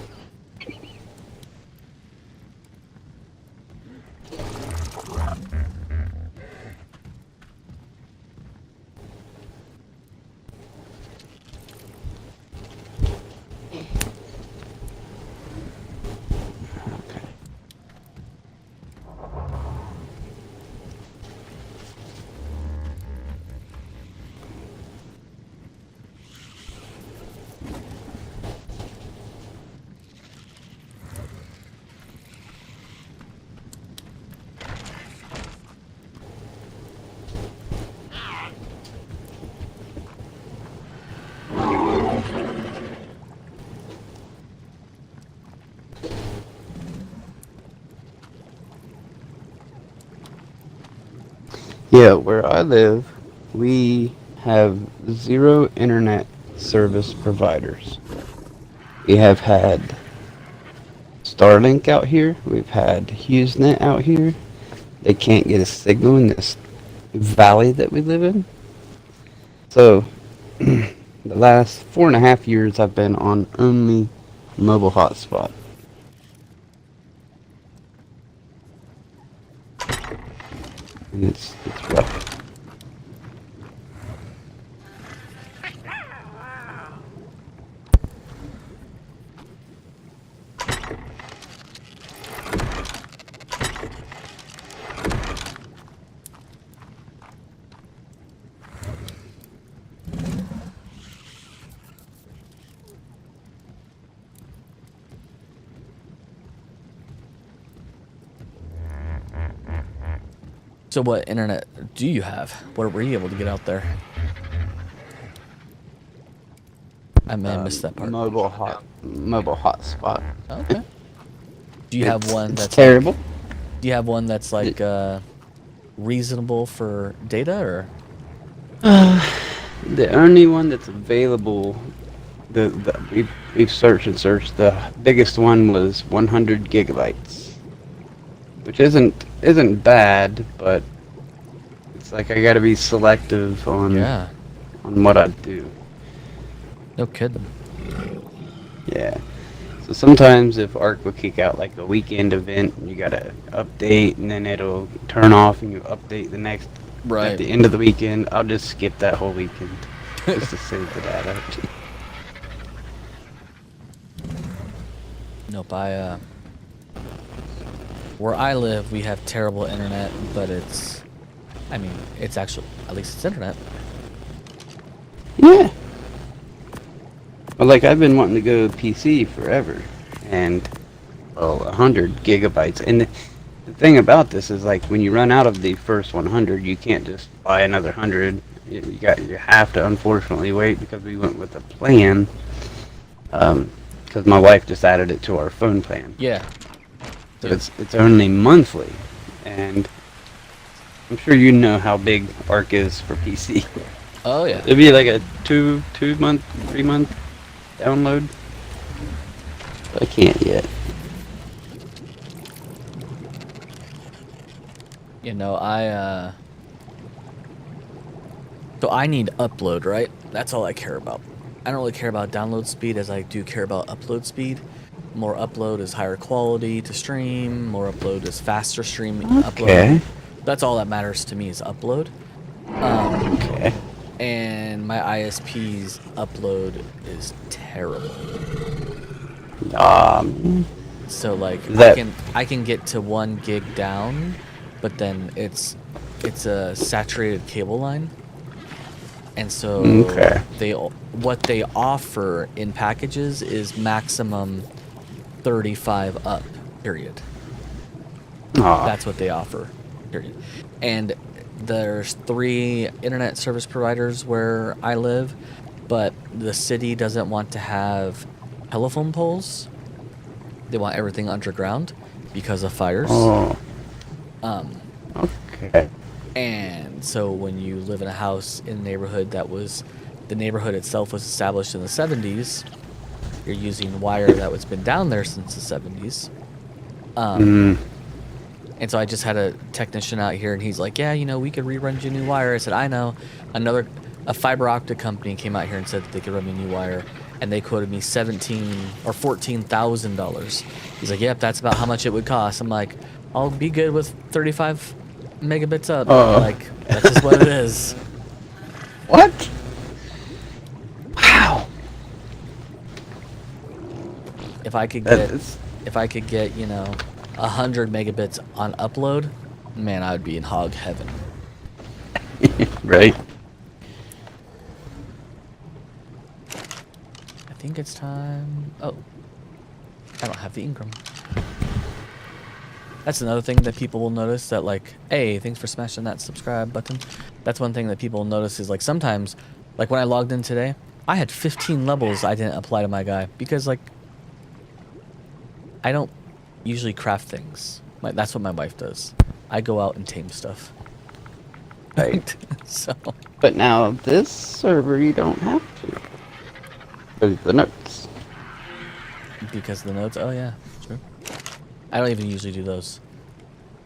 Yeah, where I live, we have 0 internet service providers. We have had Starlink out here. We've had HughesNet out here. They can't get a signal in this valley that we live in. So, the last 4.5 years I've been on only mobile hotspot. And it's rough. So what internet do you have? What were you able to get out there? I may have missed that part. Mobile hotspot. Okay. Do you have one it's that's terrible? Do you have one that's like reasonable for data or? The only one that's available, we've searched and searched. The biggest one was 100 gigabytes, which isn't bad, but it's like I gotta be selective on what I do. No kidding. Yeah. So sometimes if Ark will kick out like a weekend event, you gotta update, and then it'll turn off, and you update the next at the end of the weekend. I'll just skip that whole weekend just to save the data. Nope. Where I live, we have terrible internet, but it's actually, at least it's internet. Yeah. Well, like, I've been wanting to go PC forever, and, 100 gigabytes. And the thing about this is, like, when you run out of the first 100, you can't just buy another 100. You have to, unfortunately, wait, because we went with a plan, because my wife just added it to our phone plan. Yeah. So it's only monthly, and I'm sure you know how big Ark is for PC. Oh yeah. It'd be like a 2-month, 3-month download. But I can't yet. You know, so I need upload, right? That's all I care about. I don't really care about download speed as I do care about upload speed. More upload is higher quality to stream. More upload is faster streaming. Okay. Upload. That's all that matters to me is upload. Okay. And my ISP's upload is terrible. So like I can get to 1 gig down, but then it's a saturated cable line. And so what they offer in packages is maximum 35 up, period. That's what they offer, period. And there's 3 internet service providers where I live, but the city doesn't want to have telephone poles. They want everything underground because of fires. Okay. And so when you live in a house in a neighborhood the neighborhood itself was established in the 70s, you're using wire that was been down there since the 70s. And so I just had a technician out here, and he's like, yeah, you know, we could rerun you a new wire. I said, I know. A fiber optic company came out here and said that they could run me a new wire, and they quoted me $14,000. He's like, yep, that's about how much it would cost. I'm like, I'll be good with 35 megabits up. Like, that's just what it is. What? Wow. If I could get, you know, 100 megabits on upload, man, I would be in hog heaven. Right. I think it's time. Oh, I don't have the Ingram. That's another thing that people will notice, that like, hey, thanks for smashing that subscribe button. That's one thing that people will notice is like sometimes, like when I logged in today, I had 15 levels I didn't apply to my guy because like I don't usually craft things. That's what my wife does. I go out and tame stuff. Right. So. But now this server you don't have to. Because the notes. Because the notes? Oh yeah, true. I don't even usually do those.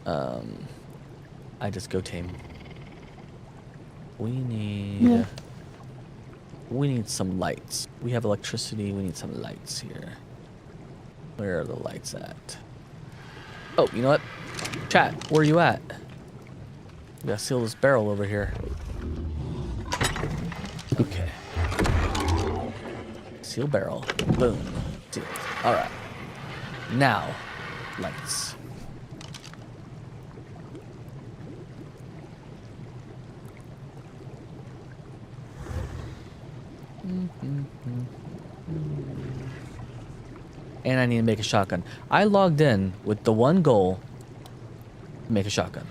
I just go tame. We need some lights. We have electricity. We need some lights here. Where are the lights at? Oh, you know what? Chat, where are you at? We gotta seal this barrel over here. Okay. Seal barrel. Boom. Sealed. Alright. Now, lights. And I need to make a shotgun. I logged in with the one goal to make a shotgun.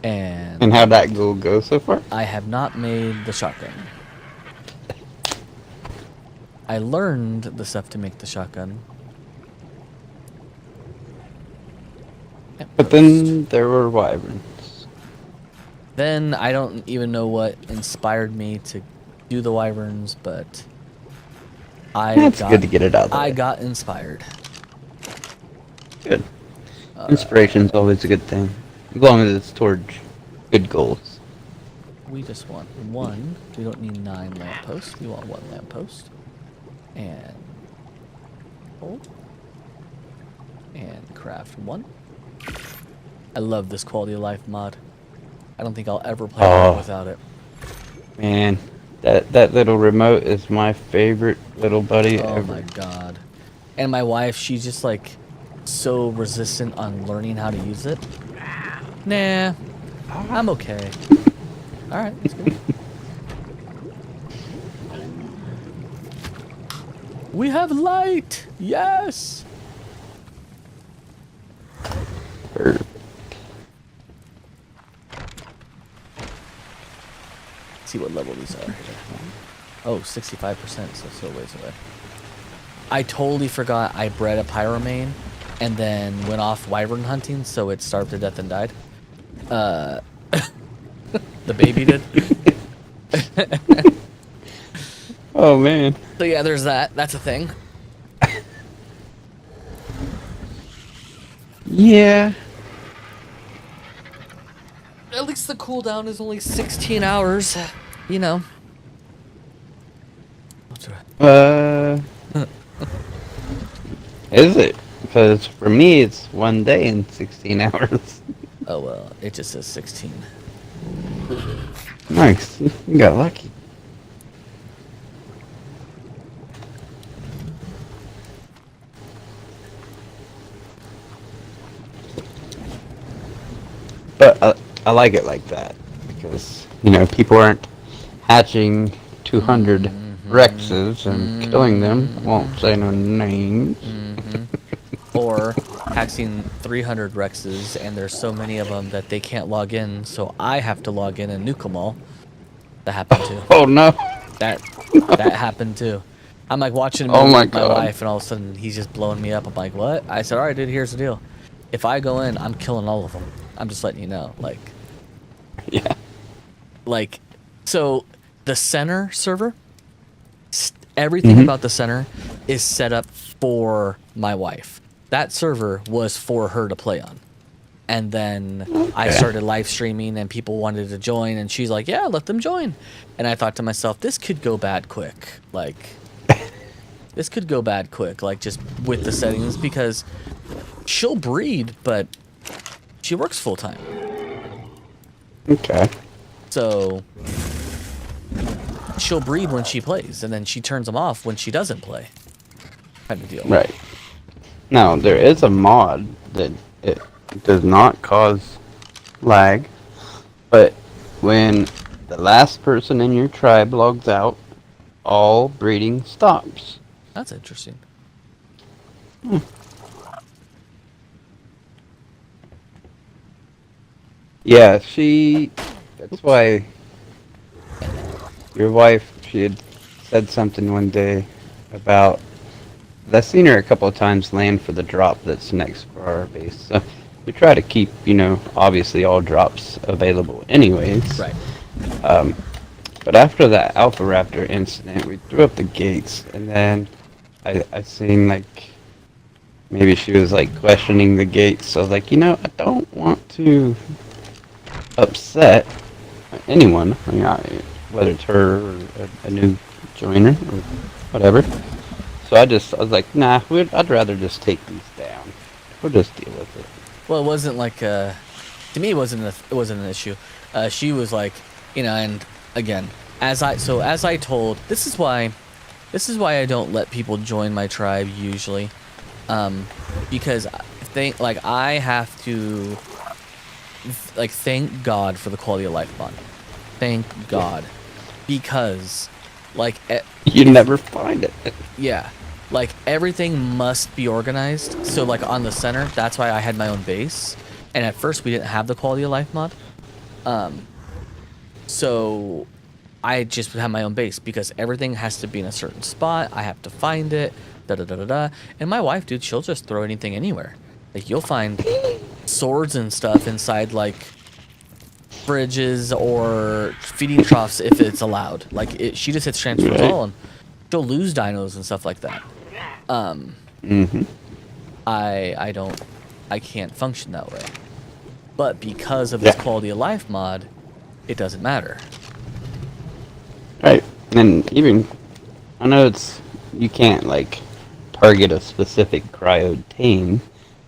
And how'd that goal go so far? I have not made the shotgun. I learned the stuff to make the shotgun. But then there were wyverns. Then I don't even know what inspired me to do the wyverns, but It's good to get it out there. I got inspired. Good. Inspiration's always a good thing. As long as it's towards good goals. We just want one. We don't need 9 lampposts. We want 1 lamppost. And hold. And craft 1. I love this quality of life mod. I don't think I'll ever play it without it. Man, that little remote is my favorite little buddy ever. Oh my god. And my wife, she's just like so resistant on learning how to use it. Nah, I'm okay. Alright, that's good. We have light! Yes! Perfect. See what level these are here. Oh, 65%, so still ways away. I totally forgot I bred a pyromane and then went off wyvern hunting, so it starved to death and died. The baby did. Oh man. So yeah, there's that. That's a thing. Yeah. At least the cooldown is only 16 hours. You know. Is it? Because for me, it's 1 day and 16 hours. Oh well, it just says 16. Nice. You got lucky. But I like it like that because, you know, people aren't hatching 200 Rexes and killing them. Won't say no names. Or hacking 300 Rexes, and there's so many of them that they can't log in, so I have to log in and nuke them all. That happened too. Oh no. That happened too. I'm like watching him Oh my with my God. wife, and all of a sudden he's just blowing me up. I'm like, what? I said, all right, dude, here's the deal. If I go in, I'm killing all of them. I'm just letting you know. Yeah. Like, so the center server, everything about the center is set up for my wife. that server was for her to play on. And then I started live streaming and people wanted to join and she's like, yeah, let them join. And I thought to myself, this could go bad quick. Like, this could go bad quick, like just with the settings, because she'll breed, but she works full time. Okay. So she'll breed when she plays and then she turns them off when she doesn't play. Kind of deal. Right. Now, there is a mod that it does not cause lag, but when the last person in your tribe logs out, all breeding stops. That's interesting. Yeah, that's why your wife, she had said something one day about, I've seen her a couple of times land for the drop that's next for our base. So we try to keep, obviously all drops available anyways. Right. But after that Alpha Raptor incident, we threw up the gates, and then I seen, like, maybe she was, like, questioning the gates. So I was like, I don't want to upset anyone, whether it's her or a new joiner or whatever. So I was like, nah, I'd rather just take these down. We'll just deal with it. Well, it wasn't like to me it wasn't an issue. She was like, and again, as I told, this is why I don't let people join my tribe usually, because I have to thank God for the quality of life mod. Thank God, because you never find it. Yeah. Like, everything must be organized. So, like, on the center, that's why I had my own base. And at first, we didn't have the quality of life mod. So, I just would have my own base because everything has to be in a certain spot. I have to find it. Da-da-da-da-da. And my wife, dude, she'll just throw anything anywhere. Like, you'll find swords and stuff inside, like, fridges or feeding troughs if it's allowed. Like, she just hits transfers all, and she'll lose dinos and stuff like that. I can't function that way. But because of this quality of life mod, it doesn't matter. Right. And even, I know you can't, like, target a specific cryo tame,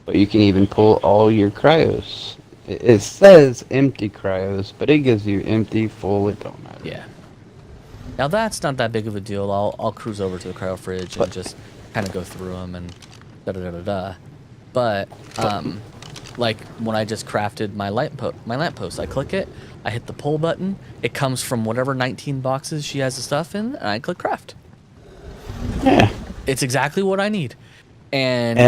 but you can even pull all your cryos. It says empty cryos, but it gives you empty, full, it don't matter. Yeah. Now that's not that big of a deal. I'll cruise over to the cryo fridge and just kind of go through them and da-da-da-da-da. But, like, when I just crafted my lamppost, I click it, I hit the pull button, it comes from whatever 19 boxes she has the stuff in, and I click craft. Yeah. It's exactly what I need. And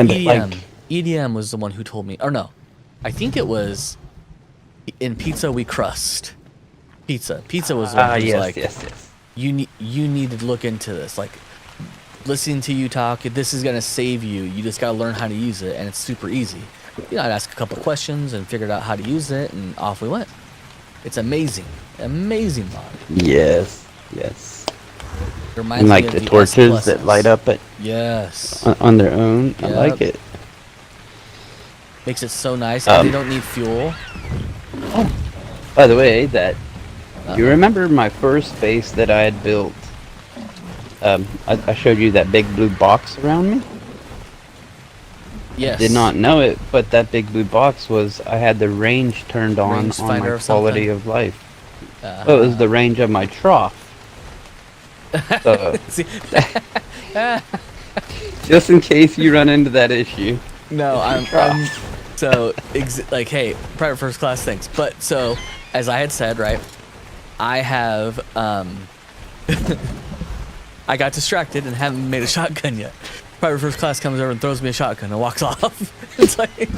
EDM was the one who told me, or no, I think it was in Pizza We Crust. Pizza was the one who was like, yes. You need to look into this. Like, listening to you talk, this is gonna save you. You just gotta learn how to use it, and it's super easy. I'd ask a couple questions and figured out how to use it, and off we went. It's amazing mod. Yes. Reminds And like me of the torches S++. that light up on their own. Yep. I like it. Makes it so nice, and they don't need fuel. Oh, by the way, you remember my first base that I had built? I showed you that big blue box around me? Yes. Did not know it, but that big blue box I had the range turned on my quality of life. Well, it was the range of my trough. So, just in case you run into that issue. No, I'm hey, private first class, thanks. But so, as I had said, right, I have I got distracted and haven't made a shotgun yet. Private first class comes over and throws me a shotgun and walks off. It's like,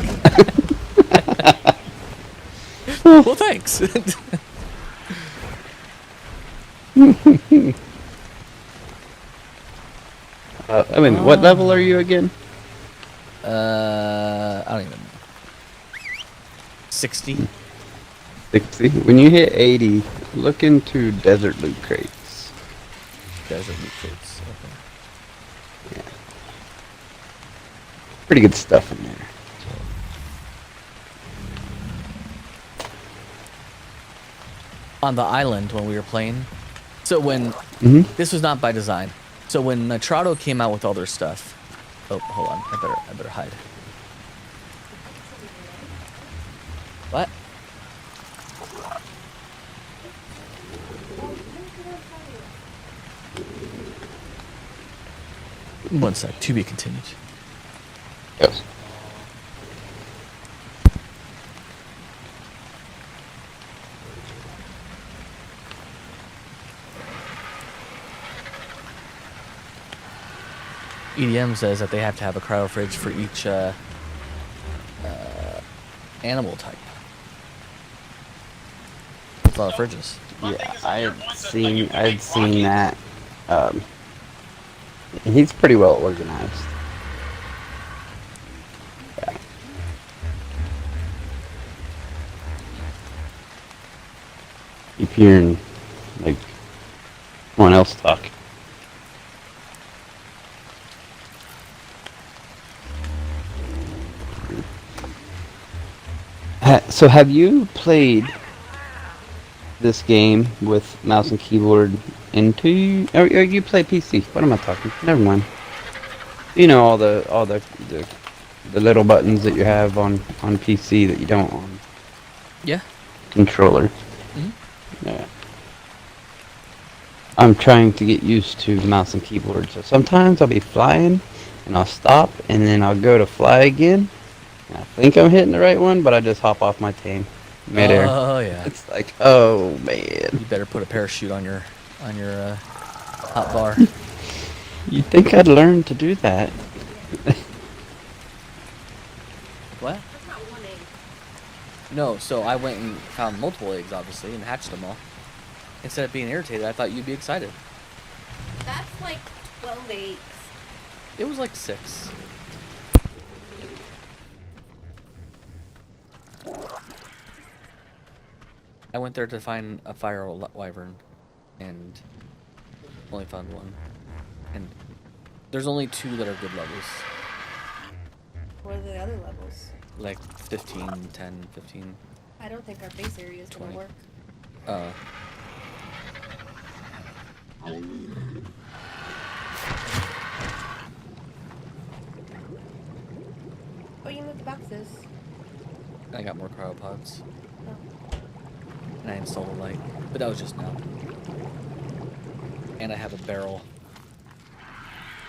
well, thanks. What level are you again? I don't even know. 60. 60. When you hit 80, look into desert loot crates. Desert loot crates. Okay. pretty good stuff in there. On the island when we were playing. So when this was not by design. So when Natrado came out with all their stuff. Oh, hold on. I better hide. What? One sec. To be continued. Yes. EDM says that they have to have a cryo fridge for each animal type. That's a lot of fridges. Yeah, I had seen that. He's pretty well organized. Yeah. Keep hearing like someone else talk. So have you played this game with mouse and keyboard into, or you play PC? What am I talking? Never mind. You know all the little buttons that you have on PC that you don't on Yeah. controller. Yeah. I'm trying to get used to the mouse and keyboard. So sometimes I'll be flying and I'll stop and then I'll go to fly again. I think I'm hitting the right one, but I just hop off my tame midair. Oh yeah. It's like, oh man. You better put a parachute on your hot bar. You'd think I'd learn to do that. What? No, so I went and found multiple eggs, obviously, and hatched them all. Instead of being irritated, I thought you'd be excited. That's like 12 eggs. It was like 6. I went there to find a fire wyvern, and only found one. And there's only 2 that are good levels. What are the other levels? Like 15, 10, 15. I don't think our base area is gonna 20. work. Oh, you moved the boxes. I got more cryopods. Oh. And I installed a light. But that was just now. And I have a barrel.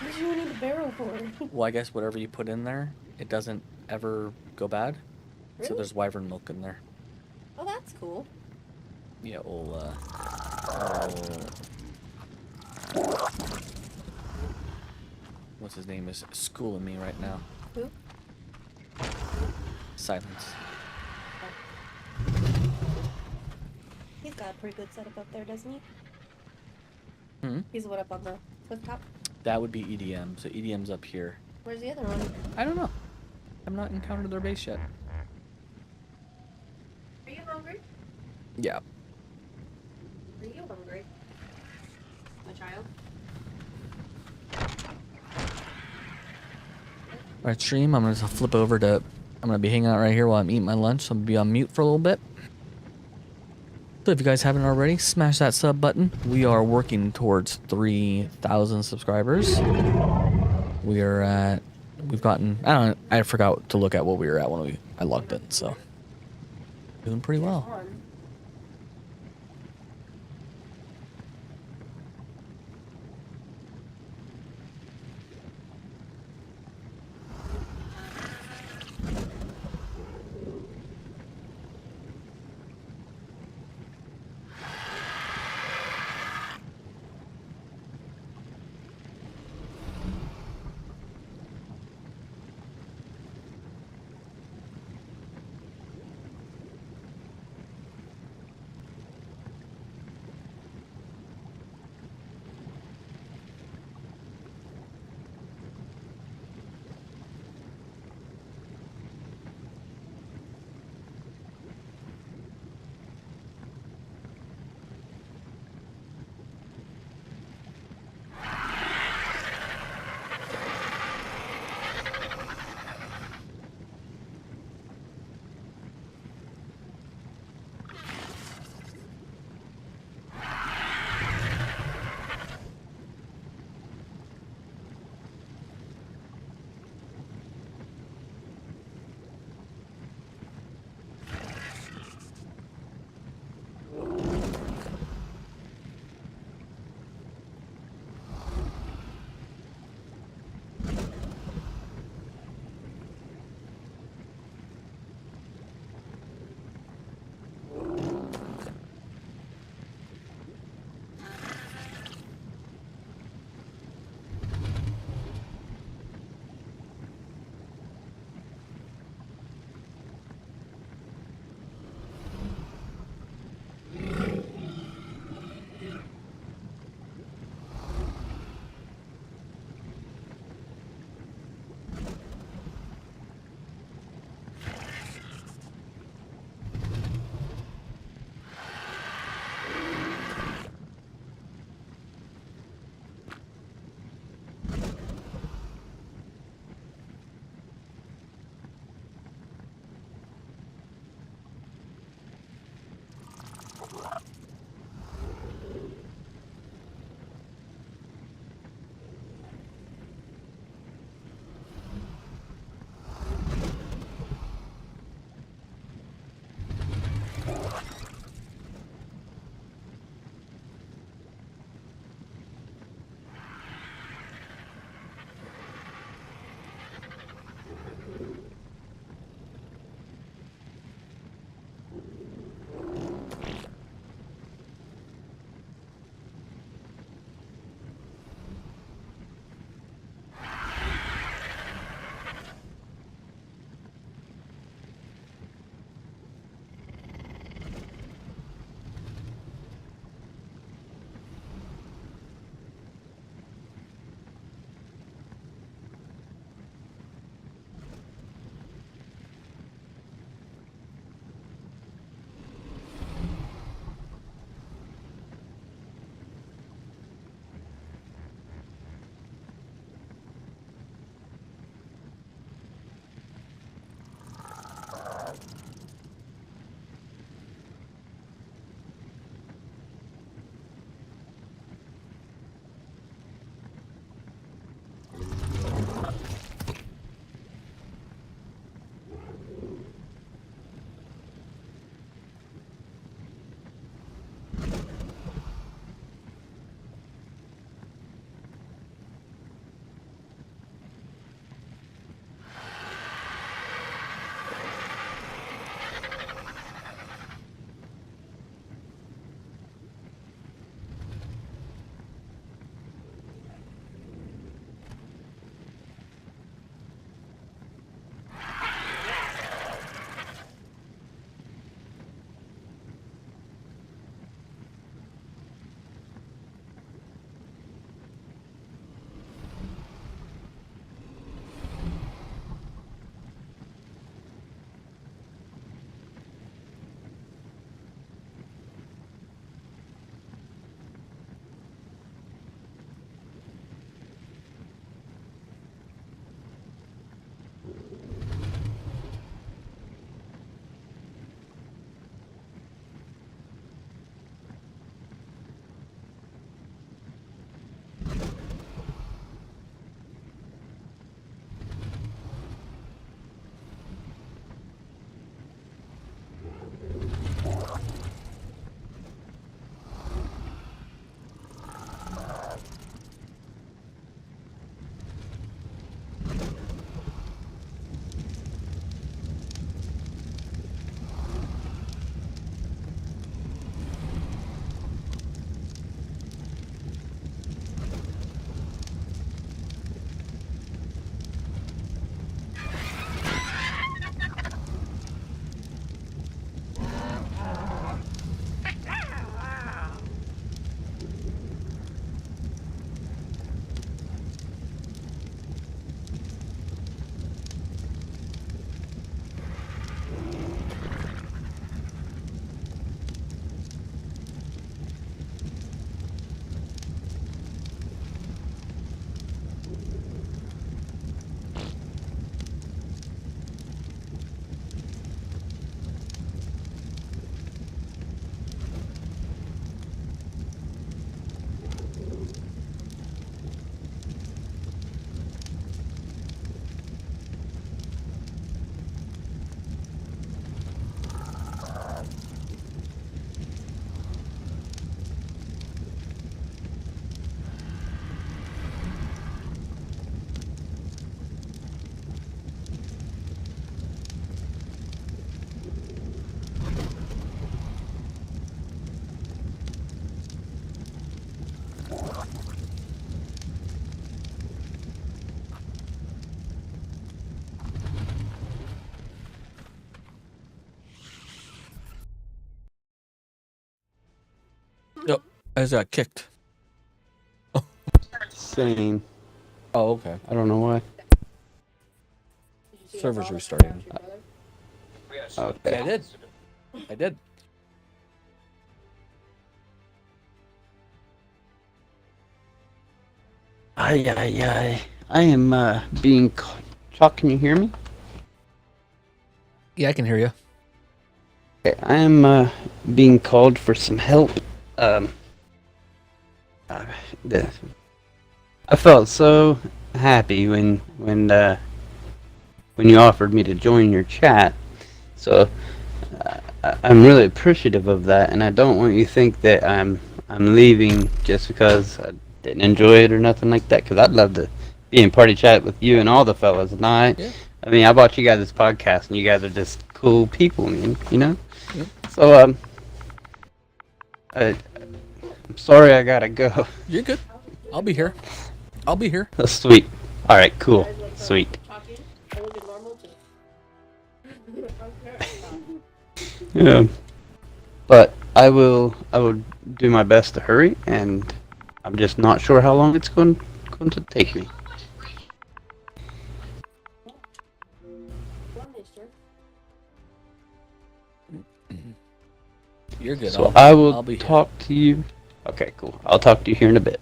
What do you need a barrel for? Well, I guess whatever you put in there, it doesn't ever go bad. Really? So there's wyvern milk in there. Oh, that's cool. Yeah, what's his name is schooling me right now. Who? Silence. He's got a pretty good setup up there, doesn't he? Hmm? He's what up on the cliff top? That would be EDM. So EDM's up here. Where's the other one? I don't know. I've not encountered their base yet. Are you hungry? Yeah. Are you hungry? My child? Alright, stream. I'm gonna flip over to. I'm gonna be hanging out right here while I'm eating my lunch. So I'm gonna be on mute for a little bit. So if you guys haven't already, smash that sub button. We are working towards 3,000 subscribers. We are at. We've gotten. I forgot to look at what we were at when I logged in. So doing pretty well. I just got kicked. Same. Oh, okay. I don't know why. Server's restarting. Okay. Yeah, I did. I did. Ay, ay, ay. I am being... Chuck, can you hear me? Yeah, I can hear you. Okay, I am being called for some help. The, I felt so happy when you offered me to join your chat. So I'm really appreciative of that, and I don't want you to think that I'm leaving just because I didn't enjoy it or nothing like that. Because I'd love to be in party chat with you and all the fellas. And I mean, I bought you guys this podcast, and you guys are just cool people, man. You know. Yep. So I'm sorry I gotta go. You're good. I'll be here. I'll be here. That's sweet. All right, cool, sweet. Yeah. But I will do my best to hurry, and I'm just not sure how long it's going to take me. You're good. So I will I'll be talk to you. Okay, cool. I'll talk to you here in a bit.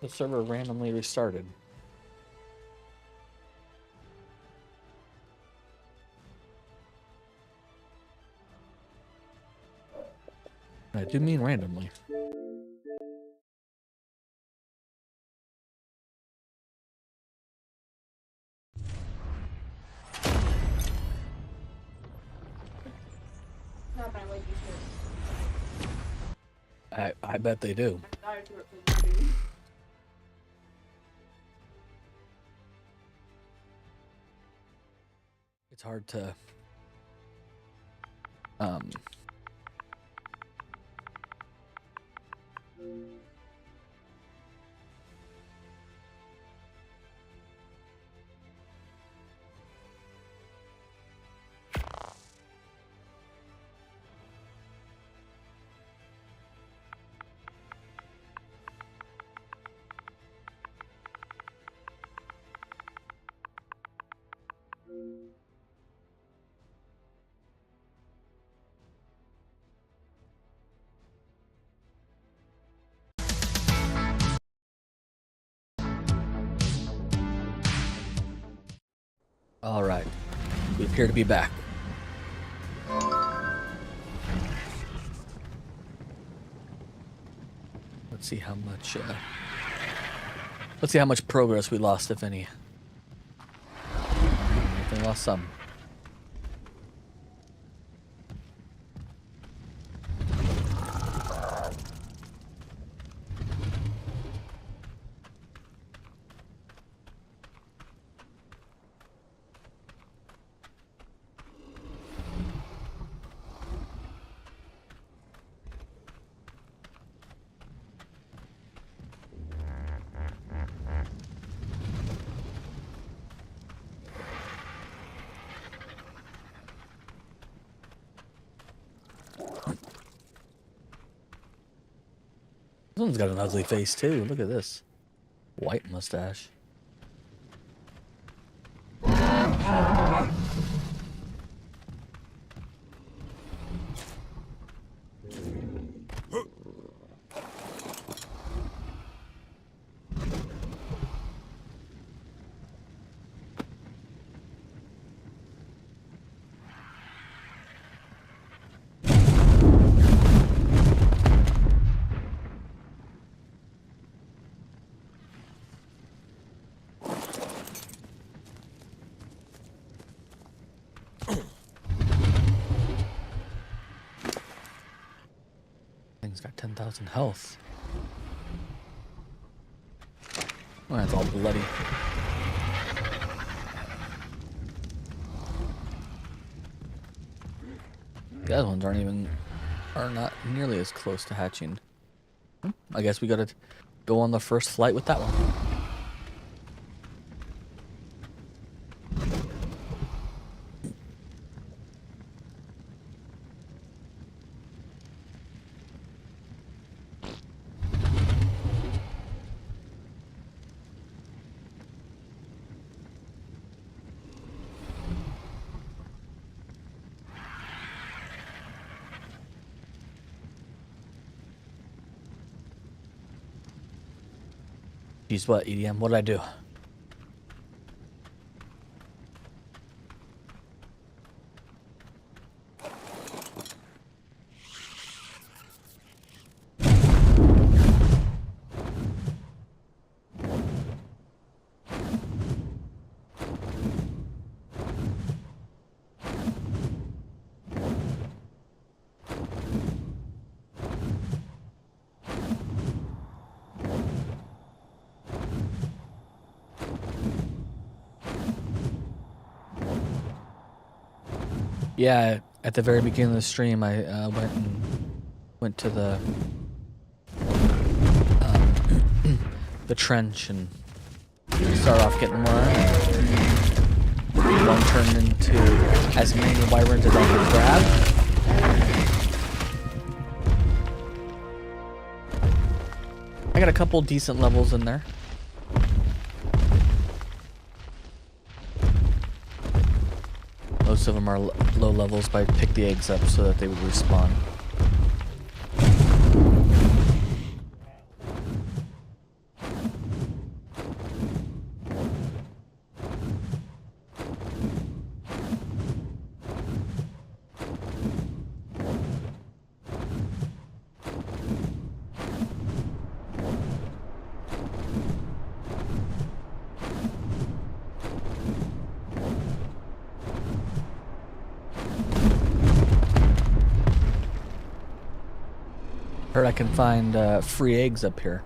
The server randomly restarted. I do mean randomly. I bet they do. It's hard to All right. We appear to be back. Let's see how much progress we lost, if any. I think we lost some. This one's got an ugly face too. Look at this. White mustache. Thing's got 10,000 health. Oh, that's all bloody. The other ones are not nearly as close to hatching. I guess we gotta go on the first flight with that one. Geez, what, EDM? What did I do? Yeah, at the very beginning of the stream, I went to the the trench and started off getting one. One turned into as many wyverns as I could grab. I got a couple decent levels in there. Most of them are low levels, but I picked the eggs up so that they would respawn. Heard I can find free eggs up here.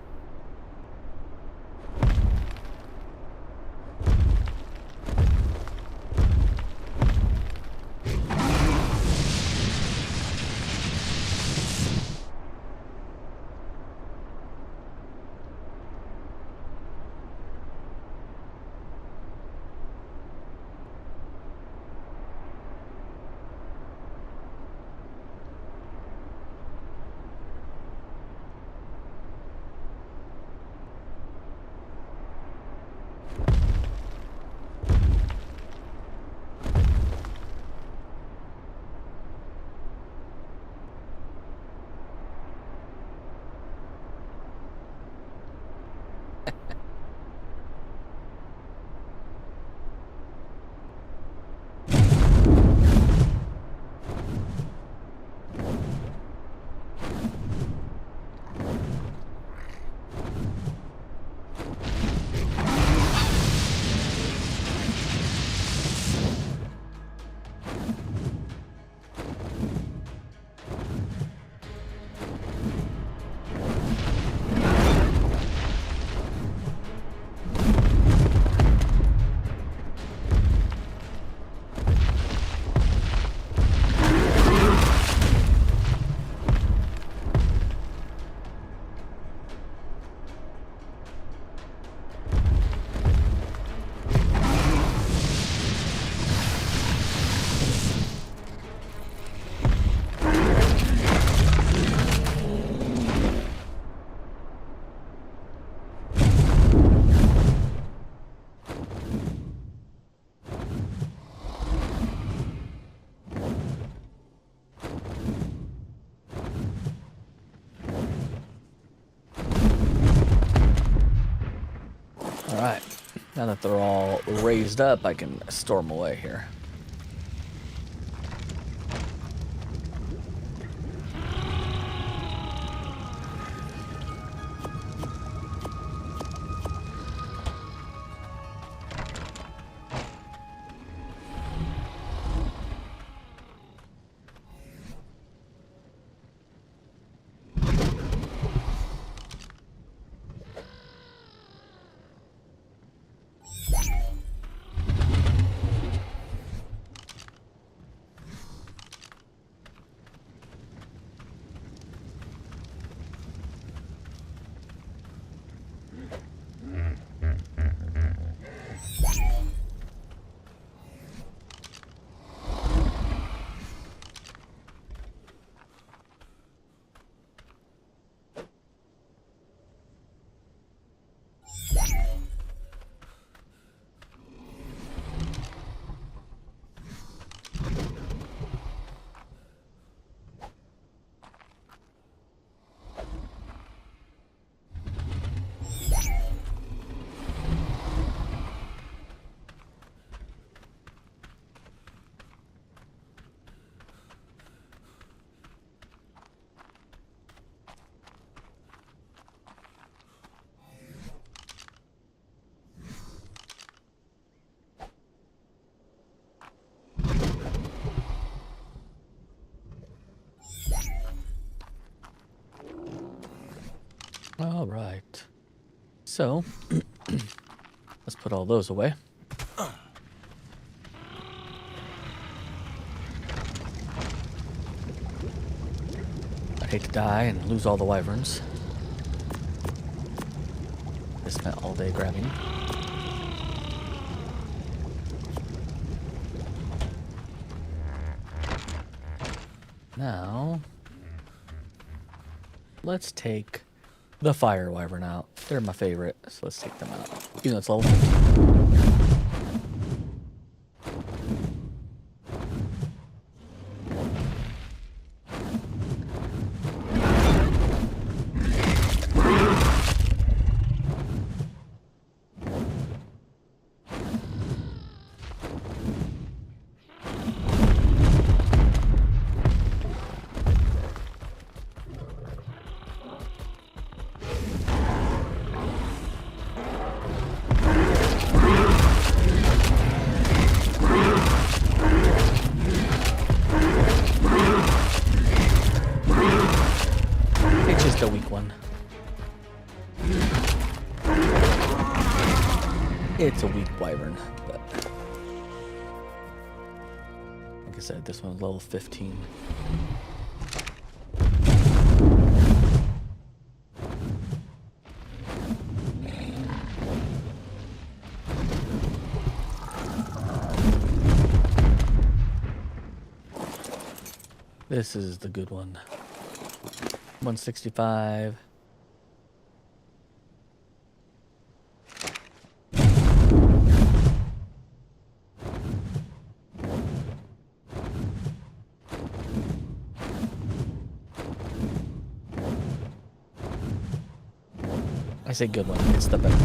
Alright, now that they're all raised up, I can store them away here. All right. So, let's put all those away. I'd hate to die and lose all the wyverns. I spent all day grabbing. Now, let's take the fire wyvern out. They're my favorite, so let's take them out. Even though it's level 15. A weak one. It's a weak wyvern, but like I said, this one's level 15. This is the good one. 165. I say good one. It's the better.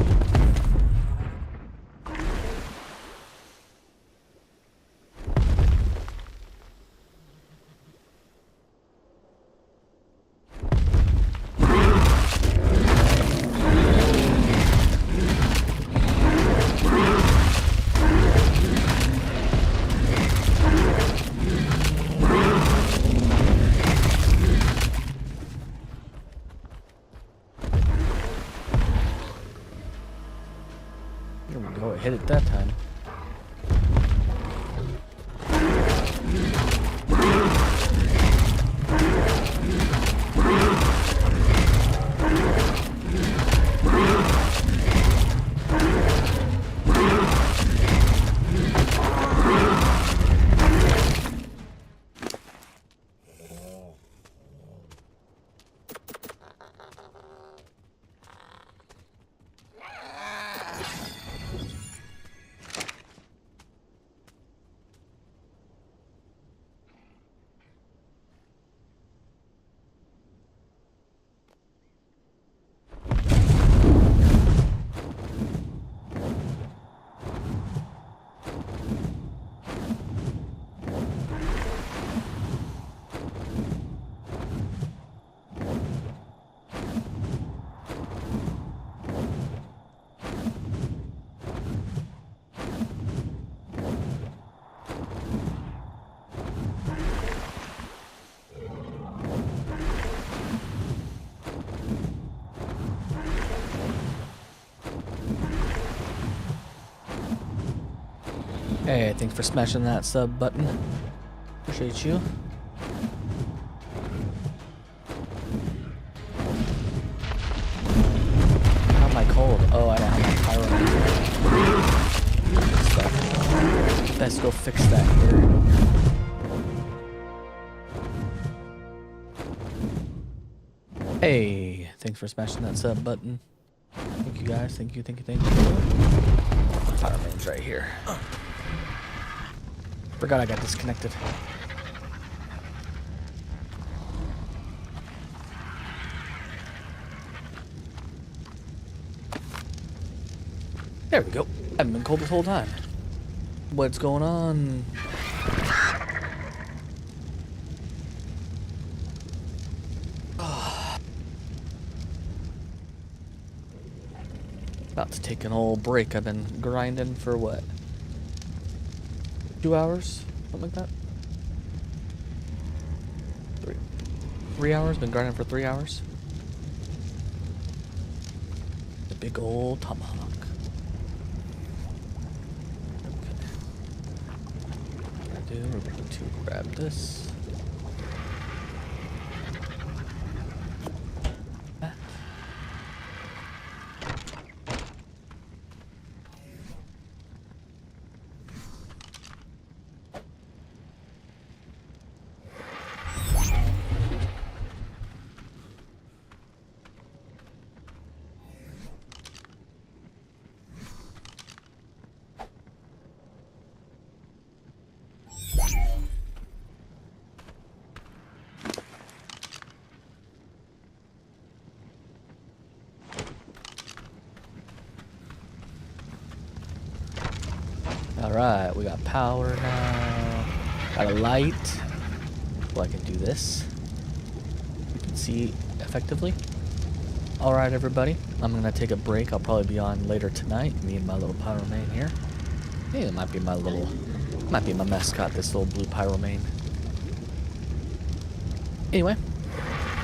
Here we go, it hit it that time. Hey, thanks for smashing that sub button. Appreciate you. How am I cold? Oh, I don't have my pyro. Best go fix that here. Hey, thanks for smashing that sub button. Thank you guys. Thank you, thank you, thank you. Fireman's right here. Forgot I got disconnected. There we go. I haven't been cold this whole time. What's going on? About to take an old break. I've been grinding for what? 2 hours? Something like that? 3 hours? Been grinding for 3 hours? big old tomahawk. Okay. What we're going to grab this. That. Alright, we got power now. Got a light. Well, I can do this. You can see effectively. Alright, everybody. I'm going to take a break. I'll probably be on later tonight. Me and my little pyromane here. Hey, it might be my mascot, this little blue pyromane. Anyway,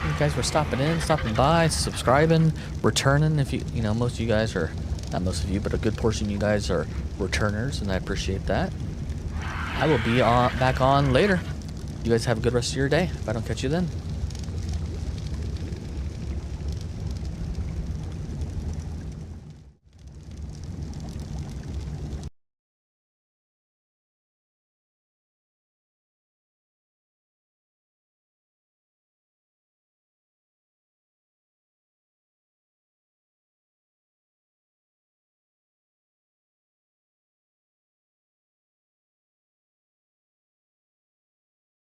you guys were stopping by, subscribing, returning. If you know, most of you guys are, not most of you, but a good portion of you guys are returners, and I appreciate that. I will be back on later. You guys have a good rest of your day if I don't catch you then.